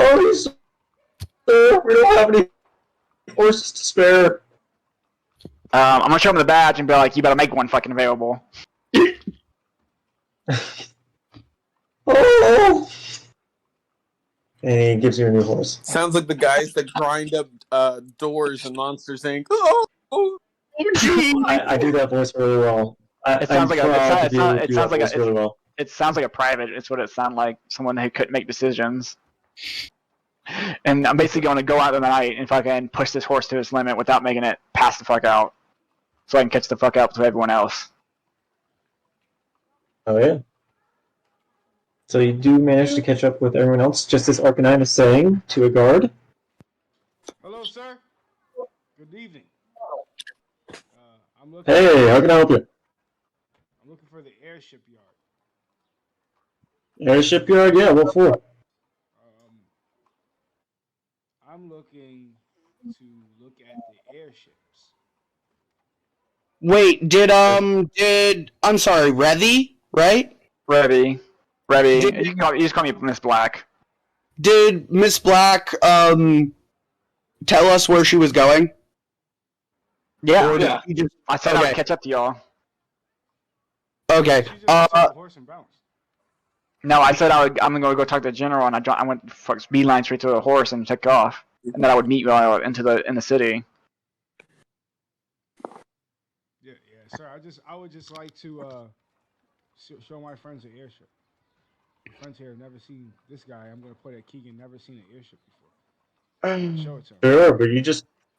Oh, sir, we don't have any horses to spare. I'm gonna show him the badge and be like, "You better make one fucking available." Oh! And he gives you a new horse. Sounds like the guys that grind up doors in Monsters Inc. Oh, I do that voice really well. It sounds like it sounds like really well. It sounds like a private. It's what it sounds like. Someone who couldn't make decisions. And I'm basically going to go out in the night and fucking push this horse to its limit without making it pass the fuck out, so I can catch the fuck up to everyone else. Oh yeah. So you do manage to catch up with everyone else, just as Arcanine is saying to a guard. Hello, sir. Good evening. I'm looking. Hey, how can I help you? I'm looking for the airship yard. Airship yard? Yeah, what for? I'm looking to look at the airships. Wait, I'm sorry, Revy, right? Revy. Did- You just call me Miss Black. Did Miss Black tell us where she was going? Yeah. Or did Yeah. she just- I said I Okay. would catch up to y'all. Okay. She just took the horse and bounced. No, I said I'm gonna go talk to the general, and I went fuck beeline straight to the horse and took off, and then I would meet you all in the city. Yeah, sir. I would just like to show my friends an airship. My friends here have never seen this guy. I'm gonna play that Keegan never seen an airship before. Show it to him. Sure, but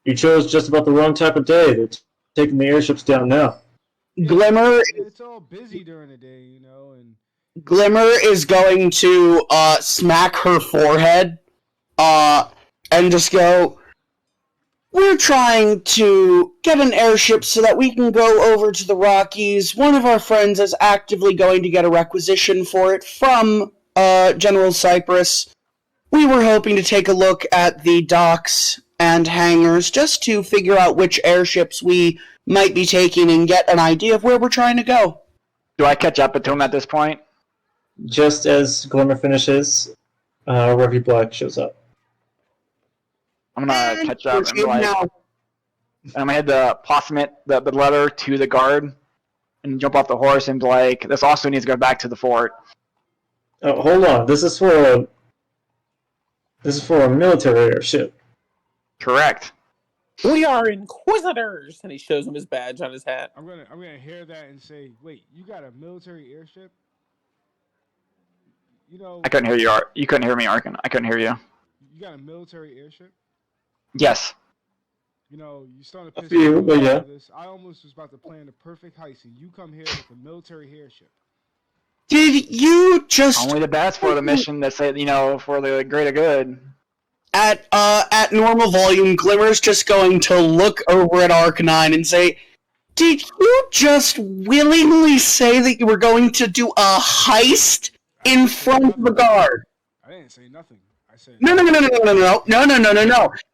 you chose just about the wrong type of day. They're taking the airships down now. Glimmer It's all busy during the day, you know, and Glimmer is going to smack her forehead and just go, "We're trying to get an airship so that we can go over to the Rockies. One of our friends is actively going to get a requisition for it from General Cyprus. We were hoping to take a look at the docks and hangars just to figure out which airships we might be taking and get an idea of where we're trying to go." Do I catch up to him at this point? Just as Glimmer finishes, Revy Black shows up. I'm gonna catch up and be like, Now, I'm gonna head the the letter to the guard, and jump off the horse and be like, this also needs to go back to the fort. Oh, hold on. This is for a military airship. Correct. We are inquisitors, and he shows him his badge on his hat. I'm gonna hear that and say, wait, you got a military airship? You know, I couldn't hear you. You couldn't hear me, Arkin. I couldn't hear you. you got a military airship? Yes. You know, you starting to piss few, me off but yeah. with this. I almost was about to plan the perfect heist, and you come here with a military airship. did you just... Only the best for the mission that say for the greater good. at normal volume, Glimmer's just going to look over at Arcanine and say, "Did you just willingly say that you were going to do a heist in front of the guard?" I didn't say nothing. I said No.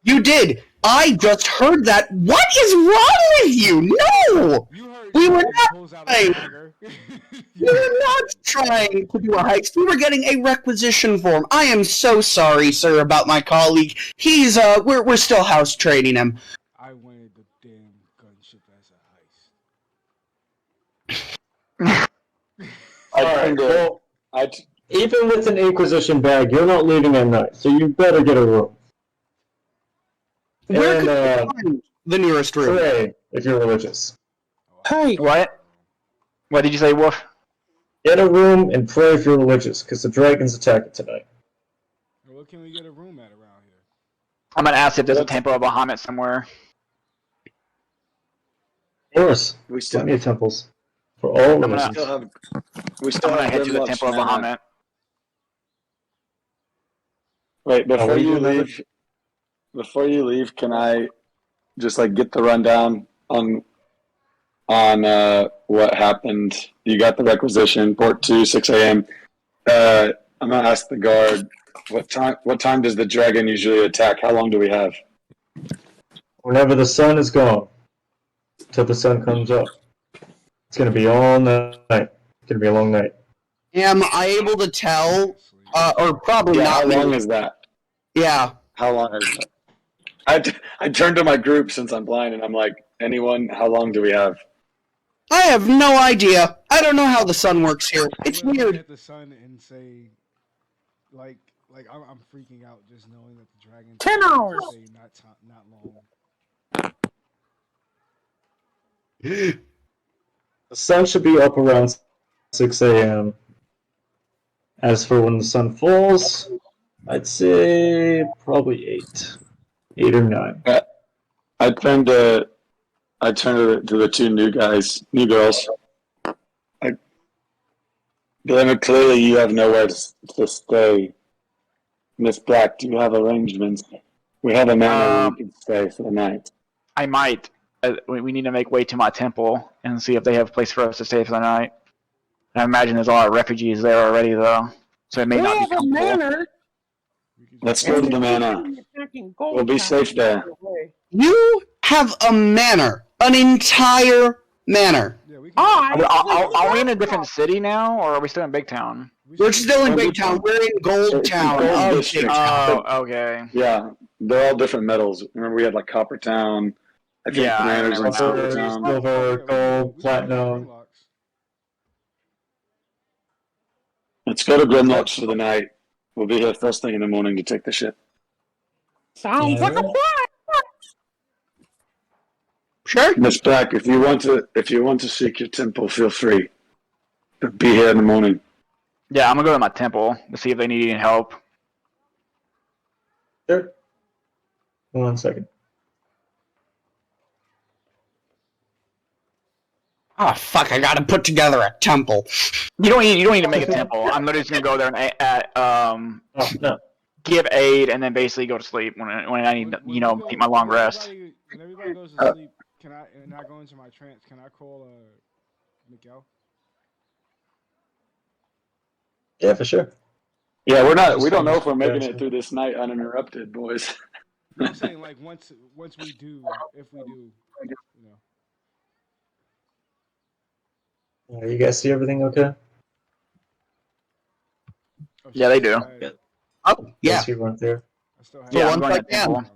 You did. I just heard that. What is wrong with you? No! You heard We were Jordan not pulls out a trying. dagger. We were not trying to do a heist. We were getting a requisition form. I am so sorry, sir, about my colleague. He's we're still house training him. I wanted the damn gunship as a heist. Alright, well, even with an Inquisition bag, you're not leaving at night, so you better get a room. Where And, could we find the nearest room? pray if you're religious. Hey, What? What did you say, Wolf? Get a room and pray if you're religious, because the dragon's attacking tonight. What can we get a room at around here? I'm gonna ask if there's a Temple of Bahamut somewhere. Of course, We still, plenty of temples. For all gonna- religions. we still I'm have gonna head to the Grimlock's Temple of mana. Bahamut. Wait, what do you do? before you leave, can I just like get the rundown on what happened? You got the requisition, port 2, 6 a.m. I'm gonna ask the guard what time does the dragon usually attack? How long do we have? Whenever the sun is gone, till the sun comes up. It's gonna be all night. It's gonna be a long night. Am I able to tell? Or probably Yeah, how not. long is that? Yeah. How long is that? I turned to my group since I'm blind and I'm like, anyone, how long do we have? I have no idea. I don't know how the sun works here. It's I'm gonna look weird. at the sun and say, like I'm freaking out just knowing that the dragon. 10 hours. Say not long. The sun should be up around 6 a.m. As for when the sun falls, I'd say probably 8 or 9. I turned to the two new girls. Glimmer, clearly you have nowhere to stay. Miss Black, do you have arrangements? We have a manor where we can stay for the night. I might. We need to make way to my temple and see if they have a place for us to stay for the night. I imagine there's a lot of refugees there already, though, so it may we not be have a comfortable. manor. Let's go to the manor. We'll be safe there. You have a manor. An entire manor. Yeah, we can. Are we in a different city now, or are we still in Big Town? We're still in Big Town. We're in Gold Town. Gold Oh, District. Big Town. Oh, okay. Yeah, they're all different metals. Remember, we had like Copper Town. I think Yeah, I Manor's in remember Silver now. Town. Silver, gold, We can platinum. Grimlocks. Let's go to Grimlocks for the night. We'll be here first thing in the morning to take the ship. Sounds like a plan. Sure. Miss Black, if you want to seek your temple, feel free. But be here in the morning. Yeah, I'm gonna go to my temple to see if they need any help. Sure. 1 second. Oh, fuck. I gotta put together a temple. You don't need to make a temple. I'm literally just gonna go there and Oh, no. give aid and then basically go to sleep when I need to, When we go- take my long rest. When everybody goes to sleep, can I and I go into my trance? Can I call Miguel? Yeah, for sure. Yeah, we don't know if we're making it through this night uninterrupted, boys. I'm saying like once we do, if we do, you know. You guys see everything okay? Oh, Yeah, they do. Oh, yeah. Yes, you weren't there. I still have Yeah, once I'm going I to the can. temple.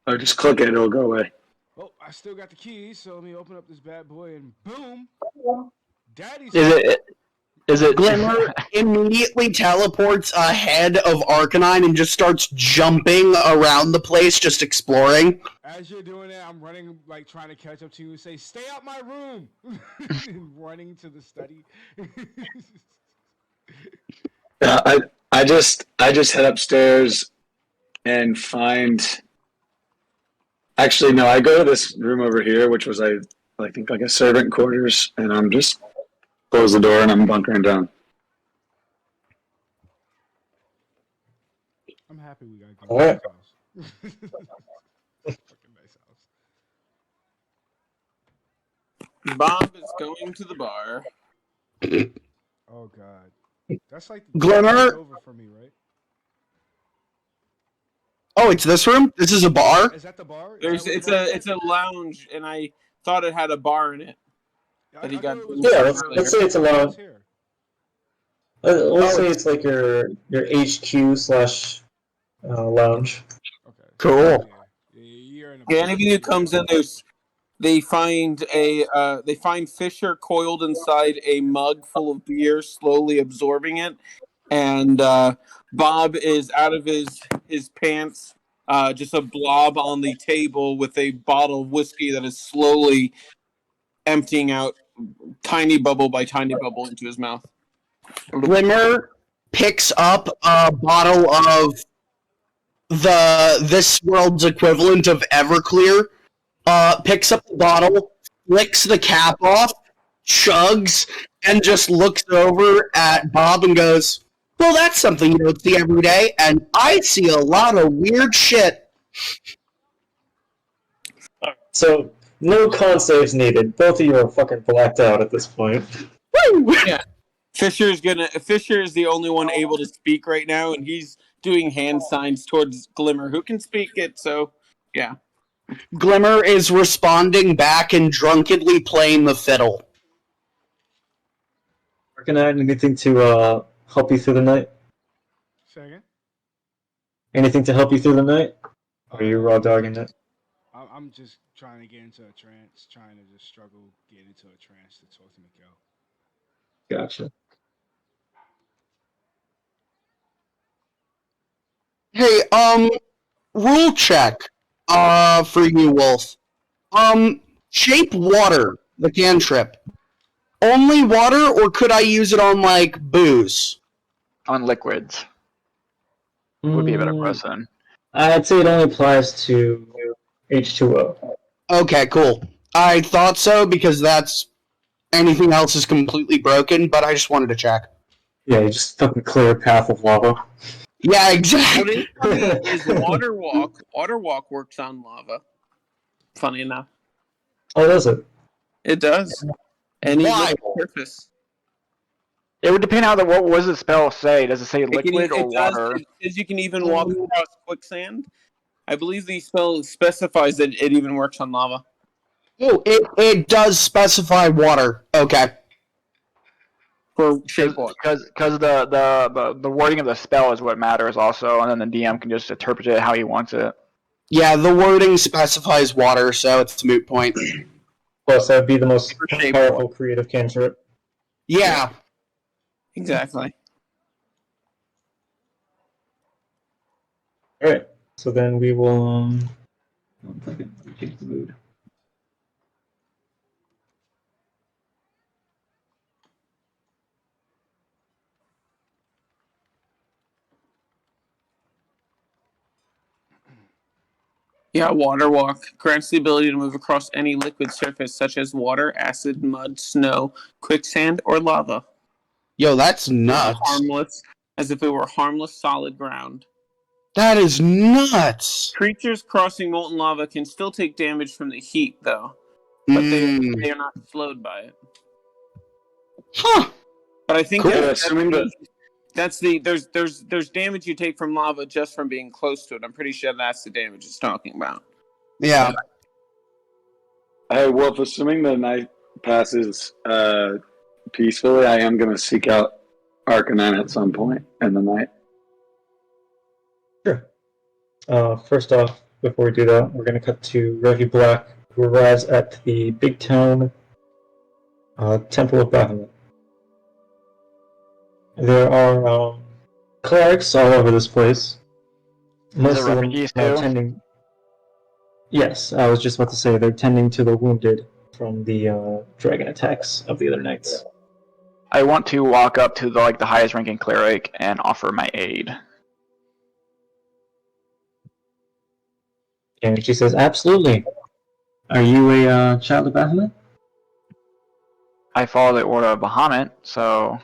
Or just click it, it'll go away. Oh, I still got the keys, so let me open up this bad boy and boom, Daddy's. Is it Glimmer immediately teleports ahead of Arcanine and just starts jumping around the place, just exploring. As you're doing that, I'm running, like trying to catch up to you and say, "Stay out my room!" and running to the study. I just head upstairs and find. Actually, no. I go to this room over here, which was I think like a servant quarters, and I'm just close the door and I'm bunkering down. I'm happy we got a All right. nice house. Fucking nice house. Bob is going to the bar. Oh god, that's like Glimmer? that's over for me, right? Oh, it's this room? This is a bar? Is that the bar? Is There's that what the bar it's a lounge, and I thought it had a bar in it. I but he thought got- it was Yeah, bar let's earlier. say it's a lounge. Here. Let's say it's like your HQ slash lounge. Okay. Cool. Yeah, you're in a Yeah, anybody who comes in, they find Fisher coiled inside a mug full of beer, slowly absorbing it, and Bob is out of his pants, just a blob on the table with a bottle of whiskey that is slowly emptying out, tiny bubble by tiny bubble, into his mouth. Glimmer picks up a bottle of this world's equivalent of Everclear, picks up the bottle, flicks the cap off, chugs, and just looks over at Bob and goes, well, that's something you don't see every day, and I see a lot of weird shit. So no con saves needed. Both of you are fucking blacked out at this point. Woo! Fisher is the only one able to speak right now, and he's doing hand signs towards Glimmer, who can speak it. So, yeah. Glimmer is responding back and drunkenly playing the fiddle. Working on anything to help you through the night? Say again? Anything to help you through the night? Or are you raw dogging it? I'm just trying to get into a trance, trying to just struggle get into a trance to talk to Miguel. Gotcha. Hey, rule check, for you, Wolf. Shape water, the cantrip. Only water, or could I use it on, like, booze? On liquids would be a better Mm, question. I'd say it only applies to H2O. Okay, cool. I thought so, because anything else is completely broken, but I just wanted to check. Yeah, you just fucking clear a path of lava. Yeah, What exactly. is water walk? Water walk works on lava. Funny enough, Oh, does it? it does. Any Why? surface. It would depend on what does the spell say. Does it say liquid or It does. water? It says you can even walk across quicksand. I believe the spell specifies that it even works on lava. Oh, it does specify water. Okay. For shape walk. Because the wording of the spell is what matters also, and then the DM can just interpret it how he wants it. Yeah, the wording specifies water, so it's a moot point. Plus, that would be the most For shape powerful creative cantrip. Yeah. Exactly. Alright, so then we will. 1 second, let me change the mood. Yeah, water walk grants the ability to move across any liquid surface such as water, acid, mud, snow, quicksand, or lava. Yo, that's nuts. Harmless, as if it were harmless solid ground. That is nuts. Creatures crossing molten lava can still take damage from the heat, though, but they are not slowed by it. Huh. But I think Cool. that's there's damage you take from lava just from being close to it. I'm pretty sure that's the damage it's talking about. Yeah. Hey, Wolf, assuming the night passes peacefully, I am going to seek out Arcanine at some point in the night. Sure. First off, before we do that, we're going to cut to Revy Black, who arrives at the Big Town Temple of Baphomet. There are clerics all over this place. Most of them refugees are too? tending. Yes, I was just about to say they're tending to the wounded from the dragon attacks of the other nights. I want to walk up to the highest ranking cleric and offer my aid. And she says, "Absolutely. Are you a child of Baphomet?" I follow the order of Bahamut, so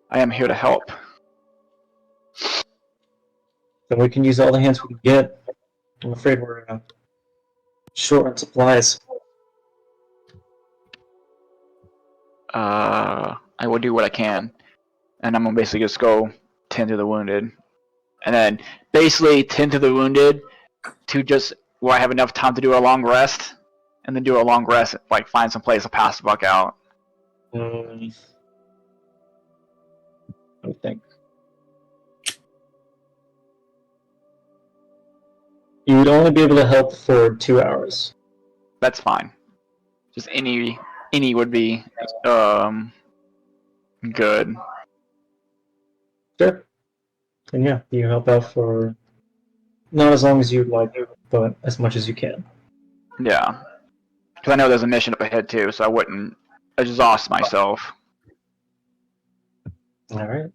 I am here to help. then we can use all the hands we can get. I'm afraid we're short on supplies. I will do what I can, and I'm gonna basically just go tend to the wounded, and then basically tend to the wounded to just where I have enough time to do a long rest, and then do a long rest, like find some place to pass the buck out. Let me think. You would only be able to help for 2 hours. That's fine. Just any would be good. Sure. And yeah, you help out for not as long as you'd like, but as much as you can. Yeah, because I know there's a mission up ahead too, so I wouldn't exhaust myself. Alright.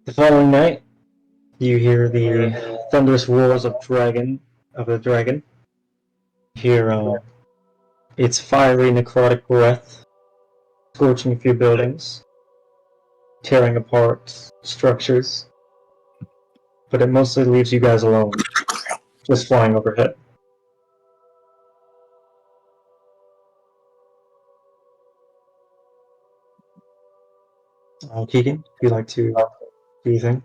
The following night, you hear the thunderous roars of the dragon. You hear its fiery necrotic breath scorching a few buildings, tearing apart structures, but it mostly leaves you guys alone, just flying overhead. Keegan, if you'd like to do anything?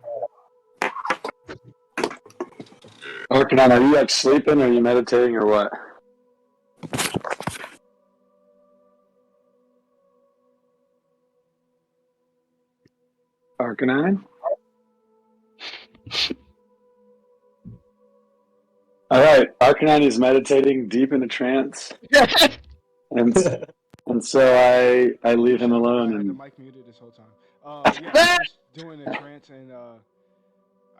Arcanon, are you like sleeping, or are you meditating, or what? Arcanine? Alright, Arcanine is meditating deep in a trance. and so I leave him alone. I had the And mic muted this whole time. Yeah, I was doing a trance, and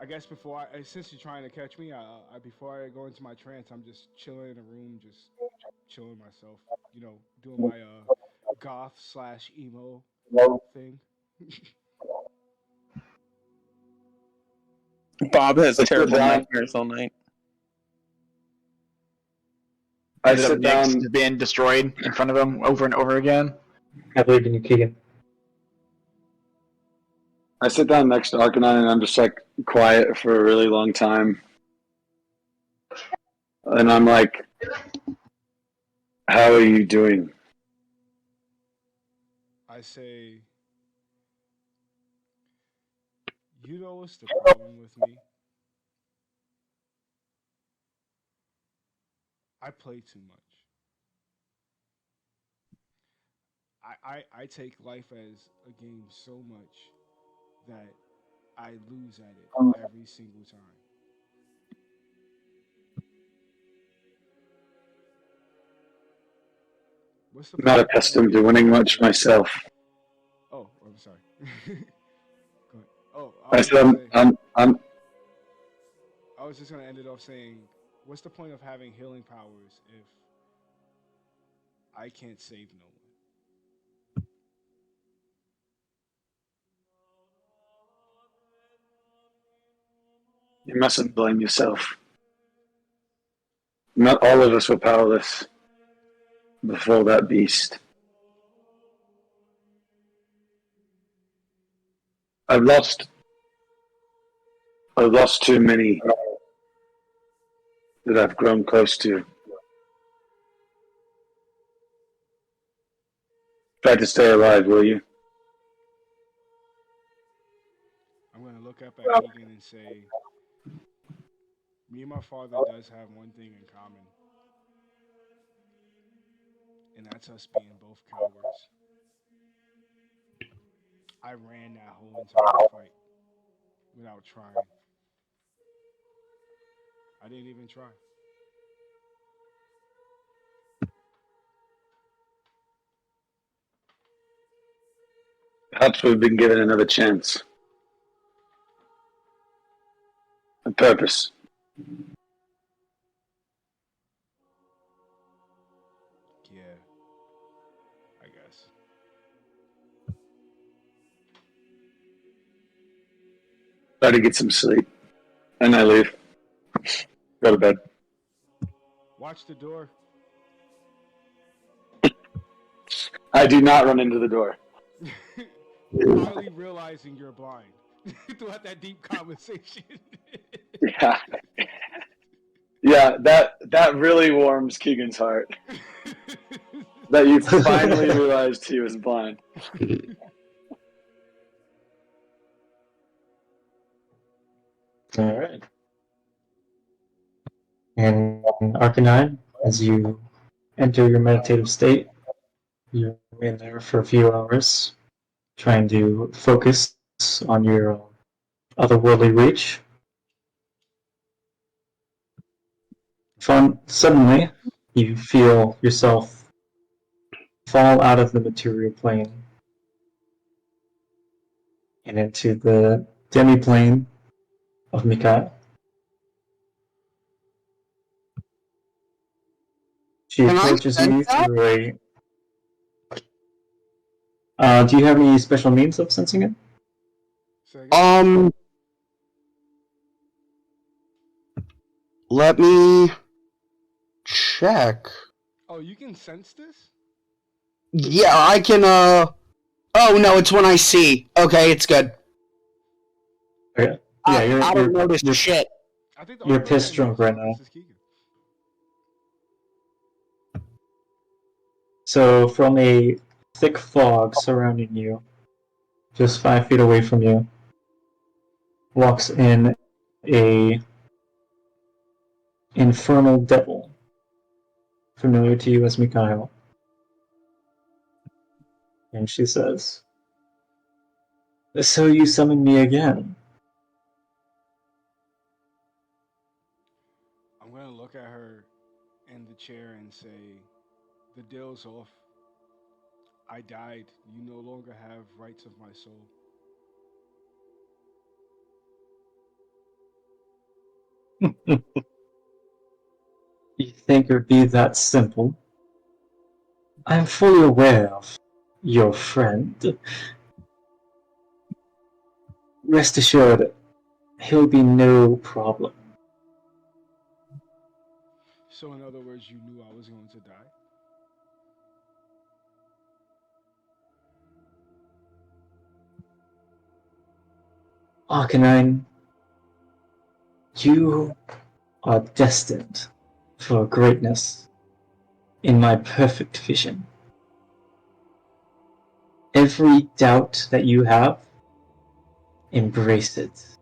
I guess since you're trying to catch me, before I go into my trance, I'm just chilling in a room, just chilling myself, doing my goth/emo thing. Bob has Sit terrible down. nightmares all night. I Ended up sit Nyx down. just being destroyed in front of him over and over again. I believe in you, Keegan. I sit down next to Arcanine, and I'm just like quiet for a really long time. And I'm like, "How are you doing?" I say, you know what's the problem with me? I play too much. I take life as a game so much that I lose at it every single time. What's the I'm not point of accustomed having to winning healing much powers? myself. Oh, I'm sorry. Go ahead. Oh, I said, I was just gonna end it off saying, what's the point of having healing powers if I can't save no one? You mustn't blame yourself. Not all of us were powerless before that beast. I've lost too many that I've grown close to. Try to stay alive, will you? I'm gonna look up at Keegan and say, me and my father does have one thing in common, and that's us being both cowards. I ran that whole entire fight without trying. I didn't even try. Perhaps we've been given another chance. A purpose. Yeah, I guess. Try to get some sleep. And I leave. Go to bed. Watch the door. I do not run into the door. Finally realizing you're blind. throughout that deep conversation. Yeah. Yeah, that really warms Keegan's heart. That you finally realized he was blind. All right. And Arcanine, as you enter your meditative state, you're in there for a few hours, trying to focus on your otherworldly reach. Suddenly, you feel yourself fall out of the material plane and into the demi-plane of Mikai. She Can I approaches sense you that? through a... do you have any special means of sensing it? Say again? Let me check. Oh, you can sense this? Yeah, I can, Oh, no, it's when I see. Okay, it's good. Okay. Yeah, I don't notice shit. I think the You're only person pissed that drunk knows right about now. this is Keegan. So, from a thick fog surrounding you, just 5 feet away from you, walks in a infernal devil, familiar to you as Mikhail. And she says, "So you summoned me again?" I'm gonna look at her in the chair and say, "The deal's off. I died. You no longer have rights of my soul." You think it would be that simple? I am fully aware of your friend. Rest assured, he'll be no problem. So, in other words, you knew I was going to die? Arcanine, you are destined for greatness in my perfect vision. Every doubt that you have, embrace it.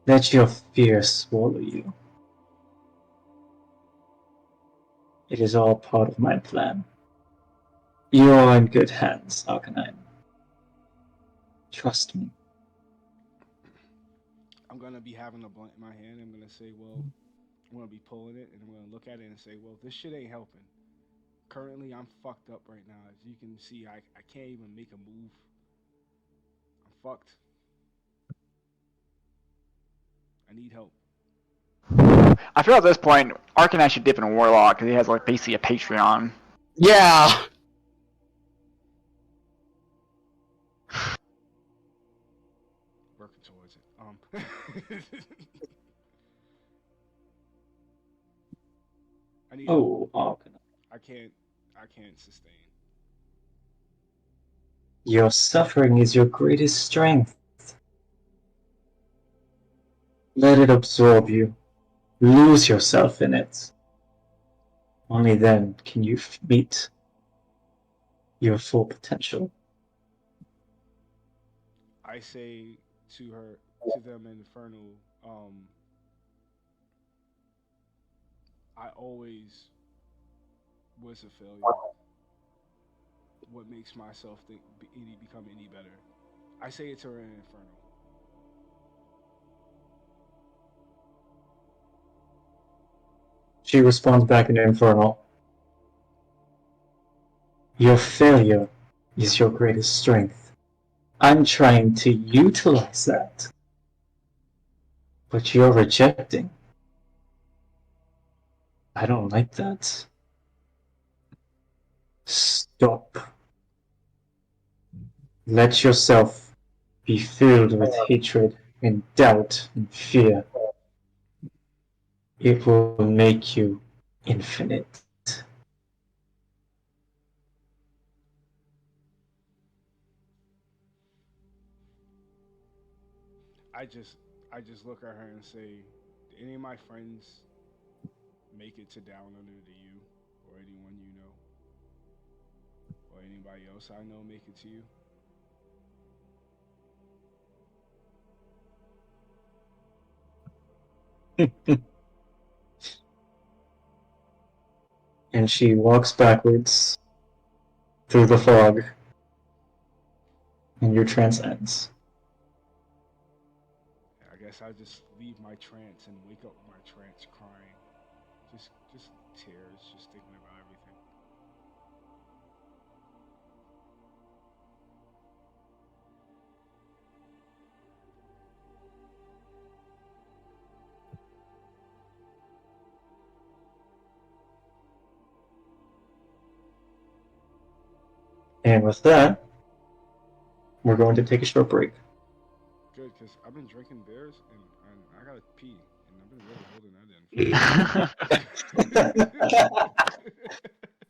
Let your fear swallow you. It is all part of my plan. You are in good hands, Arcanine. Trust me. I'm gonna be having a blunt in my hand. I'm gonna say, well, I'm gonna be pulling it, and I'm gonna look at it and say, well, this shit ain't helping. Currently, I'm fucked up right now. As you can see, I can't even make a move. I'm fucked. I need help. I feel at this point, Arcanine should dip in Warlock because he has like basically a Patreon. Yeah. Working towards it. I need help. Oh, Arcanine. I can't sustain. Your suffering is your greatest strength. Let it absorb you. Lose yourself in it. Only then can you meet your full potential. I say to them in Infernal, I always was a failure. What makes myself become any better? I say it to her in Infernal. She responds back in Infernal. Your failure is your greatest strength. I'm trying to utilize that. But you're rejecting. I don't like that. Stop. Let yourself be filled with hatred and doubt and fear. It will make you infinite. I just look at her and say, did any of my friends make it to Down Under to you, or anyone you know, or anybody else I know make it to you? And she walks backwards through the fog, and your trance ends. I guess I just leave my trance and wake up with my trance crying. Just tears, just thinking about everything. And with that, we're going to take a short break. Good, because I've been drinking beers and I gotta pee, and I've been really holding that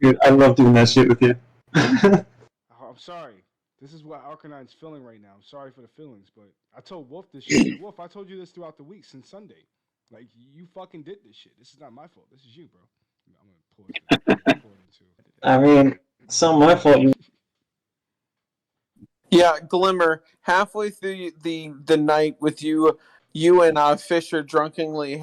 in. Dude, I love doing that shit with you. I'm sorry. This is what Arcanine's feeling right now. I'm sorry for the feelings, but I told Wolf this shit. Wolf, I told you this throughout the week since Sunday. Like, you fucking did this shit. This is not my fault. This is you, bro. I'm gonna pull it into. I mean, it's not my fault. Yeah, Glimmer. Halfway through the night with you and Fisher drunkenly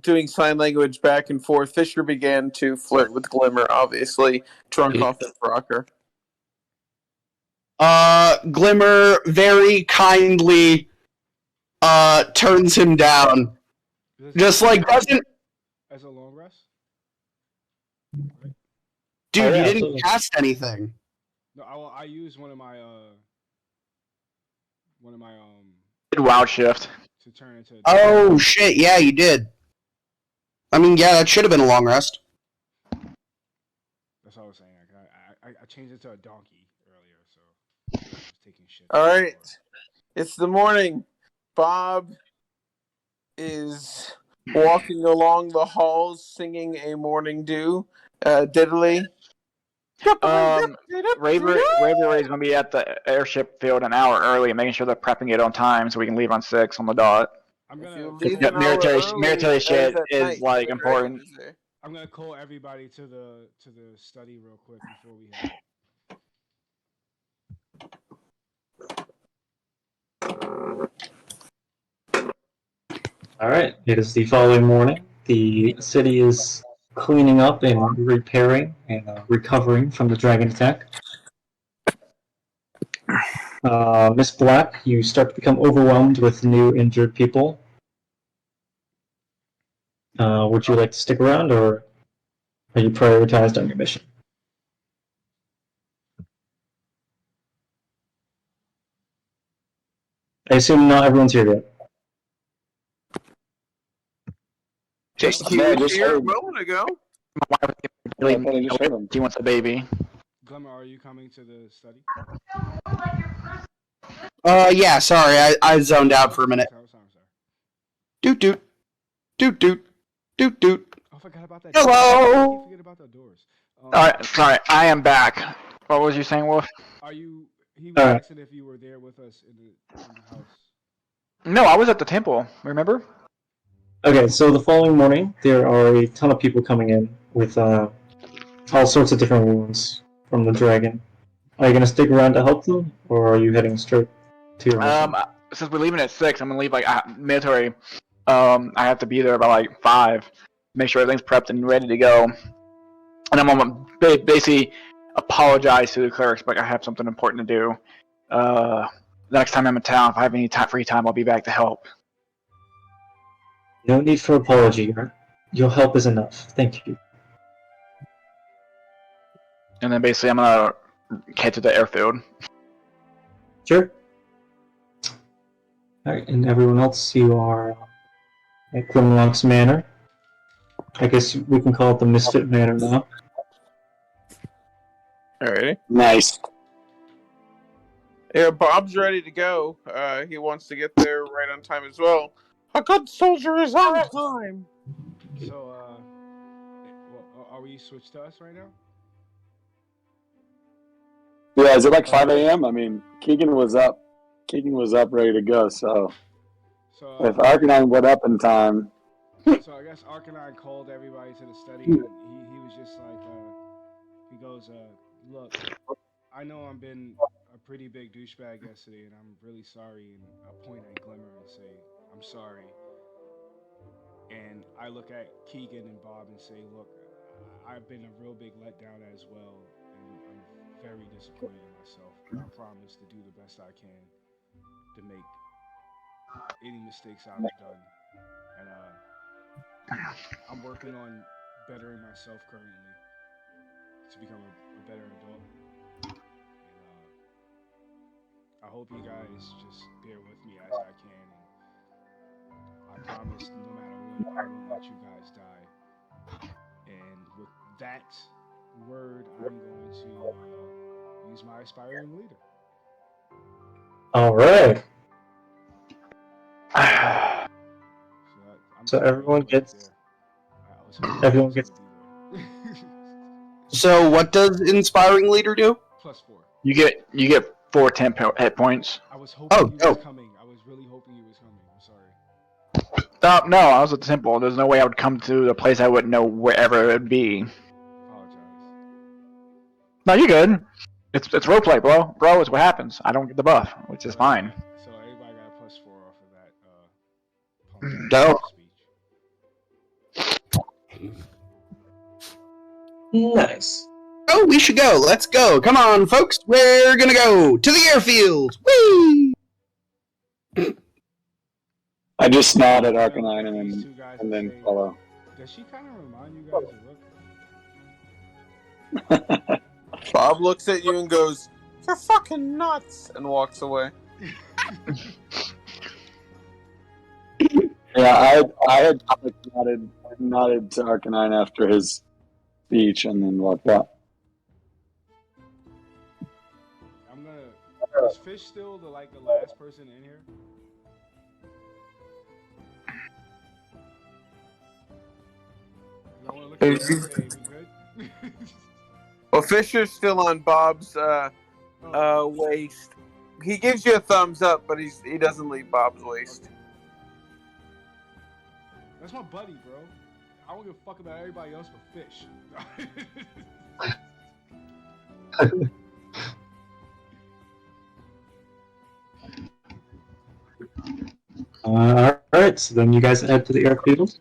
doing sign language back and forth. Fisher began to flirt with Glimmer, obviously drunk off his rocker. Glimmer very kindly turns him down. Just like doesn't. As a long rest? Dude, Oh, yeah, you didn't absolutely. cast anything. No, I used one of my Wild shift. to turn into. Oh shit! Yeah, you did. I mean, yeah, that should have been a long rest. That's what I was saying. I changed it to a donkey earlier, so I was taking shit. All right, it's the morning. Bob is walking along the halls singing a morning dew, diddly. Raver is gonna be at the airship field an hour early, making sure they're prepping it on time so we can leave on 6 on the dot. I'm If you gonna leave an hour early, military shit that is at is night, like you're very important. busy. I'm gonna call everybody to the study real quick before we head. All right, it is the following morning. The city is cleaning up and repairing and recovering from the dragon attack. Miss Black, you start to become overwhelmed with new injured people. Would you like to stick around, or are you prioritized on your mission? I assume not everyone's here yet. Just No, I you just here, heard. willing to go? My wife I thought I just heard him. She wants a baby. Glimmer, are you coming to the study? Yeah, sorry, I zoned out for a minute. Sorry. Doot doot. Doot doot. Doot doot. Oh, I forgot about that. Hello! I forget about the doors. Alright, sorry, I am back. What was you saying, Wolf? Are you? He was asking if you were there with us in the house. No, I was at the temple, remember? Okay, so the following morning, there are a ton of people coming in with all sorts of different wounds from the dragon. Are you going to stick around to help them, or are you heading straight to your mission? Since we're leaving at 6, I'm gonna leave like military. I have to be there by like 5. Make sure everything's prepped and ready to go. And I'm gonna basically apologize to the clerics, but I have something important to do. The next time I'm in town, if I have any free time, I'll be back to help. No need for apology. Your help is enough. Thank you. And then basically, I'm gonna head to the airfield. Sure. Alright, and everyone else, you are at Grimlock's Manor. I guess we can call it the Misfit Manor now. Alrighty. Nice. Yeah, Bob's ready to go. He wants to get there right on time as well. A good soldier is on time. So, are we switched to us right now? Yeah, is it like 5 a.m.? I mean, Keegan was up Keegan was up ready to go. So So, if Arcanine went up in time, so I guess Arcanine called everybody to the study, and he was just like, he goes, look, I know I've been a pretty big douchebag yesterday, and I'm really sorry. And I point at Glimmer and say, I'm sorry. And I look at Keegan and Bob and say, look, I've been a real big letdown as well, and I'm very disappointed in myself. And I promise to do the best I can to make any mistakes I've done. And I'm working on bettering myself currently to become a better adult. And I hope you guys just bear with me as I can. And I promise no matter what, I will let you guys die. And with that word, I'm going to use my aspiring leader. All right. So So everyone gets. there. Everyone gets. So what does inspiring leader do? +4. You get 4 temp hit points. I was hoping Oh, you oh. was coming. I was really hoping you was coming. I'm sorry. No, I was at the temple. There's no way I would come to a place I wouldn't know wherever it would be. Apologize. No, you're good. It's roleplay, bro. Bro, it's what happens. I don't get the buff, which is fine. So everybody got a +4 off of that Dope. speech. Nice. Oh, we should go. Let's go. Come on, folks. We're gonna go to the airfield. Whee! I just nod at Arcanine These two guys and then say, follow. Does she kind of remind you guys of Rook? Bob looks at you and goes, "You're fucking nuts," and walks away. Yeah, I had nodded to Arcanine after his speech and then walked out. I'm gonna. Is Fish still the last person in here? I want to look at Is he- it and say, we good? Well, Fisher's still on Bob's waist. He gives you a thumbs up, but he doesn't leave Bob's waist. That's my buddy, bro. I don't give a fuck about everybody else but Fish. All right. So then you guys head to the airfield.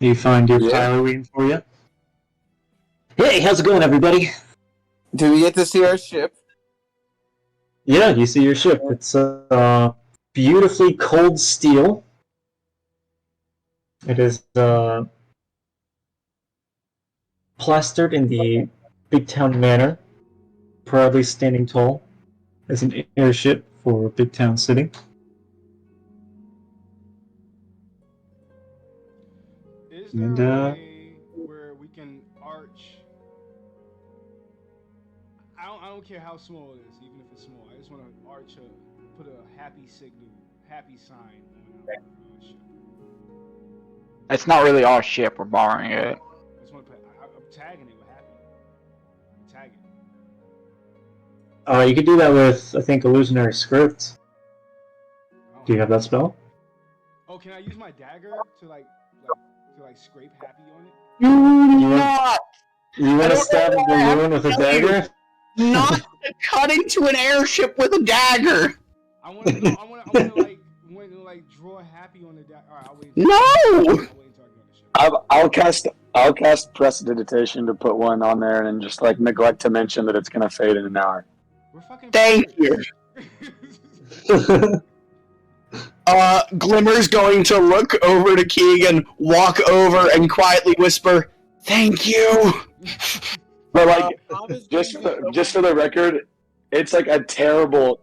You find your Yeah. pilot waiting for you. Hey, how's it going, everybody? Do we get to see our ship? Yeah, you see your ship. It's beautifully cold steel. It is plastered in the Big Town manner, proudly standing tall as an airship for Big Town City. Is there And, a way where we can arch? I don't care how small it is, even if it's small. I just want to arch put a happy signal, happy sign on our ship. It's not really our ship. We're borrowing it. I just want to put. I'm tagging it with happy. I'm tagging. You could do that with, I think, Illusionary Script. Oh. Do you have that spell? Oh, can I use my dagger to scrape happy on it? You want to stab a balloon with a dagger? Not to cut into an airship with a dagger. I want to. I want to draw happy on the dagger. All right, I'll wait. No! I'll wait until I get on the ship. I'll cast Prestidigitation to put one on there and just neglect to mention that it's gonna fade in an hour. We're fucking. Thank you. Glimmer's going to look over to Keegan, walk over, and quietly whisper, "Thank you." But Bob is just going for the record, it's like a terrible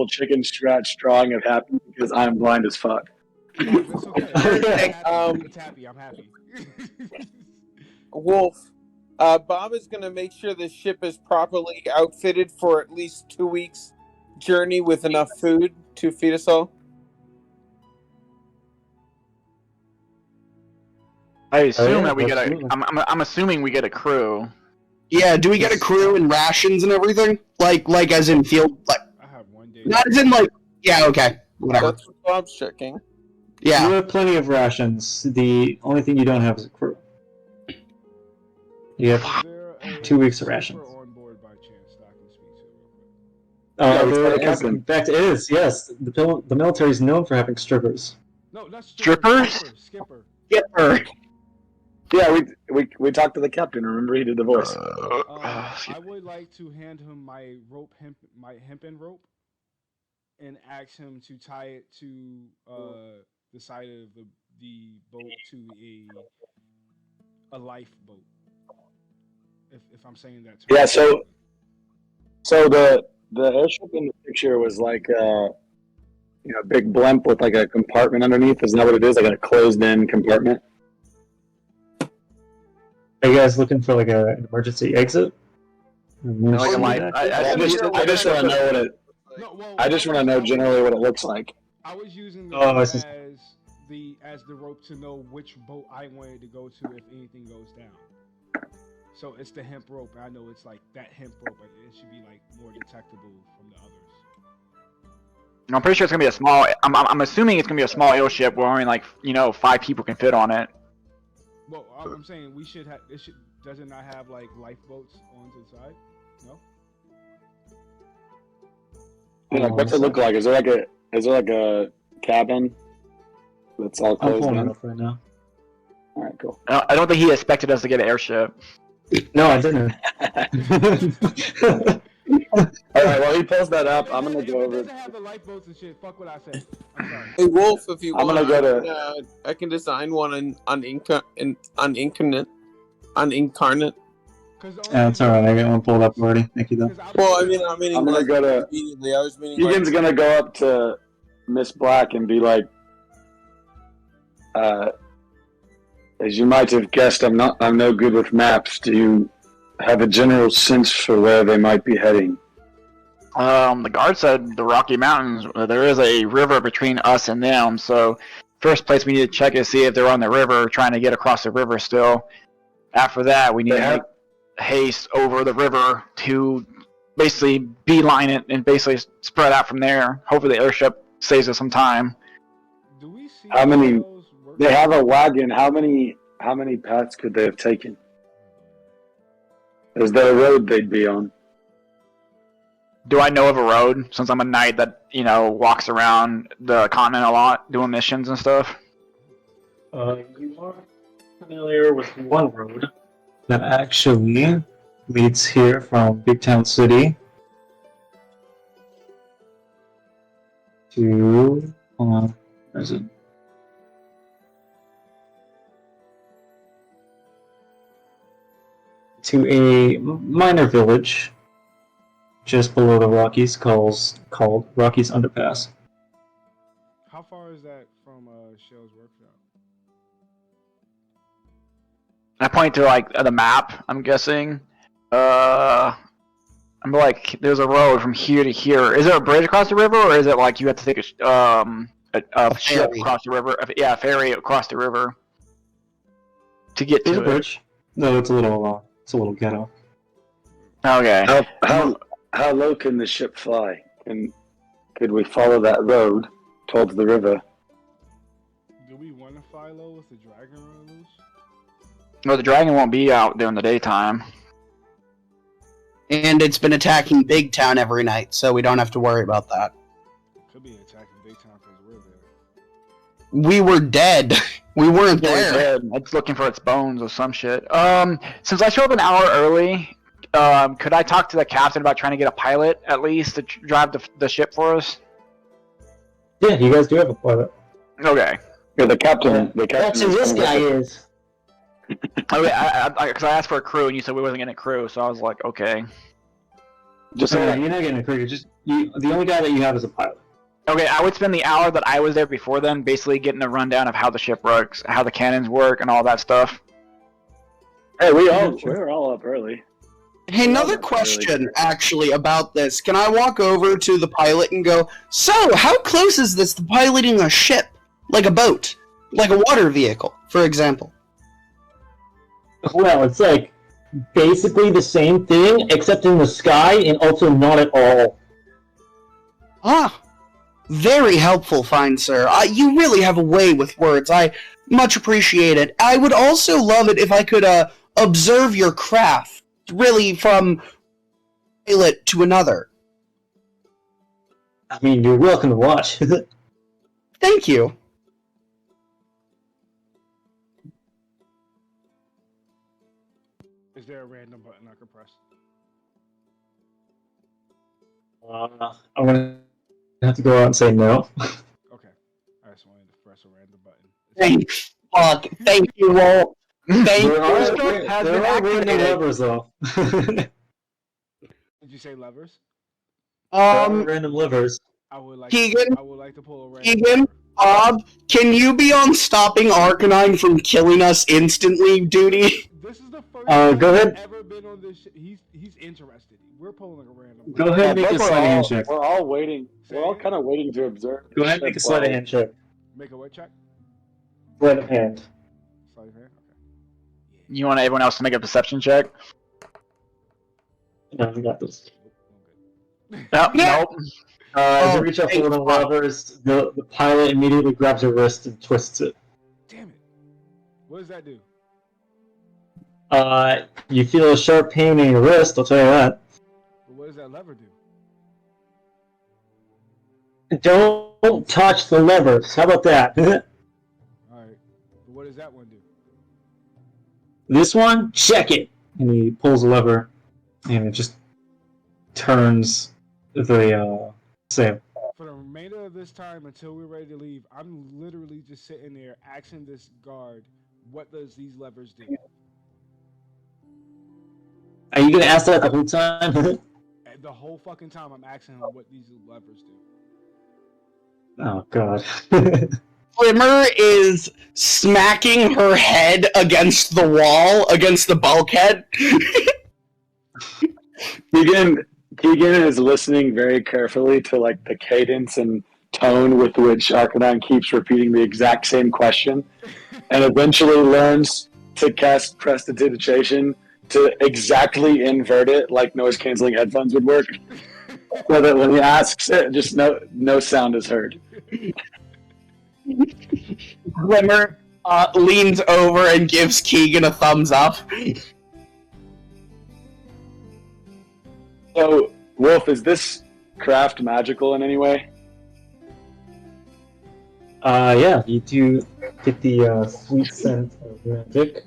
chicken scratch drawing of happy because I'm blind as fuck. It's okay. It's happy. I'm happy. Wolf. Bob is going to make sure the ship is properly outfitted for at least 2 weeks journey with enough food to feed us all. I assume yeah, that we get a. absolutely. I'm assuming we get a crew. Yeah, do we get a crew and rations and everything? Like as in field, I have one day. not as in Yeah, okay. Whatever. That's what Bob's checking. Yeah. You have plenty of rations. The only thing you don't have is a crew. You have Is there a 2 weeks of skipper rations. on board by chance that I can speak to real quick? Yeah, we There saw the is, captain. in fact, is, yes. The military is known for having strippers. No, not Strippers? Skipper. Skipper. Yeah, we talked to the captain. Remember, he did the voice. I would like to hand him my hempen rope, and ask him to tie it to the side of the boat to a lifeboat. If I'm saying that. Yeah. So the airship in the picture was like a big blimp with like a compartment underneath. Isn't that what it is? Like a closed-in compartment. Are you guys looking for like an emergency exit? Like a light. I just want to know what it. No, well, I just want to know generally what it looks like. I was using the Oh, rope I see. as the rope to know which boat I wanted to go to if anything goes down. So it's the hemp rope. I know it's like that hemp rope, but it should be like more detectable from the others. I'm pretty sure it's gonna be a small. I'm assuming it's gonna be a small airship where only like 5 people can fit on it. Well, I'm saying we should have. Does it not have like lifeboats on the side? No. What's it look like? Is there like a cabin that's all I'm closed pulling it in? up right now. All right, cool. I don't think he expected us to get an airship. No, I didn't. All right, well, he pulls that up. I'm gonna If go it over. doesn't have the lifeboats and shit. Fuck what I said. I'm sorry. Hey Wolf, if you I'm want, gonna go to- I can design one on Incarnate. Yeah, it's alright. I got one pulled up already. Thank you, though. Well, I mean, I'm gonna go to. immediately. I was meaning. Egan's gonna go up to Miss Black and be like, as you might have guessed, I'm no good with maps. Do you have a general sense for where they might be heading? The guard said the Rocky Mountains. There is a river between us and them. So, first place we need to check is see if they're on the river, trying to get across the river still. After that, we need to make haste over the river to basically beeline it and basically spread out from there. Hopefully, the airship saves us some time. Do we see How many- those work- They have a wagon. How many paths could they have taken? Is there a road they'd be on? Do I know of a road since I'm a knight that walks around the continent a lot doing missions and stuff? You are familiar with one road that actually leads here from Big Town City to, where is it? To a minor village just below the Rockies called Rockies Underpass. How far is that from Shell's workshop? I point to the map. I'm guessing. I'm like, there's a road from here to here. Is there a bridge across the river, or is it like you have to take a ship ferry. across the river? Yeah, a ferry across the river to get There's to a it. bridge. No, it's a little ghetto. Okay. How low can the ship fly? And could we follow that road towards the river? Do we want to fly low with the dragon running loose? No, the dragon won't be out during the daytime. And it's been attacking Big Town every night, so we don't have to worry about that. Could be attacking Big Town because we're there. We were dead. We weren't there. It's looking for its bones or some shit. Since I showed up an hour early, could I talk to the captain about trying to get a pilot at least to drive the ship for us? Yeah, you guys do have a pilot. Okay. Yeah, the captain. That's who this guy is. Okay, because I asked for a crew and you said we wasn't getting a crew, so I was like, okay. Just You're not getting a crew. The only guy that you have is a pilot. Okay, I would spend the hour that I was there before then basically getting a rundown of how the ship works, how the cannons work, and all that stuff. Hey, we're all up early. Hey, another question, actually, about this. Can I walk over to the pilot and go, so, how close is this to piloting a ship? Like a boat? Like a water vehicle, for example? Well, it's like basically the same thing, except in the sky, and also not at all. Ah, Very helpful, fine sir. You really have a way with words. I much appreciate it. I would also love it if I could observe your craft, really from pilot to another. I mean, you're welcome to watch. Thank you. Is there a random button I can press? I'm gonna have to go out and say no. Okay. I just wanted to press a random button. Thanks. Fuck. Thank you, Walt. Thank There are, you. there are random levers, though. Did you say levers? There are random levers. I would like. Keegan? I would like to pull a random. Keegan, lever. Bob, can you be on stopping Arcanine from killing us instantly duty? This is the first Go time ahead. I've ever been on this. He's interested. We're pulling a random. Go ahead and make a sleight of hand check. We're all waiting. We're all kind of waiting to observe. Go ahead and make a sleight of hand check. Make a what check? Sleight of hand. Sleight of hand. Okay. You want everyone else to make a perception check? No, we got this. No, nope. As you reach out for one of the levers, the pilot immediately grabs your wrist and twists it. Damn it! What does that do? You feel a sharp pain in your wrist, I'll tell you that. But what does that lever do? Don't touch the levers. How about that? All right. But what does that one do? This one, check it. And he pulls the lever, and it just turns the same. For the remainder of this time until we're ready to leave, I'm literally just sitting there asking this guard, "What does these levers do?" Are you gonna ask that the whole time? And the whole fucking time I'm asking him what these levers do. Oh god. Glimmer is smacking her head against the wall, against the bulkhead. Keegan is listening very carefully to like the cadence and tone with which Arcanine keeps repeating the exact same question, and eventually learns to cast prestidigitation to exactly invert it like noise canceling headphones would work, so that when he asks it, just no sound is heard. Glimmer leans over and gives Keegan a thumbs up. So, Wolf, is this craft magical in any way? Yeah, you do get the sweet scent of magic,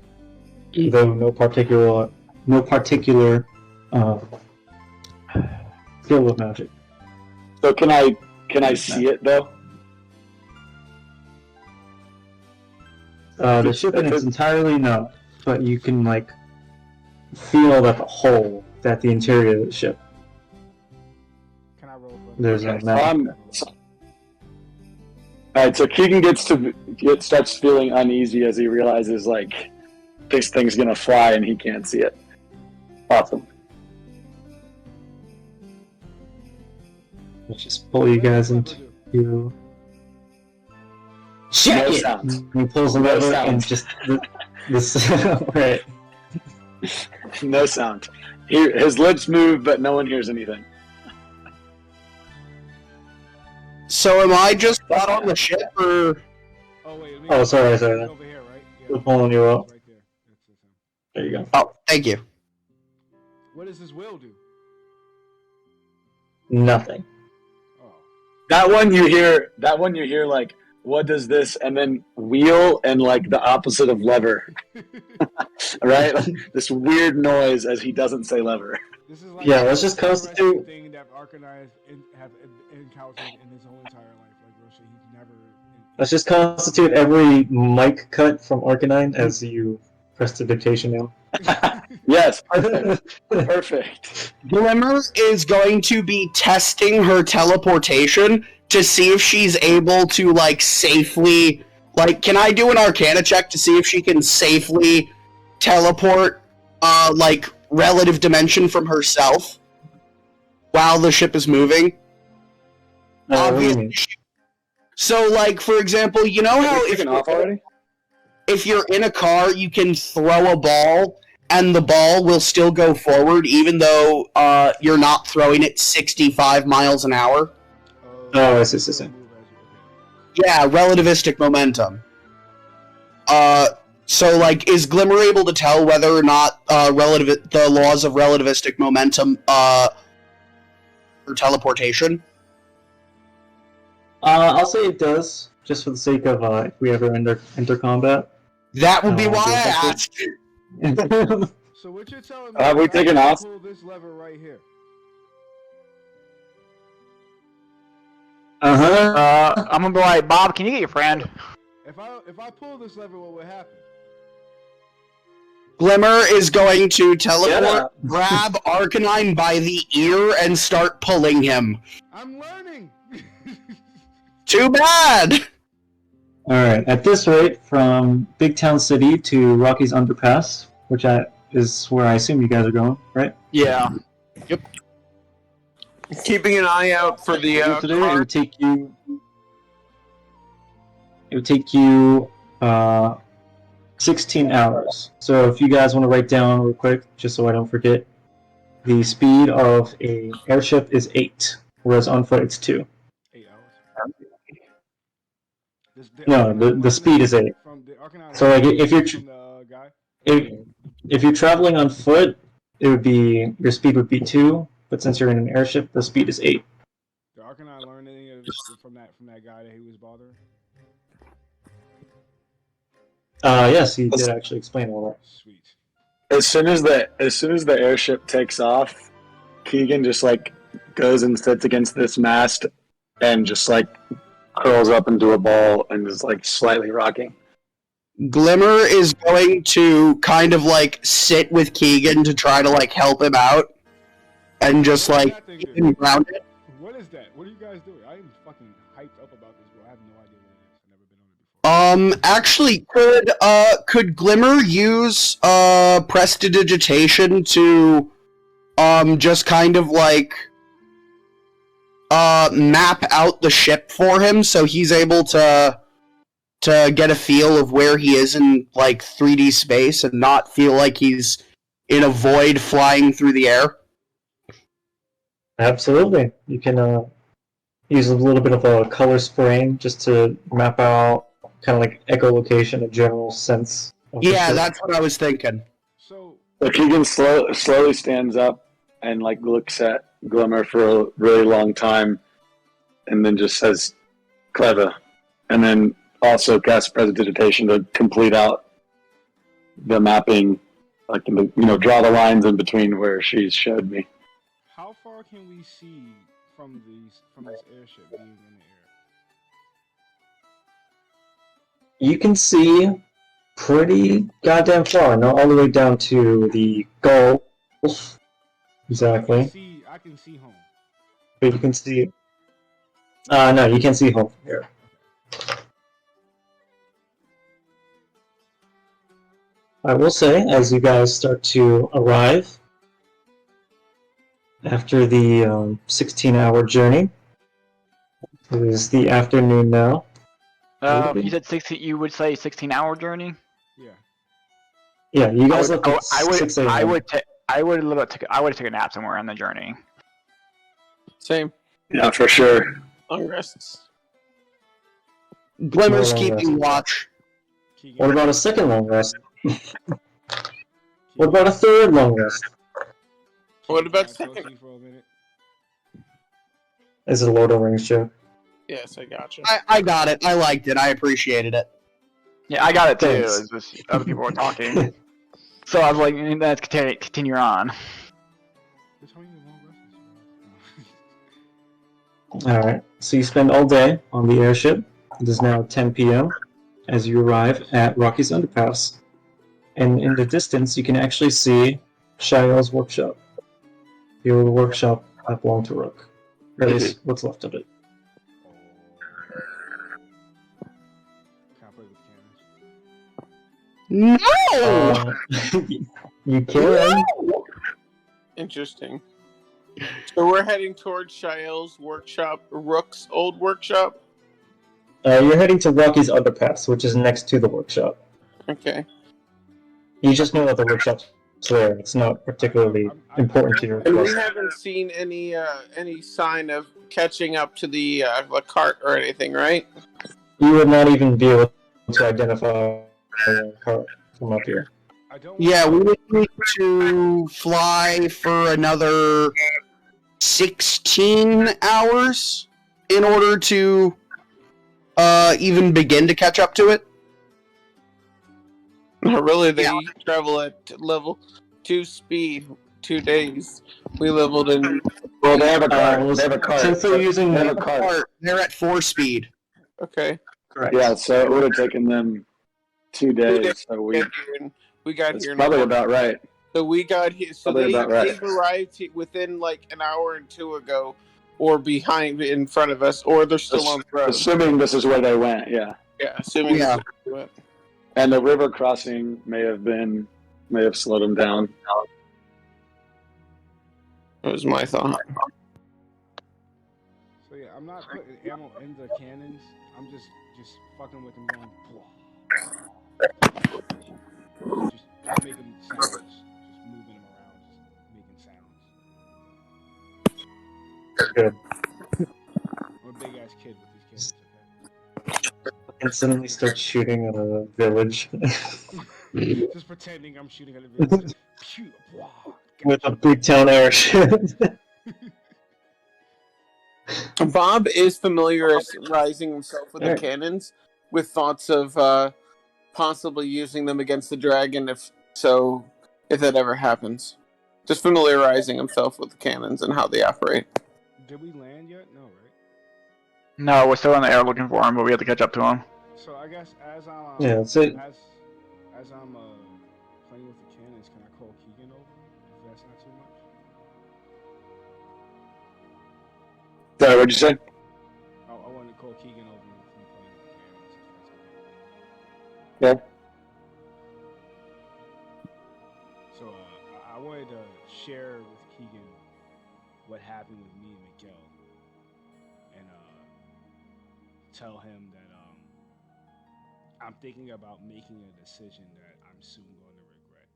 though no particular skill of magic. So can I see it though? The ship in its entirely no, but you can like feel that the interior of the ship. Can I roll for There's a magic. Alright, so Keegan starts feeling uneasy as he realizes like this thing's gonna fly and he can't see it. Awesome. Let's just pull you guys into. Check No it! sound. He pulls the No lever sound. and just this right. No sound. His lips move, but no one hears anything. So am I just not on the ship, or... Oh wait. Oh, sorry. Over here, right? Yeah. We're pulling you up. Right there. That's it. There you go. Oh, thank you. What does this wheel do? Nothing. Oh. That one you hear like, what does this, and then wheel and like the opposite of lever. Right? Like, this weird noise as he doesn't say lever. This is like Yeah, let's just constitute. thing that Arcanine have encountered in his whole entire life. Like real shit, he's never. Let's just constitute every mic cut from Arcanine as you press the dictation now. Yes, perfect. Glimmer is going to be testing her teleportation to see if she's able to, like, safely... Like, can I do an Arcana check to see if she can safely teleport, like, relative dimension from herself while the ship is moving? What do you mean? So, like, for example, you know how if you're in a car, you can throw a ball, and the ball will still go forward, even though you're not throwing it 65 miles an hour? Oh, I see. Yeah, relativistic momentum. So like, is Glimmer able to tell whether or not the laws of relativistic momentum for teleportation? I'll say it does, just for the sake of if we ever enter combat. That would be why I asked. So what you're telling me? We taking off? Pull this lever right here. I'm gonna be like, Bob, can you get your friend? If I pull this lever, what would happen? Glimmer is going to teleport, grab Arcanine by the ear, and start pulling him. I'm learning. Too bad! Alright, at this rate, from Big Town City to Rocky's Underpass, which is where I assume you guys are going, right? Yeah. Yep. Keeping an eye out for the Today, car. it would take you 16 hours. So if you guys want to write down real quick, just so I don't forget, the speed of a airship is 8, whereas on foot it's 2. 8 hours. No, the speed is 8. So like if you're traveling on foot, your speed would be 2, but since you're in an airship, the speed is 8. Did Arcanine learn any of this from that guy that he was bothering? Yes, he did actually explain all that. Sweet. As soon as the airship takes off, Keegan just like goes and sits against this mast and just like curls up into a ball and is like slightly rocking. Glimmer is going to kind of like sit with Keegan to try to like help him out and just like keep him grounded. What is that? What are you guys doing? I am fucking hyped up about this, bro. I have no idea what it is. I've never been on it before. Actually, could Glimmer use prestidigitation to just kind of like map out the ship for him so he's able to get a feel of where he is in like 3D space and not feel like he's in a void flying through the air? Absolutely. You can use a little bit of a color spraying just to map out kind of like echolocation, a general sense. Yeah, that's what I was thinking. So Keegan slowly stands up and like looks at Glimmer for a really long time, and then just says, "Clever," and then also casts prestidigitation to complete out the mapping, like draw the lines in between where she's showed me. how far can we see from this airship being in the air? You can see pretty goddamn far, not all the way down to the Gulf. Exactly. I can see home. But you can see... no, you can't see home from here. I will say, as you guys start to arrive, after the 16-hour journey, it is the afternoon now. You said 16. You would say 16-hour journey. Yeah. Yeah, you guys left at I would 6 a.m. I would have taken a nap somewhere on the journey. Same. Yeah, for sure. Long rests. Glimmer's No long keeping rest. watch. What about a second long rest? What about a third long rest? What about Can I talk to second? you for a minute? Is it a Lord of the Rings joke? Yes, I gotcha. I got it. I liked it. I appreciated it. Yeah, I got it too. Thanks. It's just other people were talking, so I was like, "Let's continue on." Just how many long rests? Alright, so you spend all day on the airship. It is now 10 p.m. as you arrive at Rocky's Underpass. And in the distance, you can actually see Shael's workshop. The old workshop that belonged to Rook. Or at least what's left of it. Can I play with cannons? No! You can. Interesting. So we're heading towards Shael's workshop, Rook's old workshop. You're heading to Rocky's Underpass, which is next to the workshop. Okay. You just know that the workshop's there. It's not particularly important to your And we quest. haven't seen any sign of catching up to the cart or anything, right? You would not even be able to identify a cart from up here. I don't. Yeah, we would need to fly for another 16 hours in order to even begin to catch up to it. Not really. They travel at level 2 speed, 2 days. We leveled in. Well, they have a cart. They have a cart. Since they're using They have a the cart. They're at 4 speed. Okay. correct. Yeah, so it would have taken them 2 days. So We got it's here. probably about right. So we got here. So Probably about right. they've arrived within like an hour and 2 ago, or behind, in front of us, or they're still on the road. Assuming this is where they went, yeah. Yeah, assuming. Yeah. This is where they went. And the river crossing may have slowed them down. That was my thought. So yeah, I'm not putting ammo in the cannons. I'm just fucking with them going. Just making sounds. Just moving them around. Just making sounds. Good. I'm a big ass kid with these cannons. And suddenly start shooting at a village Okay? Just pretending I'm shooting at a village. Pew, blah, with a big town airship. Bob is familiarizing himself with the Alright. cannons, with thoughts of possibly using them against the dragon, if that ever happens. Just familiarizing himself with the cannons and how they operate. Did we land yet? No, right? No, we're still in the air looking for him, but we have to catch up to him. So I guess as I'm Yeah, that's it. as I'm playing with the cannons, can I call Keegan over if that's not too much? Sorry, what'd you say? I wanted to call Keegan over from playing with the cannons if that's okay. Yeah. So I wanted to share with Keegan what happened with me and Miguel, and tell him that I'm thinking about making a decision that I'm soon going to regret.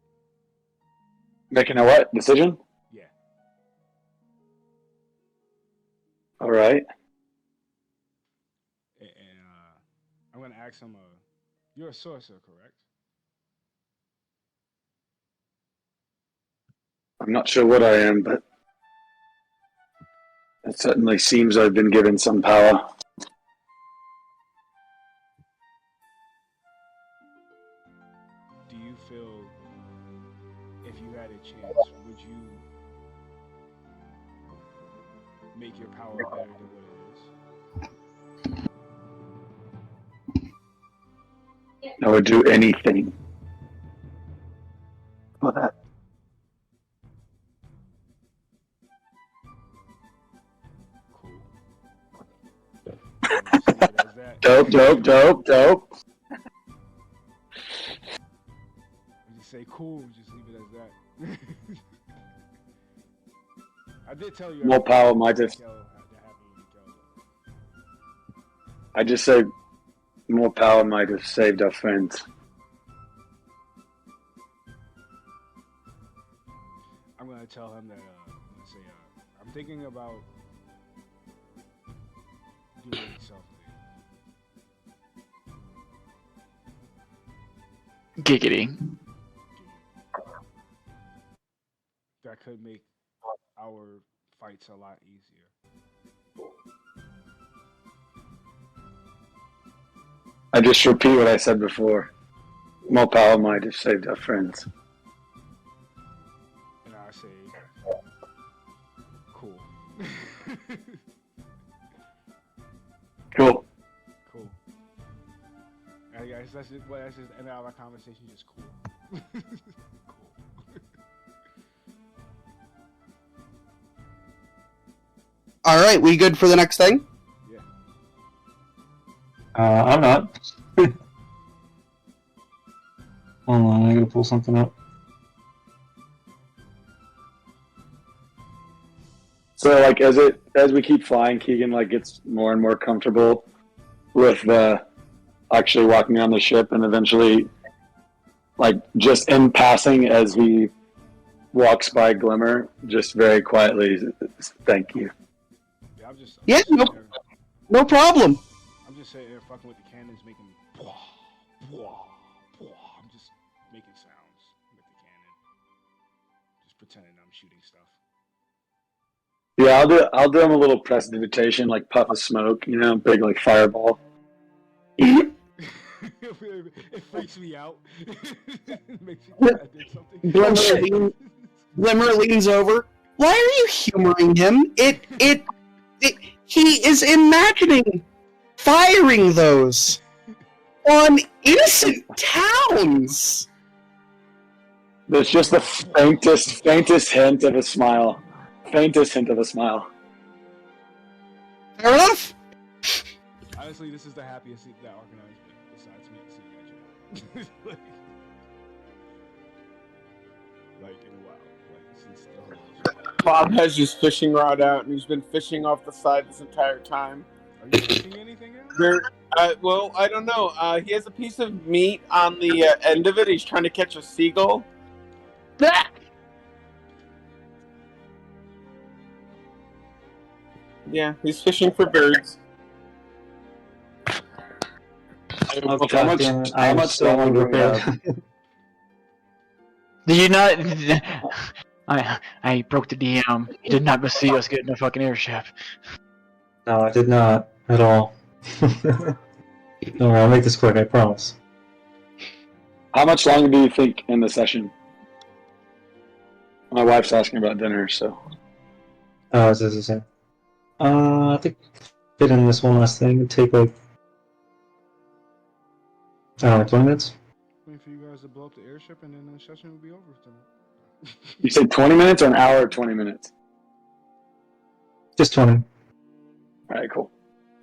Making a what? Decision? Yeah. All right. And I'm going to ask him, you're a sorcerer, correct? I'm not sure what I am, but it certainly seems I've been given some power. Do you feel if you had a chance, would you make your power better than what it is? I would do anything for that. Cool. Dope. You just say cool, just leave it as that. I did tell you. More power might have. I just say more power might have saved our friends. I'm gonna tell him that. I'm gonna say I'm thinking about doing something. Giggity. That could make our fights a lot easier. I just repeat what I said before. More power might have saved our friends. And I say, cool. Cool. Cool. I guess that's just end of our conversation. Just cool. Cool. All right, we good for the next thing? Yeah. I'm not. Hold on, I gotta pull something up. So like as we keep flying, Keegan like gets more and more comfortable with actually walking on the ship, and eventually, like just in passing as he walks by Glimmer, just very quietly, thank you. Yeah, I'm Yeah, sitting no, there- no problem. I'm just sitting there fucking with the cannons, making bwah, bwah, bwah. I'm just making sounds with the cannon, just pretending I'm shooting stuff. Yeah, I'll do him a little prestidigitation, like puff of smoke, big like fireball. It freaks me out. It makes me think I did something. Glimmer leans over. Why are you humoring him? He is imagining firing those on innocent towns. There's just the faintest hint of a smile. Faintest hint of a smile. Fair enough. Honestly, this is the happiest that Arcanine's been, besides me seeing that shit. like in a while. Like since the whole Bob has his fishing rod out, and he's been fishing off the side this entire time. Are you fishing anything out? Well, I don't know. He has a piece of meat on the end of it. He's trying to catch a seagull. Yeah, he's fishing for birds. How much longer do we have? Did you not? I broke the DM. He did not go see us get in a fucking airship. No, I did not at all. Don't worry, I'll make this quick, I promise. How much longer do you think in the session? My wife's asking about dinner, so. Oh, is this the same? I think fit in this one last thing. It'd take like, I don't know, 20 minutes? Waiting for you guys to blow up the airship, and then the session will be over tonight. You said 20 minutes or an hour or 20 minutes? Just 20. Alright, cool.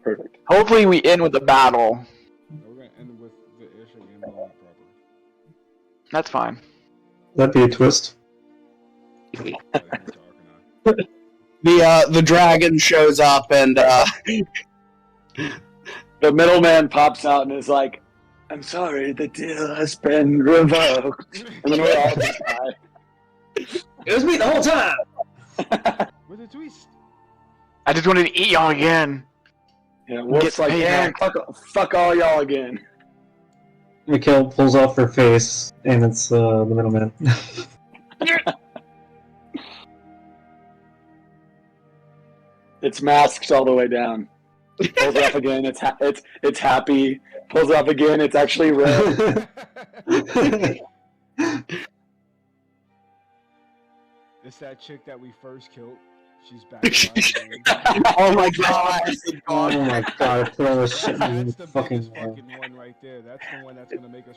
Perfect. Hopefully, we end with a battle. We're gonna end with the airship getting blown up properly. That's fine. That'd be a twist. The dragon shows up and The middleman pops out and is like, I'm sorry, the deal has been revoked. And then we all just die. It was me the whole time! With a twist. I just wanted to eat y'all again. Yeah, Wolf's like, yeah, fuck all y'all again. Mikhail pulls off her face, and it's the middleman. It's masked all the way down. Pulls it up again, it's happy. Pulls it up again, it's actually red. It's that chick that we first killed. She's back. alive. oh my god! Oh my god, throw this shit in That's the the fucking biggest fucking one right there. That's the one that's gonna make us.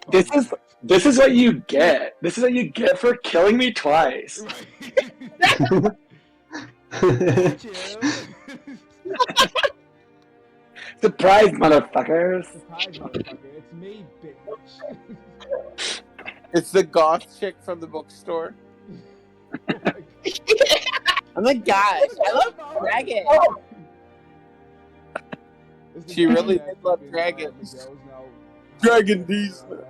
This is what you get. This is what you get for killing me twice. Surprise, motherfuckers! Surprise, motherfucker. It's me, bitch. It's the goth chick from the bookstore. Oh my gosh, I love Dragon. She really did love dragons. Dragon D's. The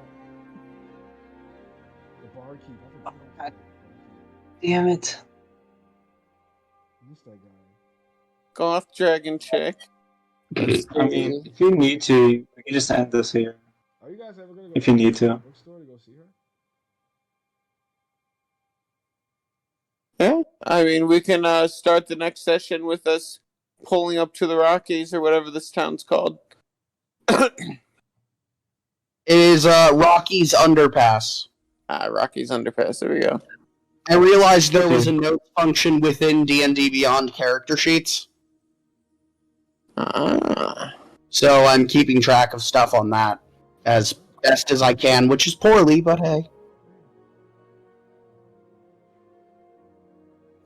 barkeep. Damn it. Who's that guy? Goth dragon chick. I mean, if you need to, you can just end this here. Are you guys ever gonna go If you need to. bookstore to go see her? Yeah, I mean, we can start the next session with us pulling up to the Rockies or whatever this town's called. It is Rocky's Underpass. Rockies Underpass. There we go. I realized there was a note function within D&D Beyond character sheets. So I'm keeping track of stuff on that as best as I can, which is poorly, but hey.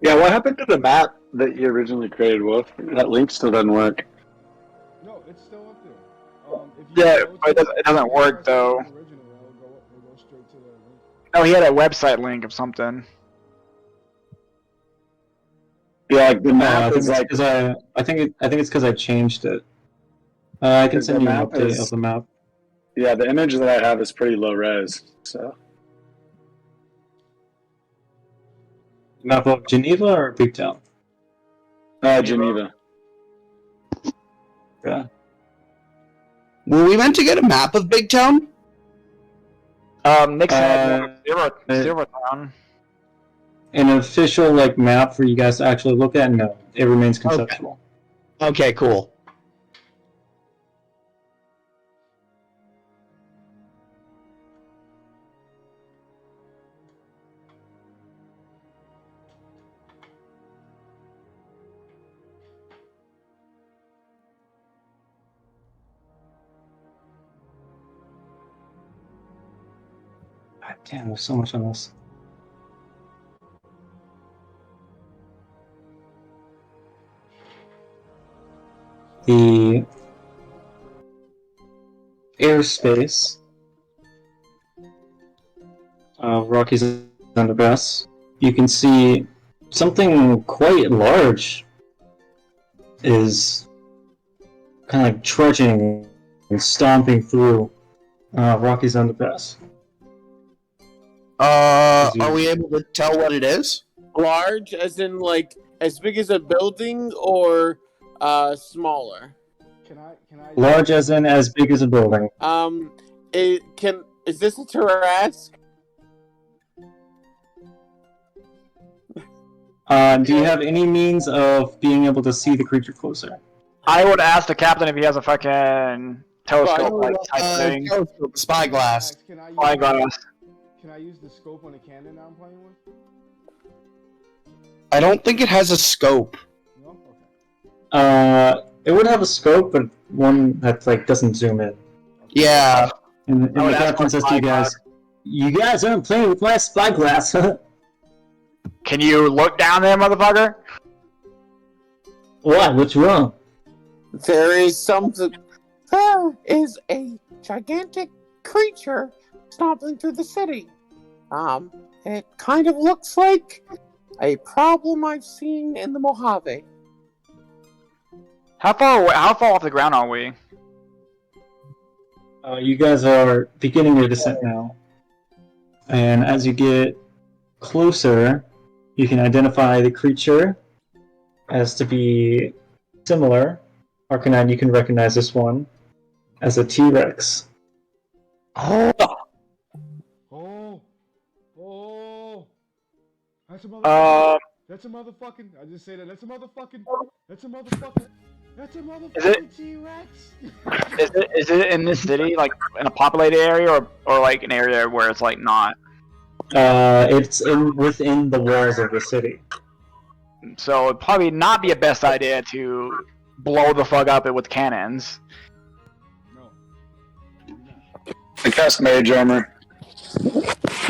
Yeah, what happened to the map that you originally created, Wolf? That link still doesn't work. No, it's still up there. If you Yeah, go but to it doesn't work though. the original, it'll go straight to the link. No, he had a website link of something. Yeah, like the I map think is it's like 'cause I think it's because I changed it. I can The send you an map update is- of the map. yeah, the image that I have is pretty low res. So Map of Geneva or Big Town? Geneva. Yeah. Were we meant to get a map of Big Town? Nick said Zero Town. An official map for you guys to actually look at? No, it remains conceptual. Okay, cool. God damn, there's so much on this. The airspace of Rockies Underpass, you can see something quite large is kind of trudging and stomping through Rockies Underpass. Are we able to tell what it is? Large, as in as big as a building, or smaller? Can I? Large as in as big as a building. Is this a Tarrasque? Do you have any means of being able to see the creature closer? I would ask the captain if he has a fucking telescope type thing. Telescope, spyglass. Spyglass. Can I use the scope on the cannon that I'm playing with? I don't think it has a scope. No? Okay. It would have a scope, but one that doesn't zoom in. Yeah. And the captain says to you guys aren't playing with my spyglass. Can you look down there, motherfucker? What? What's wrong? There is something. There is a gigantic creature stomping through the city. It kind of looks like a problem I've seen in the Mojave. How far off the ground are we? You guys are beginning your descent now. And as you get closer, you can identify the creature as to be similar. Arcanine, you can recognize this one as a T-Rex. Oh! That's a motherfucking. That's a motherfucking. I just say that. That's a motherfucking. That's a motherfucking. That's a motherfucking T-Rex. Is it in this city, in a populated area, or an area where it's not? It's within the walls of the city. So it'd probably not be a best idea to blow the fuck up with cannons. No. I cast Mage Armor.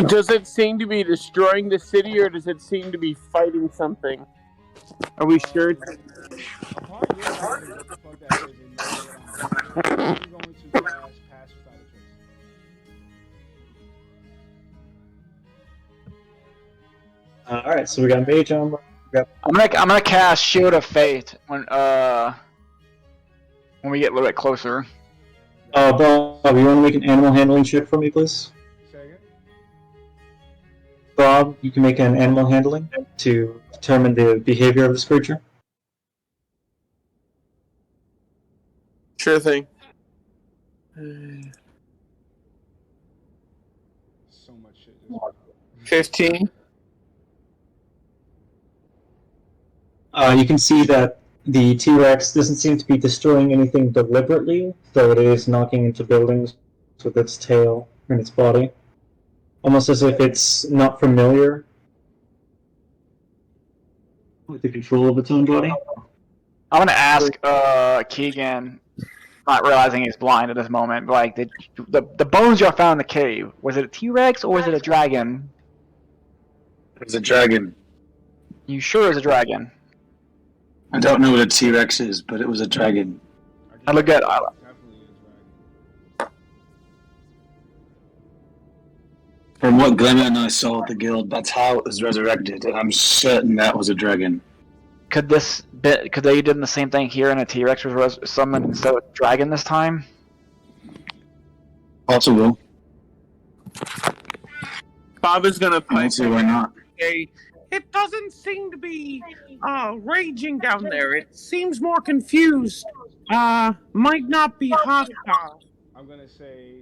Does it seem to be destroying the city, or does it seem to be fighting something? Are we sure it's... Alright, so we got Mage Armor. I'm gonna cast Shield of Fate when we get a little bit closer. Bob, you want to make an animal handling check for me, please? Bob, you can make an animal handling to determine the behavior of this creature. Sure thing. So much shit. 15. You can see that the T-Rex doesn't seem to be destroying anything deliberately, though it is knocking into buildings with its tail and its body. Almost as if it's not familiar with the control of its own body. I'm gonna ask Keegan, not realizing he's blind at this moment, but the bones y'all found in the cave, was it a T-Rex or was it a dragon? It was a dragon. You sure it was a dragon? I don't know what a T-Rex is, but it was a dragon. I look at From what Glenn and I saw at the guild, that's how it was resurrected, and I'm certain that was a dragon. Could they done the same thing here, and a T-Rex was summoned instead of a dragon this time? Possible. Bob is gonna I don't see why not. say it doesn't seem to be raging down there. It seems more confused. Might not be hostile. I'm gonna say,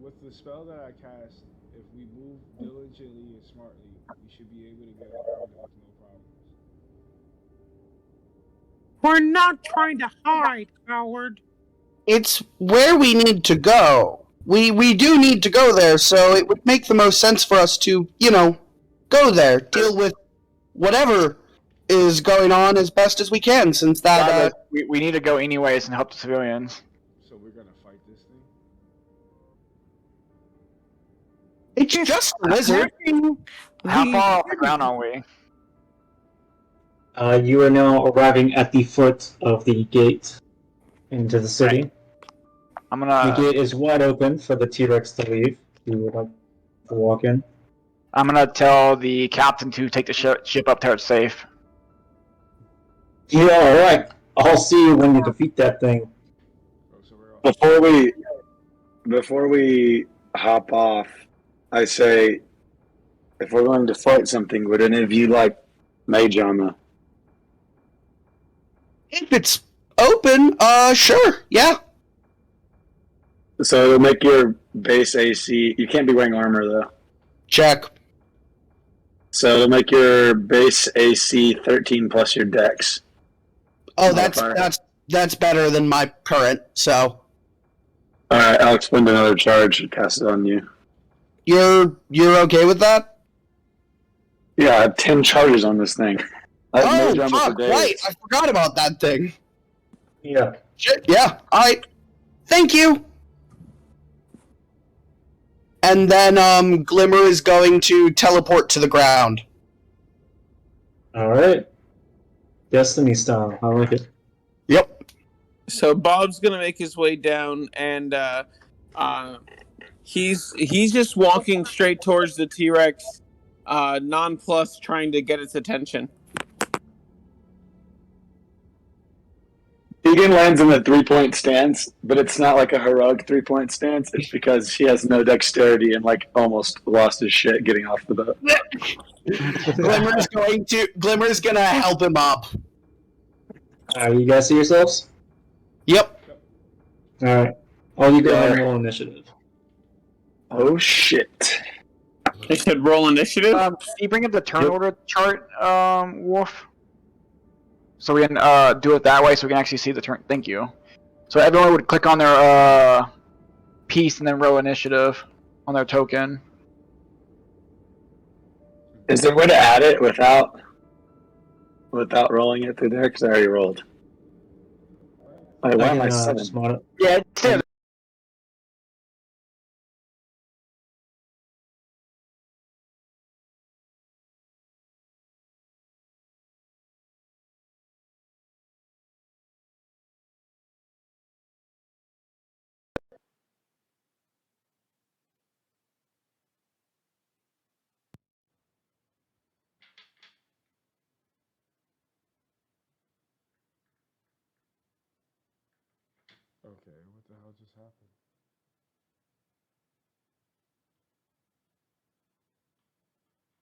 with the spell that I cast, if we move diligently and smartly, we should be able to get around it with no problems. We're not trying to hide, coward. It's where we need to go. We do need to go there, so it would make the most sense for us to, go there, deal with whatever is going on as best as we can, since that, we need to go anyways and help the civilians. So we're gonna fight this thing. it's just a lizard. How far off the ground are we? You are now arriving at the foot of the gate into the city. I'm The gonna gate is wide open for the T-Rex to leave. You would like to walk in. tell the captain to take the ship up there. It's safe. Yeah, alright. I'll see you when you defeat that thing. Oh, so we're off. Before we hop off, I say, if we're going to fight something, would any of you like mage armor? If it's open, sure, yeah. So it'll make your base AC. You can't be wearing armor though. Check. So it'll make your base AC 13 plus your dex. Oh, Modifier. that's better than my current, so Alright, I'll expend another charge and cast it on you. you're okay with that? Yeah, I have 10 charges on this thing. I have Oh, mage armor for fuck, days. right, I forgot about that thing. Yeah. Shit, yeah, alright. Thank you! And then, Glimmer is going to teleport to the ground. Alright. Destiny style. I like it. Yep. So Bob's gonna make his way down, and he's just walking straight towards the T-Rex, nonplussed, trying to get its attention. Egan lands in a 3-point stance, but it's not like a heroic 3-point stance. It's because he has no dexterity and almost lost his shit getting off the boat. Glimmer's gonna help him up. You guys see yourselves? Yep. Alright. All you go ahead and roll initiative. Oh shit. They said roll initiative. Can you bring up the turn order chart, Wolf? So we can do it that way, so we can actually see the turn. Thank you. So everyone would click on their piece and then roll initiative on their token. Is there a way to add it without rolling it through there? Because I already rolled. Wait, why am I just 7? mod it. Yeah, it's there. Okay, what the hell just happened?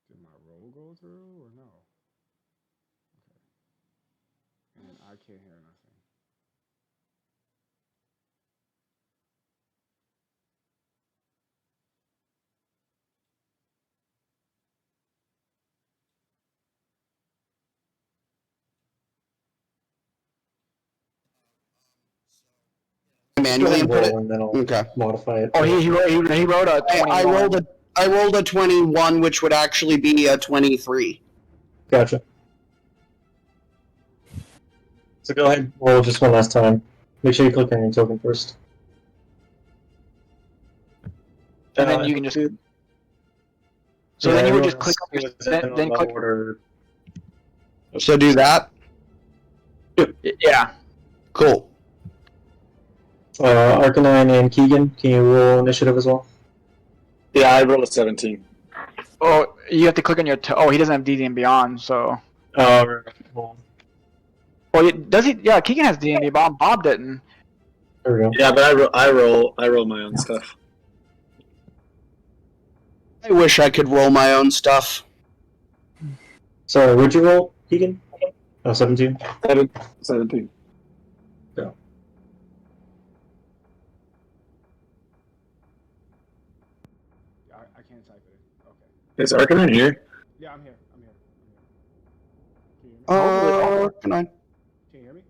Did my roll go through or no? Okay. And I can't hear nothing. Manually input it. And then I'll Okay. modify it. Oh, he wrote a 21. I rolled a 21, which would actually be a 23. Gotcha. So go ahead and roll just one last time. Make sure you click on your token first. And then you can just. So then you would just click on your, then click. Order. So do that. Yeah. Cool. Arcanine and Keegan, can you roll initiative as well? Yeah, I rolled a 17. Oh, you have to click on your. Oh, he doesn't have D&D and Beyond, so. Well, Well, does he? Yeah, Keegan has D&D. Bob didn't. there we go. Yeah, but I roll my own stuff. I wish I could roll my own stuff. Sorry, what'd you roll, Keegan? Oh, 17? 17. Go. I can't type it. Okay. Is Arcanine here? Yeah, I'm here. Can you hear me? Can I? Can you hear me?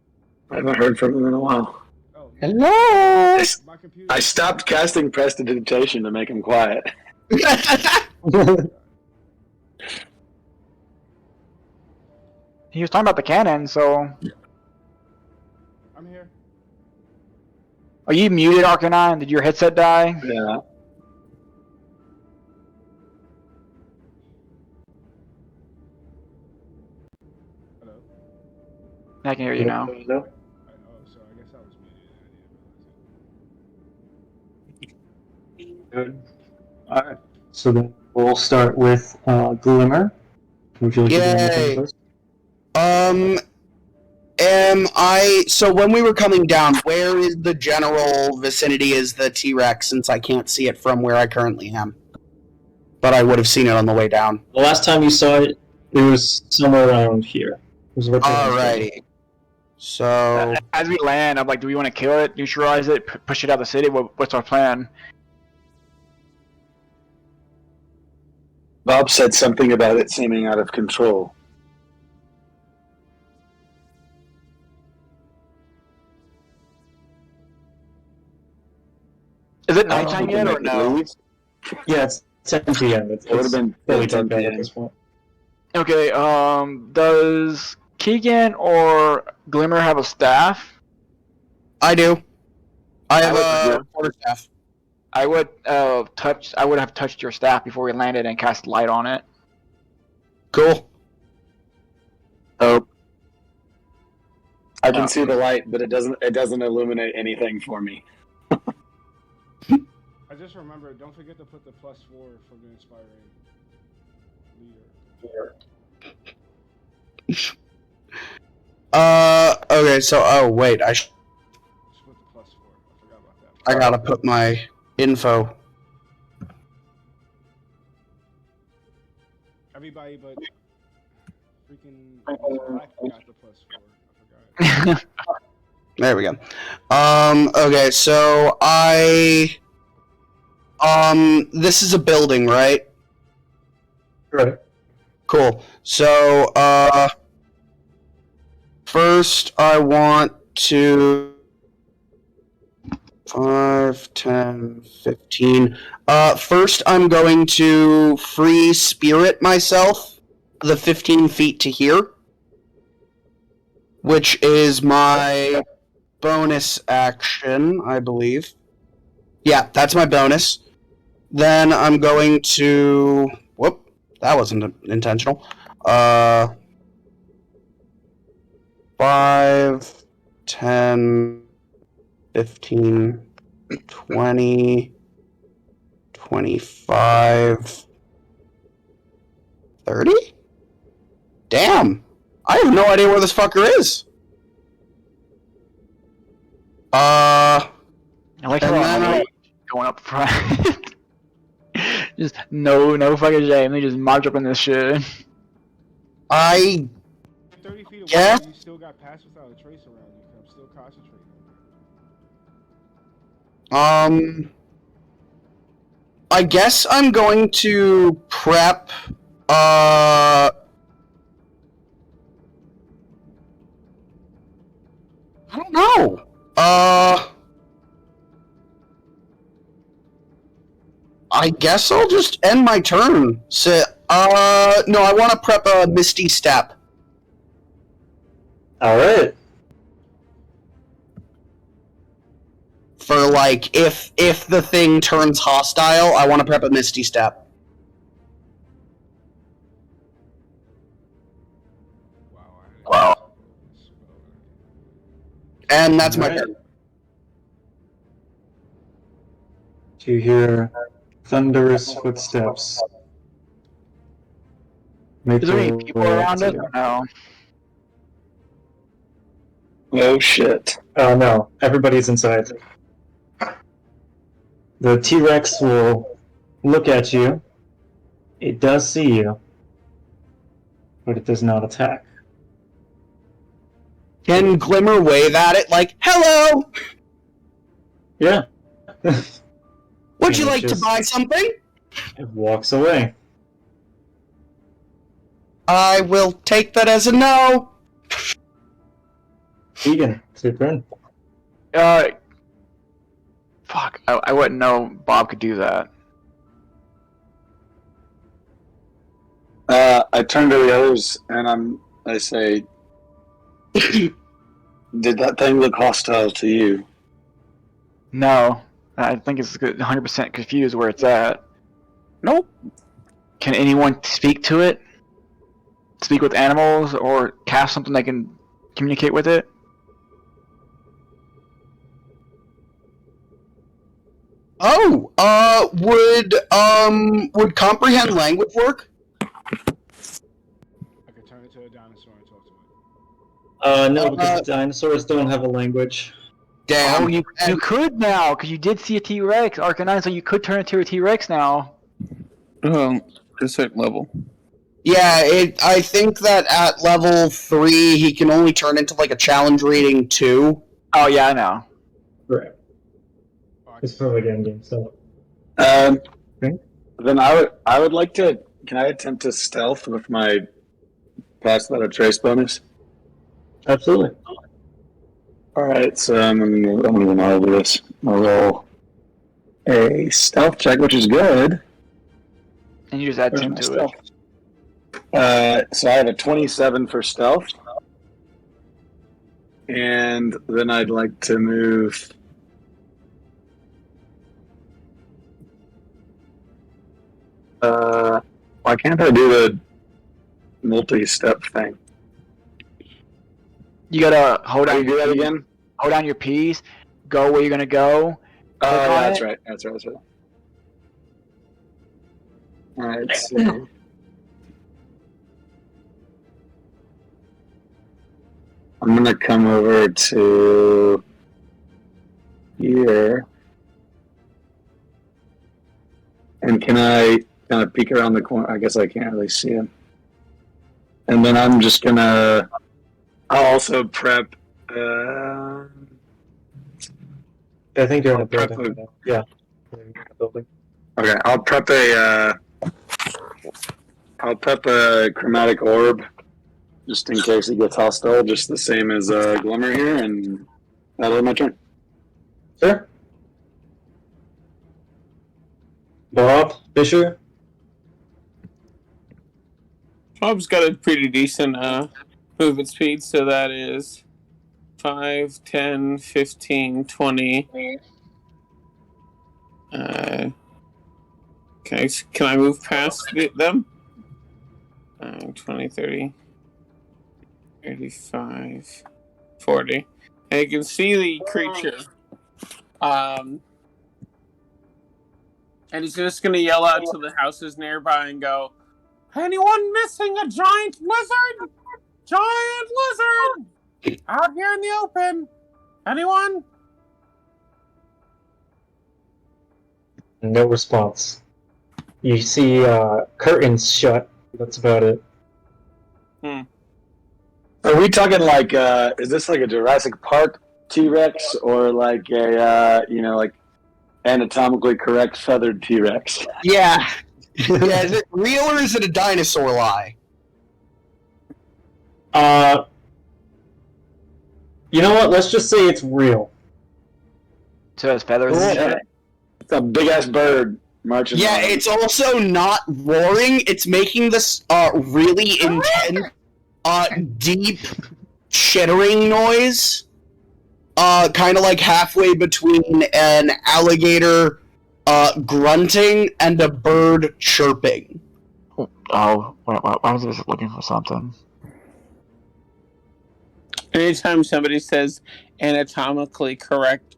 I haven't heard from him in a while. Oh, Hello. my computer. I stopped casting Prestidigitation to make him quiet. He was talking about the cannon, so. I'm here. Are you muted, Arcanine? Did your headset die? Yeah. Hello. I can hear you now. No. Oh, sorry. I guess I was muted. Good. Alright. So then we'll start with Glimmer. Would you like to do anything Yay. first? So when we were coming down, where is the general vicinity is the T-Rex, since I can't see it from where I currently am? But I would have seen it on the way down. The last time you saw it, it was somewhere around here. It was right there. Alrighty. So... As we land, I'm like, do we want to kill it, neutralize it, push it out of the city? What's our plan? Bob said something about it seeming out of control. Is it nighttime yet or no? Yeah, it's 10 p.m. It would have been really 10 10 p.m. p.m. at this point. Okay, does Keegan or Glimmer have a staff? I do. I have a quarterstaff. I would have touched your staff before we landed and cast light on it. Cool. Oh. I can see the light, but it doesn't illuminate anything for me. I just remembered. Don't forget to put the +4 for the inspiring leader. Okay, so, oh, wait, Just put the +4. I forgot about that. I gotta put my info. Everybody but freaking Black got the +4. I forgot. There we go. Okay, so this is a building, right? Right. Cool. So, first I want to 5, 10, 15. First I'm going to free spirit myself the 15 feet to here, which is my bonus action, I believe. Yeah, that's my bonus. Then I'm going to... Whoop, that wasn't intentional. 5, 10, 15, 20, 25, 30? Damn! I have no idea where this fucker is. I like And how then I'm going up front. Just no fucking shame. They just march up in this shit. I 30 feet away, Yeah. you still got pass without a trace around you. I'm still concentrating. I guess I'm going to prep, I don't know. I guess I'll just end my turn. So, no, I want to prep a Misty Step. Alright. For, like, if the thing turns hostile, I want to prep a Misty Step. Wow. And that's my Alright. turn. You hear thunderous footsteps. Make Is there your any people way up around to us? you. Or no. Oh shit. Oh no, everybody's inside. The T-Rex will look at you. It does see you. but it does not attack. Can Glimmer wave at it like, hello? Yeah. Would you And it like to just- buy something? It walks away. I will take that as a no. Keegan, it's your turn. Fuck, I wouldn't know Bob could do that. I turn to the others and I say, "Did that thing look hostile to you?" No, I think it's 100% confused where it's at. Nope. Can anyone speak to it? Speak with animals or cast something that can communicate with it? Oh, would comprehend language work? I could turn into a dinosaur and talk to it. No, because dinosaurs don't have a language. Damn. Oh, you could now, because you did see a T-Rex, Arcanine, so you could turn into a T-Rex now. Oh, a certain level. Yeah, I think that at level 3, he can only turn into like a challenge rating 2. Oh yeah, I know. Right. It's probably getting game stuff. Then I would like to. Can I attempt to stealth with my pass without a trace bonus? Absolutely. All right, so I'm gonna model this. I'll roll a stealth check, which is good. And you just add Where's 10 my to it. stealth? So I have a 27 for stealth, and then I'd like to move. Why can't I do the multi-step thing? You gotta hold Can on. you do that again? Hold down your P's. Go where you're gonna go. Oh, Click on that's it. right. That's right. All right. So I'm gonna come over to here, and can I kind of peek around the corner? I guess I can't really see him. And then I'm just gonna. I'll also prep. I think you're in a Prep building. Yeah. You're in a building. Okay, I'll prep a chromatic orb just in case it gets hostile, just the same as Glimmer here, and that'll be my turn. Sure. Bob, Fisher. Bob's got a pretty decent movement speed, so that is 5, 10, 15, 20. Can I move past them? 20, 30, 35, 40. And you can see the creature. And he's just going to yell out to the houses nearby and go, "Anyone missing a giant lizard? Giant lizard! Out here in the open! Anyone?" No response. You see curtains shut. That's about it. Are we talking like, is this like a Jurassic Park T-Rex or like a, like anatomically correct feathered T-Rex? Yeah. Yeah, is it real or is it a dinosaur lie? You know what? Let's just say it's real. So it has feathers and shit. It's a big ass bird marching. Yeah, around. it's also not roaring. It's making this really intense, deep chittering noise. Kind of like halfway between an alligator grunting and a bird chirping. Oh, why was this looking for something? Anytime somebody says anatomically correct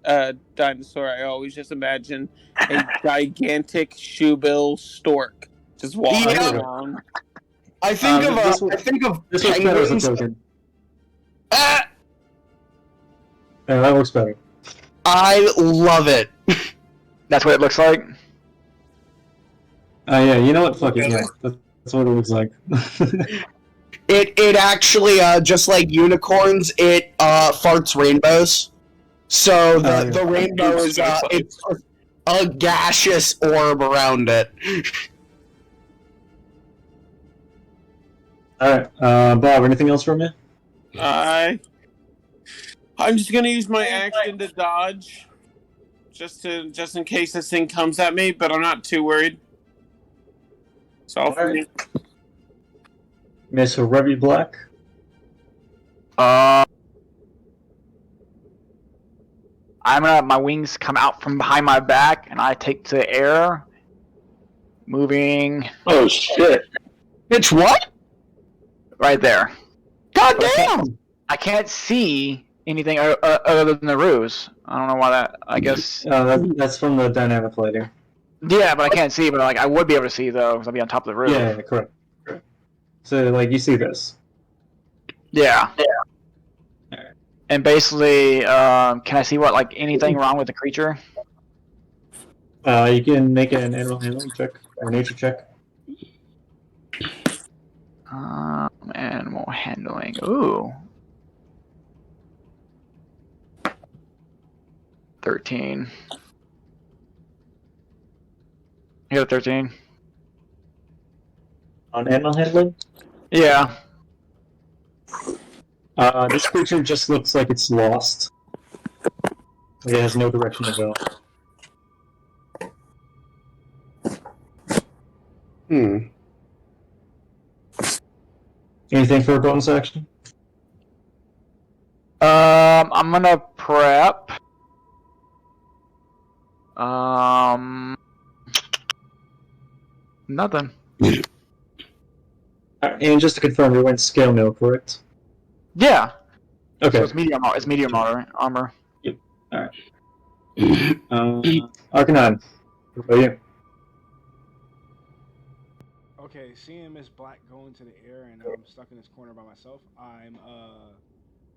dinosaur, I always just imagine a gigantic shoebill stork just walking around. I think This looks better as a penguins. token. Yeah, that looks better. I love it. That's what it looks like. Yeah, you know what? Fuck it. Yeah, that's what it looks like. It actually, just like unicorns, it farts rainbows. So the rainbow is it's a gaseous orb around it. Alright, Bob, anything else from you? I'm just gonna use my action to dodge, just in case this thing comes at me. But I'm not too worried. So Alright. Miss Revy Black. I'm gonna my wings come out from behind my back, and I take to the air, moving. Oh shit! It's what? Right there. God damn! I can't see anything other than the ruse. I don't know why that. I guess. That's from the dynamic lighting. Yeah, but I can't see. But like, I would be able to see though, because I'll be on top of the roof. Yeah, correct. So, like, you see this. Yeah. And basically, can I see what anything wrong with the creature? You can make an animal handling check or nature check. Animal handling. Ooh. 13. You got a 13? On animal handling? Yeah. This creature just looks like it's lost. It has no direction to go. Anything for a bonus action? I'm gonna prep. Nothing. And just to confirm, you're wearing scale mail, correct? Yeah. Okay. So it's medium. It's medium armor. Yep. All right. Arcanine, what about you? Okay, seeing Miss Black go into the air and I'm stuck in this corner by myself, I'm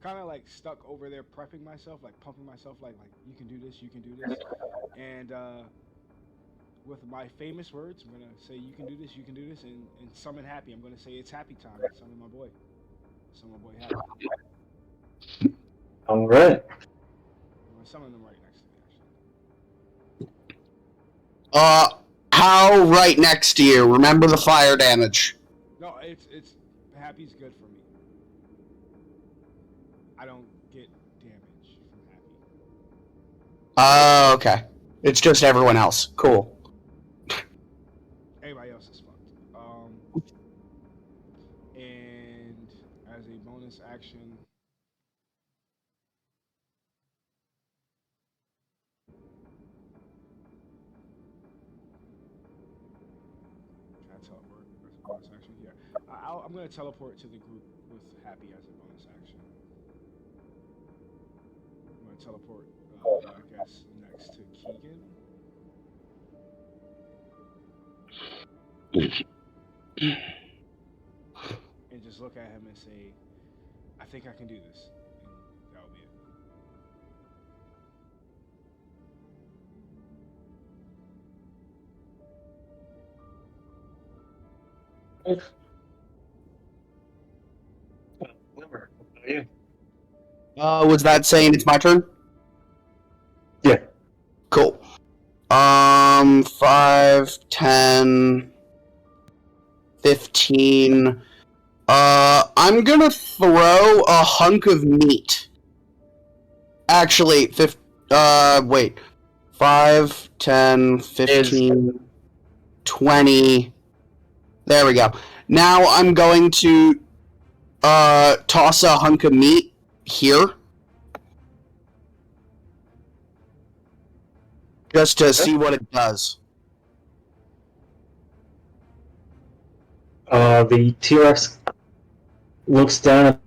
kind of like stuck over there prepping myself, like pumping myself, like you can do this, and with my famous words, I'm gonna say you can do this, and summon Happy. I'm gonna say it's Happy time. Summon my boy. Summon my boy Happy. All right. I'm gonna summon them right next to me, actually. How right next to you? Remember the fire damage. No, it's Happy's good for me. I don't get damage from Happy. Okay. It's just everyone else. Cool. Everybody else is fucked. And as a bonus action, can I teleport as a bonus action? Yeah. I'm going to teleport to the group with Happy as a bonus action. I'm going to teleport, I guess, next to Keegan. And just look at him and say, I think I can do this. And that'll be it. Glimmer, what about you? Was that saying it's my turn? Yeah. Cool. 5, 10, 15. I'm gonna throw a hunk of meat. Actually, wait. 5, 10, 15, 20. There we go. Now I'm going to toss a hunk of meat here. Just to see what it does. The T-Rex looks down at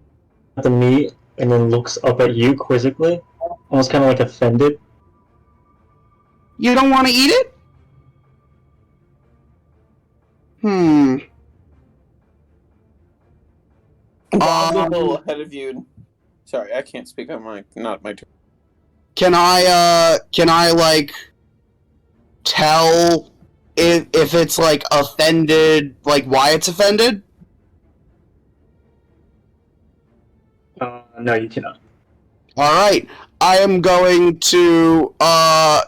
the meat and then looks up at you quizzically, almost kind of like offended. You don't want to eat it? I'm a little ahead of you. Sorry, I can't speak on not my turn. Can I like tell if it's like offended, like why it's offended? No, you cannot. All right. I am going to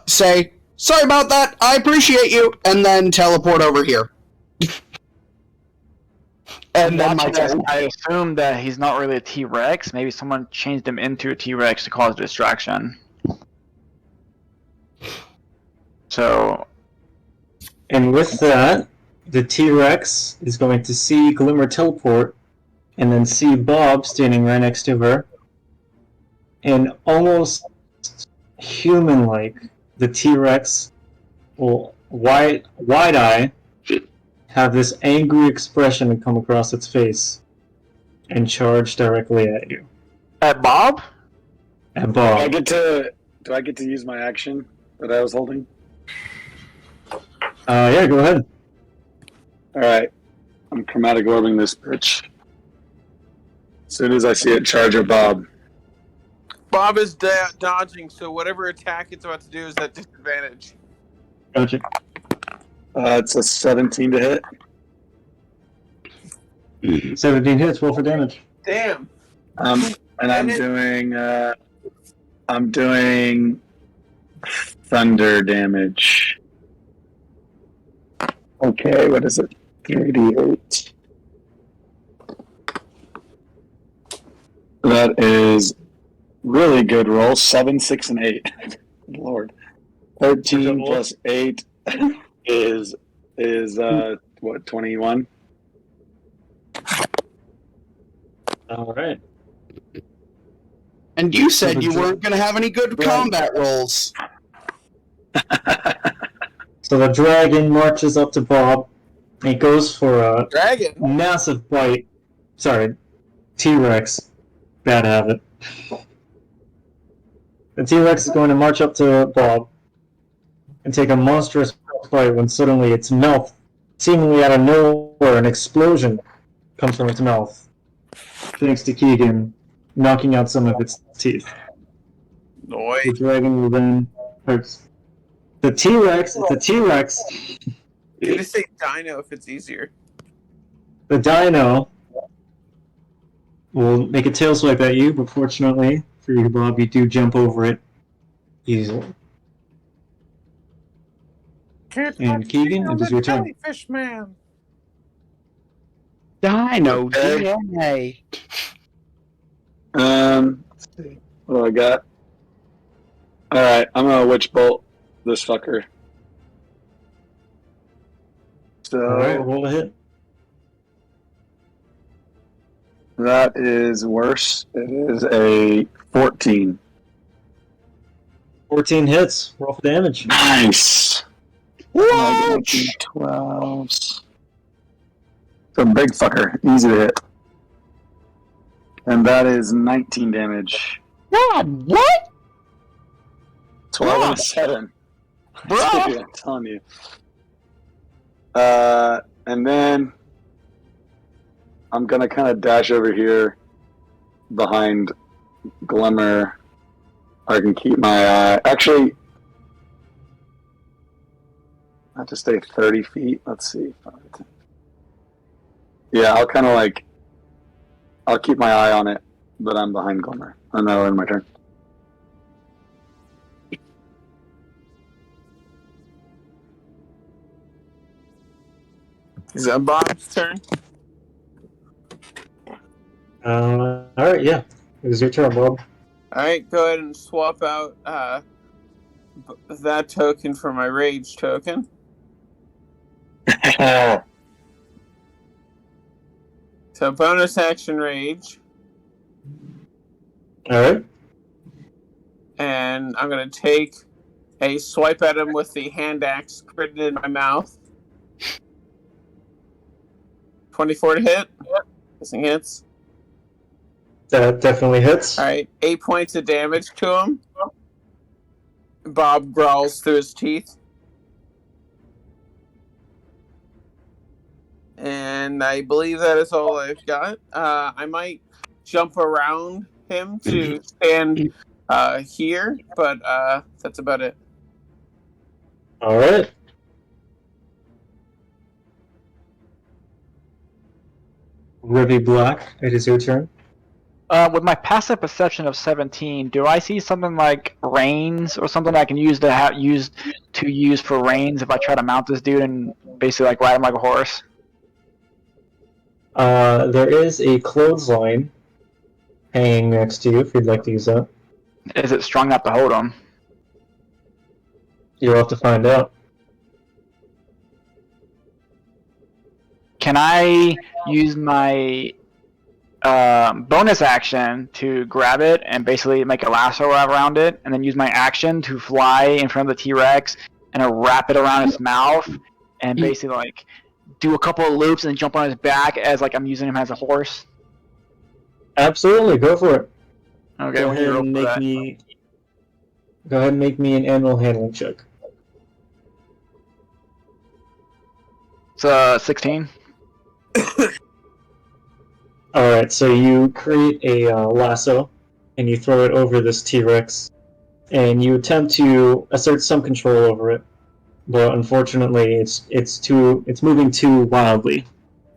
say, sorry about that. I appreciate you. And then teleport over here. And then my Watching this, turn. I assume that he's not really a T-Rex. Maybe someone changed him into a T-Rex to cause a distraction. So, And with that, the T-Rex is going to see Glimmer teleport, and then see Bob standing right next to her. And almost human-like, the T-Rex will wide-eye have this angry expression come across its face and charge directly at you. at Bob? At Do I Bob. get to use my action that I was holding? Yeah, go ahead. Alright. I'm chromatic orbing this bitch. As soon as I see it charge at Bob. Bob is dodging, so whatever attack it's about to do is at disadvantage. Gotcha. It's a 17 to hit. 17 hits, roll for damage. Damn. And I'm doing thunder damage. Okay, what is it? 3d8. That is really good roll. 7, 6, and 8. Good Lord. 13 plus 8 is what, 21? All right. And you said you weren't going to have any good combat rolls. So the dragon marches up to Bob. And he goes for a Dragon? massive bite. Sorry, T-Rex. Bad habit. The T-Rex is going to march up to Bob and take a monstrous bite when suddenly its mouth, seemingly out of nowhere, an explosion comes from its mouth. Thanks to Keegan knocking out some of its teeth. The dragon will then hurt. The T-Rex, it's a T-Rex. You just say dino if it's easier. The dino will make a tail swipe at you, but fortunately for you, Bob, you do jump over it easily. And Keegan, it is your turn. Jellyfish man. Dino Okay. DNA. Let's see. What do I got? Alright, I'm gonna witch bolt this fucker. So Alright, roll a hit. that is worse. It is a 14. 14 hits. Roll for damage. Nice. What? 12s. So big fucker, easy to hit. And that is 19 damage. God, what? 12 and Bruh. 7. Bruh. Dude, I'm telling you. And then I'm gonna kind of dash over here behind Glimmer. I can keep my eye. Actually, I have to stay 30 feet. Let's see. Yeah, I'll kind of like. I'll keep my eye on it, but I'm behind Glimmer. And that'll end my turn. Is that Bob's turn? Alright, yeah. It is your turn, Bob. Alright, go ahead and swap out that token for my rage token. So bonus action rage. Alright. And I'm going to take a swipe at him with the hand axe critted in my mouth. 24 to hit. Guessing hits. That definitely hits. Alright, 8 points of damage to him. Bob growls through his teeth. And I believe that is all I've got. I might jump around him to stand here, but that's about it. Alright. Ruby Black, it is your turn. With my passive perception of 17, do I see something like reins or something I can use to use for reins if I try to mount this dude and basically like ride him like a horse? There is a clothesline hanging next to you if you'd like to use that. Is it strong enough to hold him? You'll have to find out. Can I use my bonus action to grab it and basically make a lasso around it, and then use my action to fly in front of the T-Rex and wrap it around its mouth, and basically like do a couple of loops and jump on his back as like I'm using him as a horse? Absolutely, go for it. Okay, Go we ahead and make me. Go ahead and make me an animal handling check. It's 16. Alright, so you create a lasso, and you throw it over this T-Rex, and you attempt to assert some control over it, but unfortunately it's moving too wildly.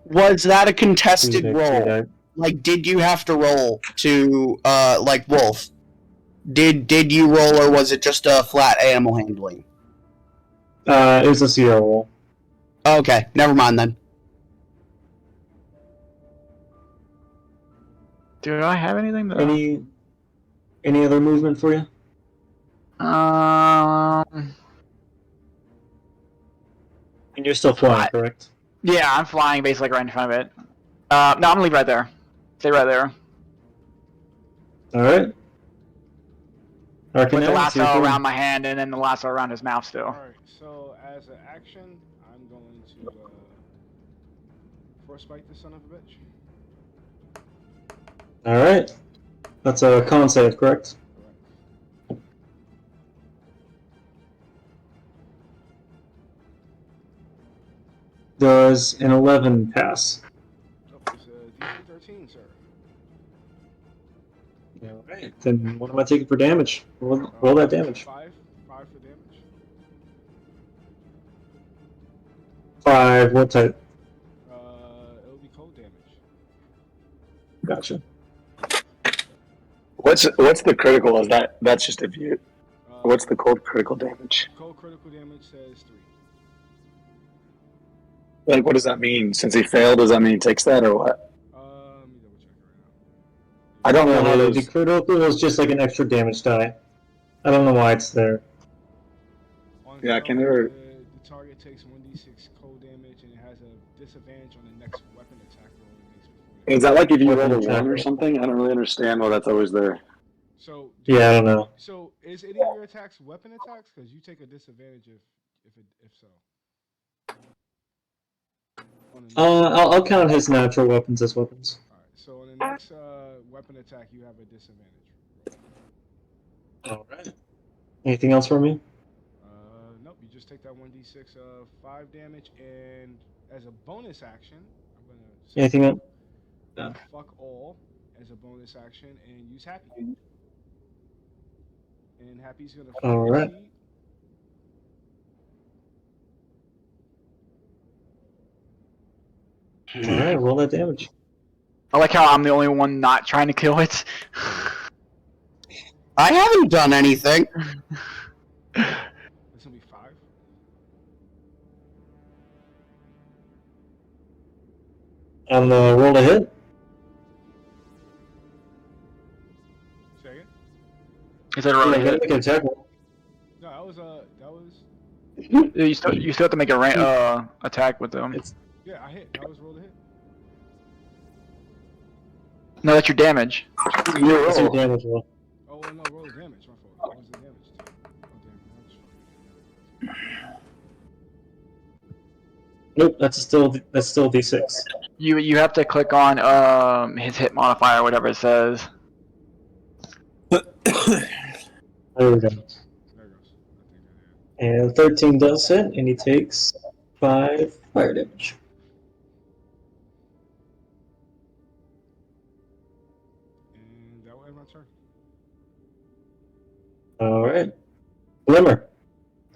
Was that a contested Too roll? big. Like, did you have to roll to, like Wolf? Did you roll, or was it just a flat animal handling? It was a CR roll. Okay, never mind then. Do I have anything? That... Any other movement for you? Um. And you're still flying, correct? Yeah, I'm flying basically right in front of it. No, I'm gonna leave right there. Stay right there. Alright. With the lasso around my hand and then the lasso around his mouth still. Alright, so as an action, I'm going to frostbite this son of a bitch. Alright. That's a con save, correct? Correct. Does an 11 pass? Oh, it's a DC 13, sir. Alright, then what am I taking for damage? Roll that damage. 5 for damage. 5, what type? It'll be cold damage. Gotcha. What's the critical? Is that's just if you? What's the cold critical damage? Cold critical damage says 3. Like, what does that mean? Since he failed, does that mean he takes that, or what? Let me double check right now. I don't know how The those. critical is just like an extra damage die. I don't know why it's there. On Yeah, fail, can there- the target takes 1d6 cold damage and it has a disadvantage on the next weapon attack roll it makes before. Is that like if you Weapon roll a attack 1 or roll. something? I don't really understand why that's always there. So Yeah, I don't know. So is any of your attacks weapon attacks? Because you take a disadvantage if so. On the next- I'll count his natural weapons as weapons. Alright, so on the next weapon attack, you have a disadvantage. Alright. Anything else for me? Nope, you just take that 1d6 of 5 damage, and as a bonus action, I'm going to say Anything else? fuck all as a bonus action and use Happy. And Happy's going to Alright. Alright, roll that damage. I like how I'm the only one not trying to kill it. I haven't done anything. It's going to be 5. On the roll to hit? Say again? Is that a roll to Yeah, hit? make an attack roll. No, that was You still have to make a attack with them. yeah, I hit. That was roll to hit. No, that's your damage. What's your damage roll? Oh, well, no, roll the damage. My fault. What was the damage? Oh, damn. Nope, that's still D6. You have to click on his hit modifier, whatever it says. There we go. There it goes. I think I did. And 13 does hit, and he takes 5 fire damage. And that will end my turn. Alright. Glimmer.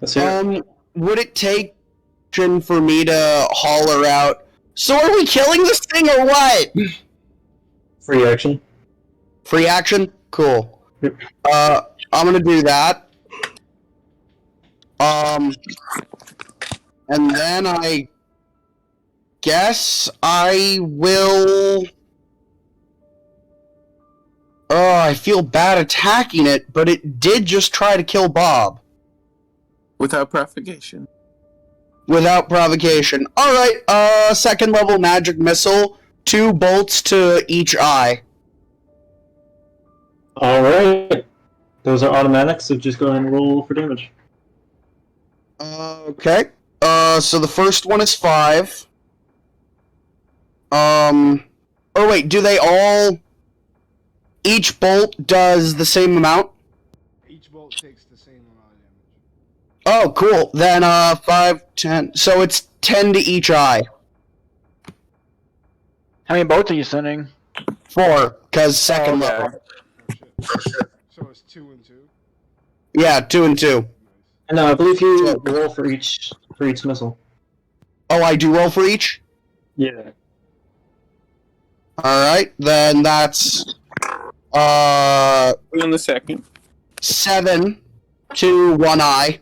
Let's hear it. Would it take for me to holler out, so are we killing this thing or what? Free action. Free action? Cool. Yep. I'm gonna do that. And then I guess I will. Oh, I feel bad attacking it, but it did just try to kill Bob. Without provocation. Without provocation. Alright, second level magic missile. 2 bolts to each eye. Alright. Those are automatic, so just go ahead and roll for damage. Okay. So the first one is 5. Oh wait, do they all... Each bolt does the same amount? Each bolt takes the same amount of damage. Oh, cool. Then, 5, 10... So it's 10 to each eye. How many bolts are you sending? 4, because second level. Oh, shit. So it's 2 and 2. Yeah, 2 and 2. And I believe you roll for each missile. Oh, I do roll for each? Yeah. Alright, then that's... In the second. 7 to 1 eye.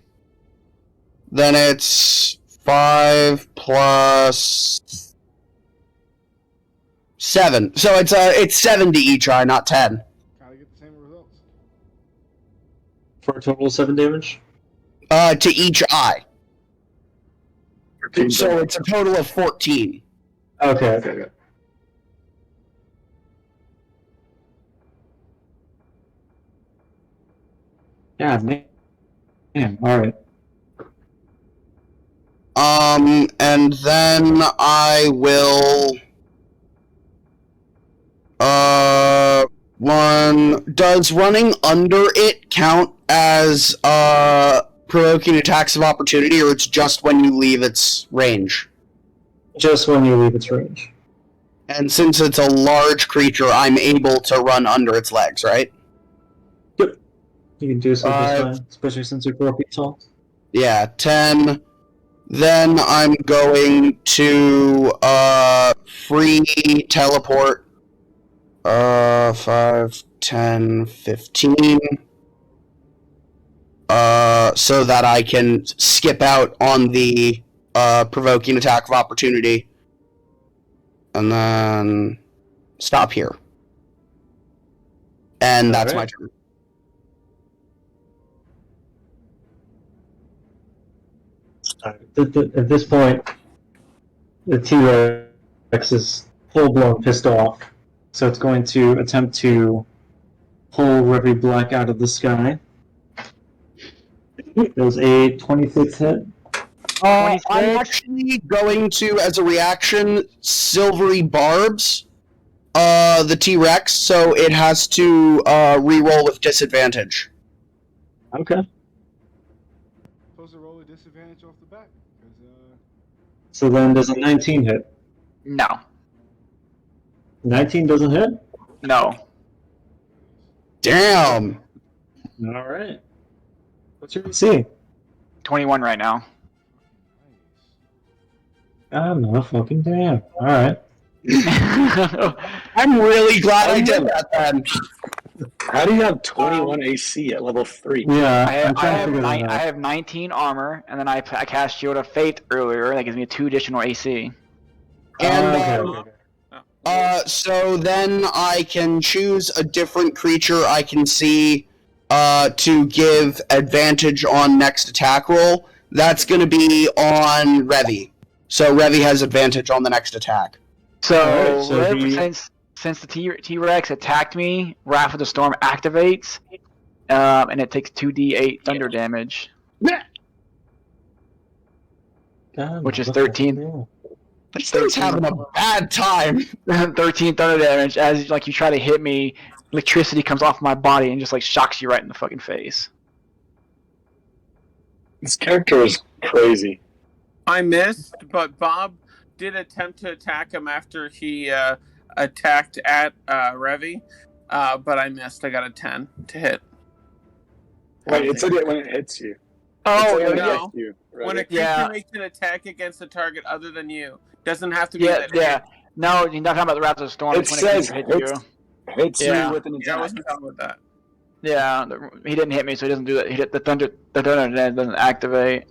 Then it's 5 plus 7. So it's 7 to each eye, not 10. Gotta get the same results. For a total of 7 damage? To each eye. So it's a total of 14. Okay. Yeah, man. Alright. And then I will... Does running under it count as, provoking attacks of opportunity, or it's just when you leave its range? Just when you leave its range. And since it's a large creature, I'm able to run under its legs, right? Yep. You can do so this time, especially since you're 4 feet tall. Yeah, 10. Then I'm going to, free teleport. 5, 10, 15. So that I can skip out on the, provoking attack of opportunity. And then stop here. And that's my turn. At this point, the T-Rex is full-blown pissed off, so it's going to attempt to pull Revy Black out of the sky. There's a 26 hit. I'm actually going to, as a reaction, Silvery Barbs the T-Rex, so it has to re-roll with disadvantage. Okay. Supposed to roll a disadvantage off the back. So then there's a 19 hit. No. 19 doesn't hit? No. Damn! Alright. What's your AC? 21 right now. I'm not fucking damn. Alright. I'm really glad I did that then. How do you have 21 AC at level 3? Yeah, I have 19 armor, and then I cast Shield of Faith earlier. That gives me 2 additional AC. And so then I can choose a different creature I can see to give advantage on next attack roll. That's going to be on Revy. So Revy has advantage on the next attack. So, since the T-Rex attacked me, Wrath of the Storm activates, and it takes 2d8 thunder damage. Which is 13. This thing's having a bad time. 13 thunder damage as like you try to hit me. Electricity comes off my body and just like shocks you right in the fucking face. This character is crazy. I missed, but Bob did attempt to attack him after he attacked at Revy, but I missed. I got a 10 to hit. Wait, it's when it hits you. Oh, It's no. you, right? When a creature makes an attack against a target other than you, doesn't have to be that. Yeah. No, you're not talking about the Wrath of the Storm. It It's when a says creature hits you. hits Yeah. you with an Yeah, I attack. wasn't done with that. Yeah, he didn't hit me, so he doesn't do that. He hit the thunder doesn't activate.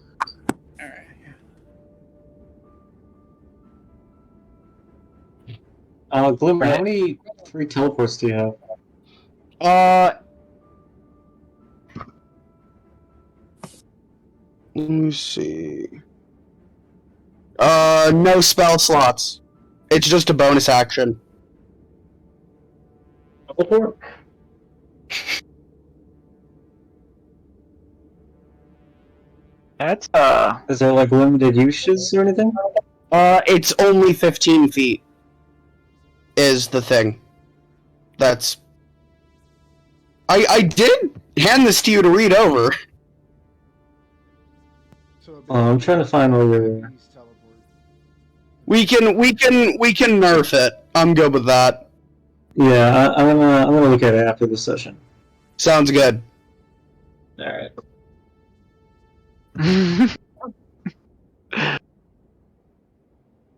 All right. Glimmer, how many free teleports do you have? Let me see. No spell slots. It's just a bonus action. Teleport? That's Is there like limited uses or anything? It's only 15 feet. Is the thing. That's. I did hand this to you to read over. So I'm trying to find where you're. He's teleported. We can nerf it. I'm good with that. Yeah, I'm gonna look at it after the session. Sounds good. All right.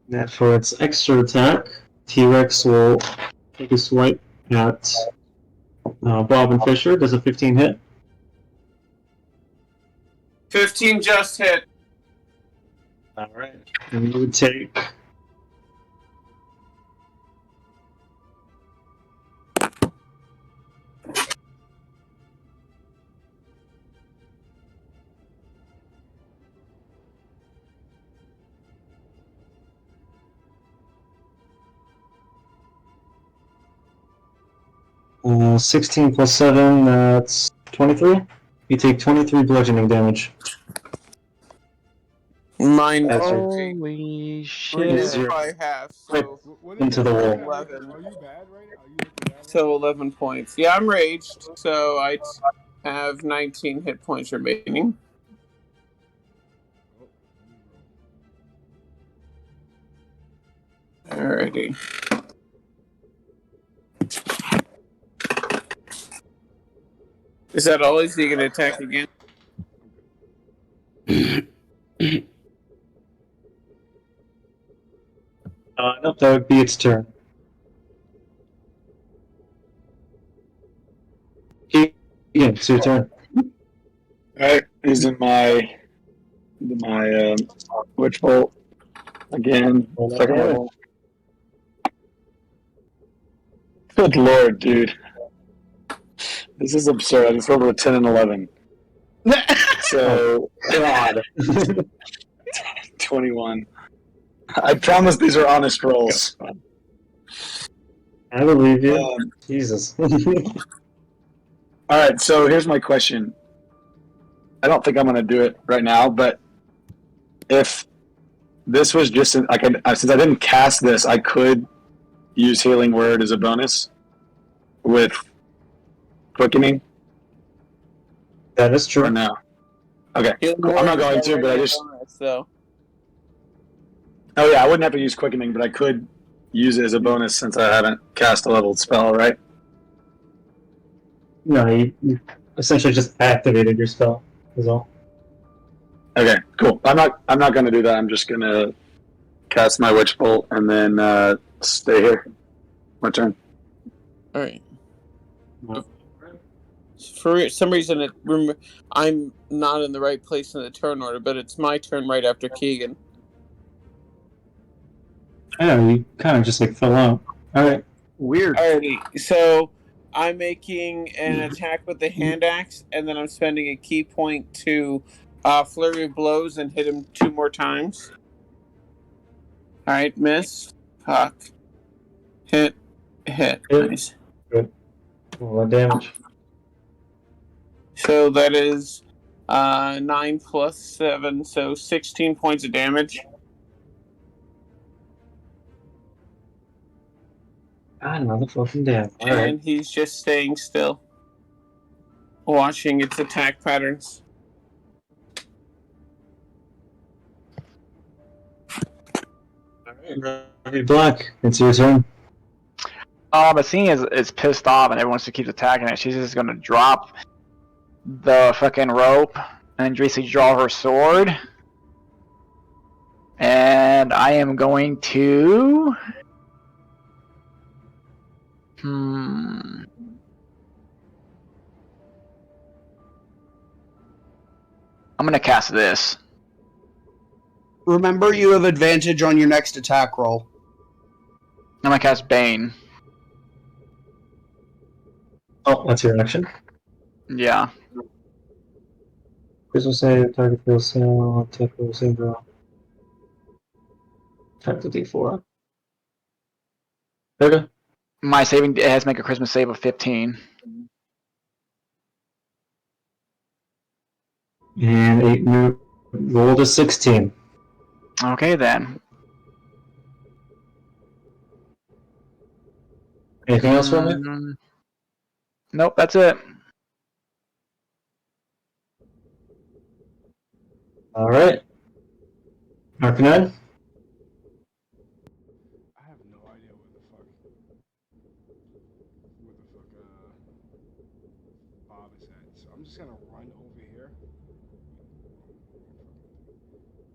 Now for its extra attack, T-Rex will take a swipe at Bob and Fisher. Does a 15 hit? 15 just hit. All right. And you would take. Uh, 16 plus 7, that's 23. You take 23 bludgeoning damage. Mine That's right. Holy shit! reduced by half, so What Into is the your- wall. Are you 11. bad right now? Are you bad right now? so 11 points. Yeah, I'm raged, so I have 19 hit points remaining. Alrighty. Is that all? Is he going to attack again? Nope, that would be its turn. Yeah, it's your turn. Alright, using my witch bolt again. Second level. Good lord, dude. This is absurd. I just rolled a 10 and 11. So, God. 21. I promise these are honest rolls. I believe you. Jesus. Alright, so here's my question. I don't think I'm going to do it right now, but if this was just, since I didn't cast this, I could use Healing Word as a bonus with Quickening. That is true. Or no? Okay, cool. I'm not going to, but I just... So. Oh yeah, I wouldn't have to use Quickening, but I could use it as a bonus since I haven't cast a leveled spell, right? No, you essentially just activated your spell, is all. Okay, cool. I'm not going to do that. I'm just going to cast my Witch Bolt and then stay here. My turn. Alright. For some reason, I'm not in the right place in the turn order, but it's my turn right after Keegan. Yeah, you kind of just like fell out. Alright. Weird. Alrighty, so I'm making an attack with the hand axe, and then I'm spending a key point to flurry of blows and hit him 2 more times. Alright, miss, huck, hit. Nice. What damage? So that is 9 plus 7, so 16 points of damage. God, another fucking damn. Alright. And he's just staying still, watching its attack patterns. Hey, Black, it's your turn. But seeing as it's pissed off and everyone just keeps attacking it, she's just gonna drop the fucking rope and basically draw her sword. And I am going to I'm gonna cast this. Remember, you have advantage on your next attack roll. I'm gonna cast Bane. Oh, that's your action. Yeah. Crystal save, target feels cell, attack roll, save draw. Attack to D4. Okay. My saving it has to make a Christmas save of 15. And 8 new rolled a 16. Okay then. Anything else for me? Nope, that's it. Alright. Arcanine? I have no idea what the fuck Bob is at. So I'm just gonna run over here.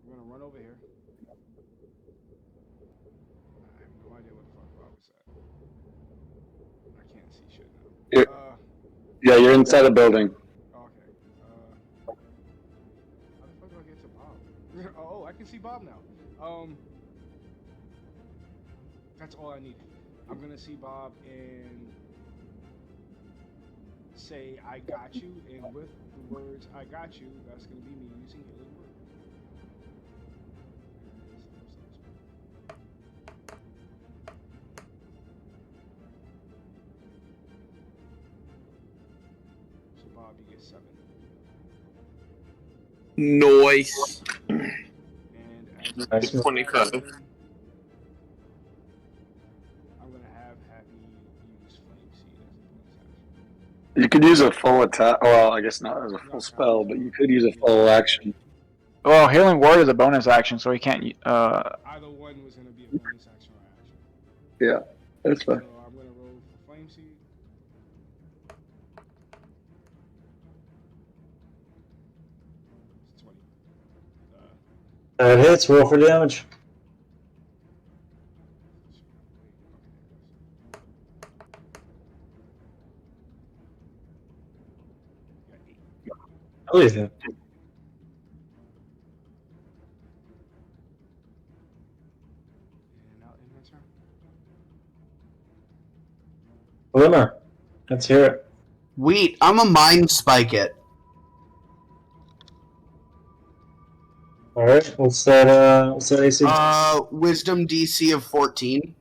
I'm gonna run over here. I have no idea what the fuck Bob is at. I can't see shit now. Yeah, you're inside a building. Okay. How the fuck do I get to Bob? Oh, I can see Bob now. That's all I needed. I'm gonna see Bob and say I got you, and with the words I got you, that's gonna be me using Healing Word. So Bob, you get 7. Nice. And Nice. 25. I'm gonna have Happy use Flame Seed as a bonus action. You could use a full attack. Well, I guess not as a full spell, but you could use a full action. Well, Healing Word is a bonus action, so he can't. Either one was gonna be a bonus action or action. Yeah, that's So fine. I'm gonna roll for Flame Seed. It's 20. That hits, roll for damage. I believe you. And now in my turn. Glimmer. Let's hear it. Wheat, I'm a mind spike it. Alright, what's that AC? Wisdom DC of 14.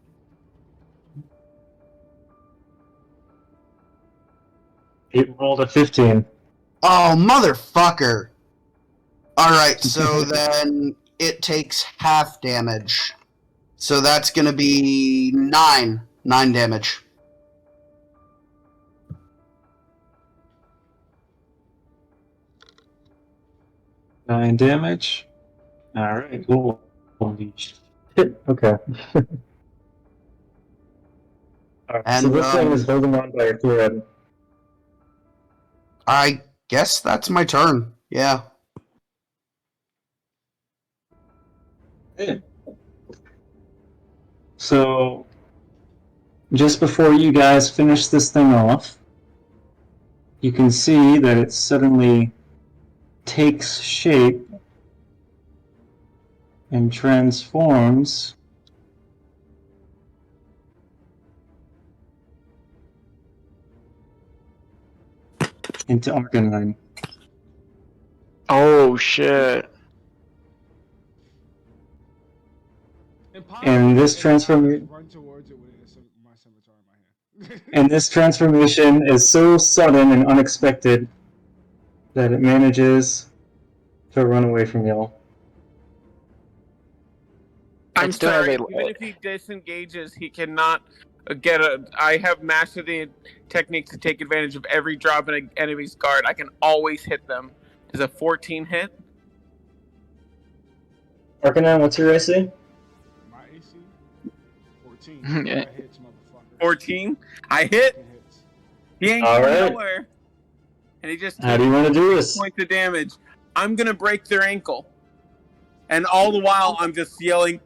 It rolled a 15. Oh, motherfucker. Alright, so then it takes half damage. So that's gonna be 9. 9 damage. Nine damage. Alright, cool. Holy shit. Okay. Alright, so And, this thing is holding on by a thread. I guess that's my turn. Yeah. Hey. So, just before you guys finish this thing off, you can see that it suddenly takes shape and transforms into Arcanine. Oh shit! And this transformation. Run towards it with my scimitar in my hand. And this transformation is so sudden and unexpected that it manages to run away from y'all. I'm It's doing sorry. a- Even if he disengages, he cannot get a. I have mastered the technique to take advantage of every drop in an enemy's guard. I can always hit them. Does a 14 hit? Arcanine, what's your AC? My AC? 14. Yeah. That hits, motherfucker. 14. I hit. Fucking hits. He ain't All going right. nowhere. And he just How do you want to do this? points of damage. I'm gonna break their ankle. And all the while, I'm just yelling,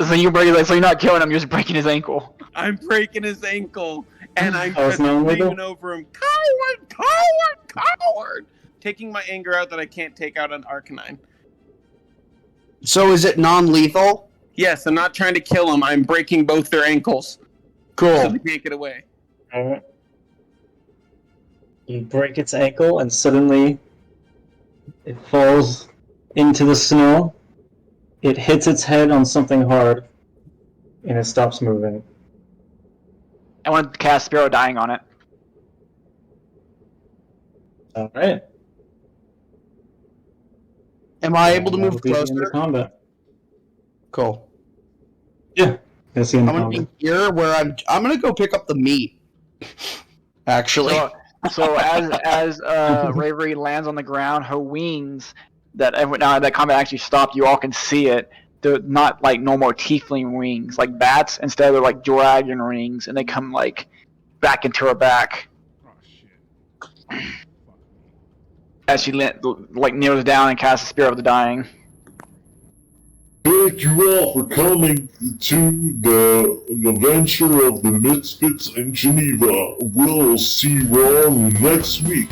So you break it, so you're not killing him, you're just breaking his ankle. I'm breaking his ankle, and I'm Oh, it's just non-lethal? screaming over him, coward, coward, coward! Taking my anger out that I can't take out on Arcanine. So is it non-lethal? Yes, I'm not trying to kill him. I'm breaking both their ankles, so Cool. they can't get away. Alright. You break its ankle, and suddenly it falls into the snow. It hits its head on something hard, and it stops moving. I want to cast Sparrow Dying on it. Alright. Am I able to move That'll be the end of closer? combat. Cool. Yeah. Gonna see in the I'm gonna combat. be here where I'm gonna go pick up the meat. Actually. So as Ravery lands on the ground, her wings now that combat actually stopped, you all can see it. They're not like normal tiefling wings, like bats. Instead, they're like dragon wings, and they come like back into her back Oh shit. as she like kneels down and casts the Spirit of the Dying. Thank you all for coming to the venture of the Misfits in Geneva. We'll see you all next week.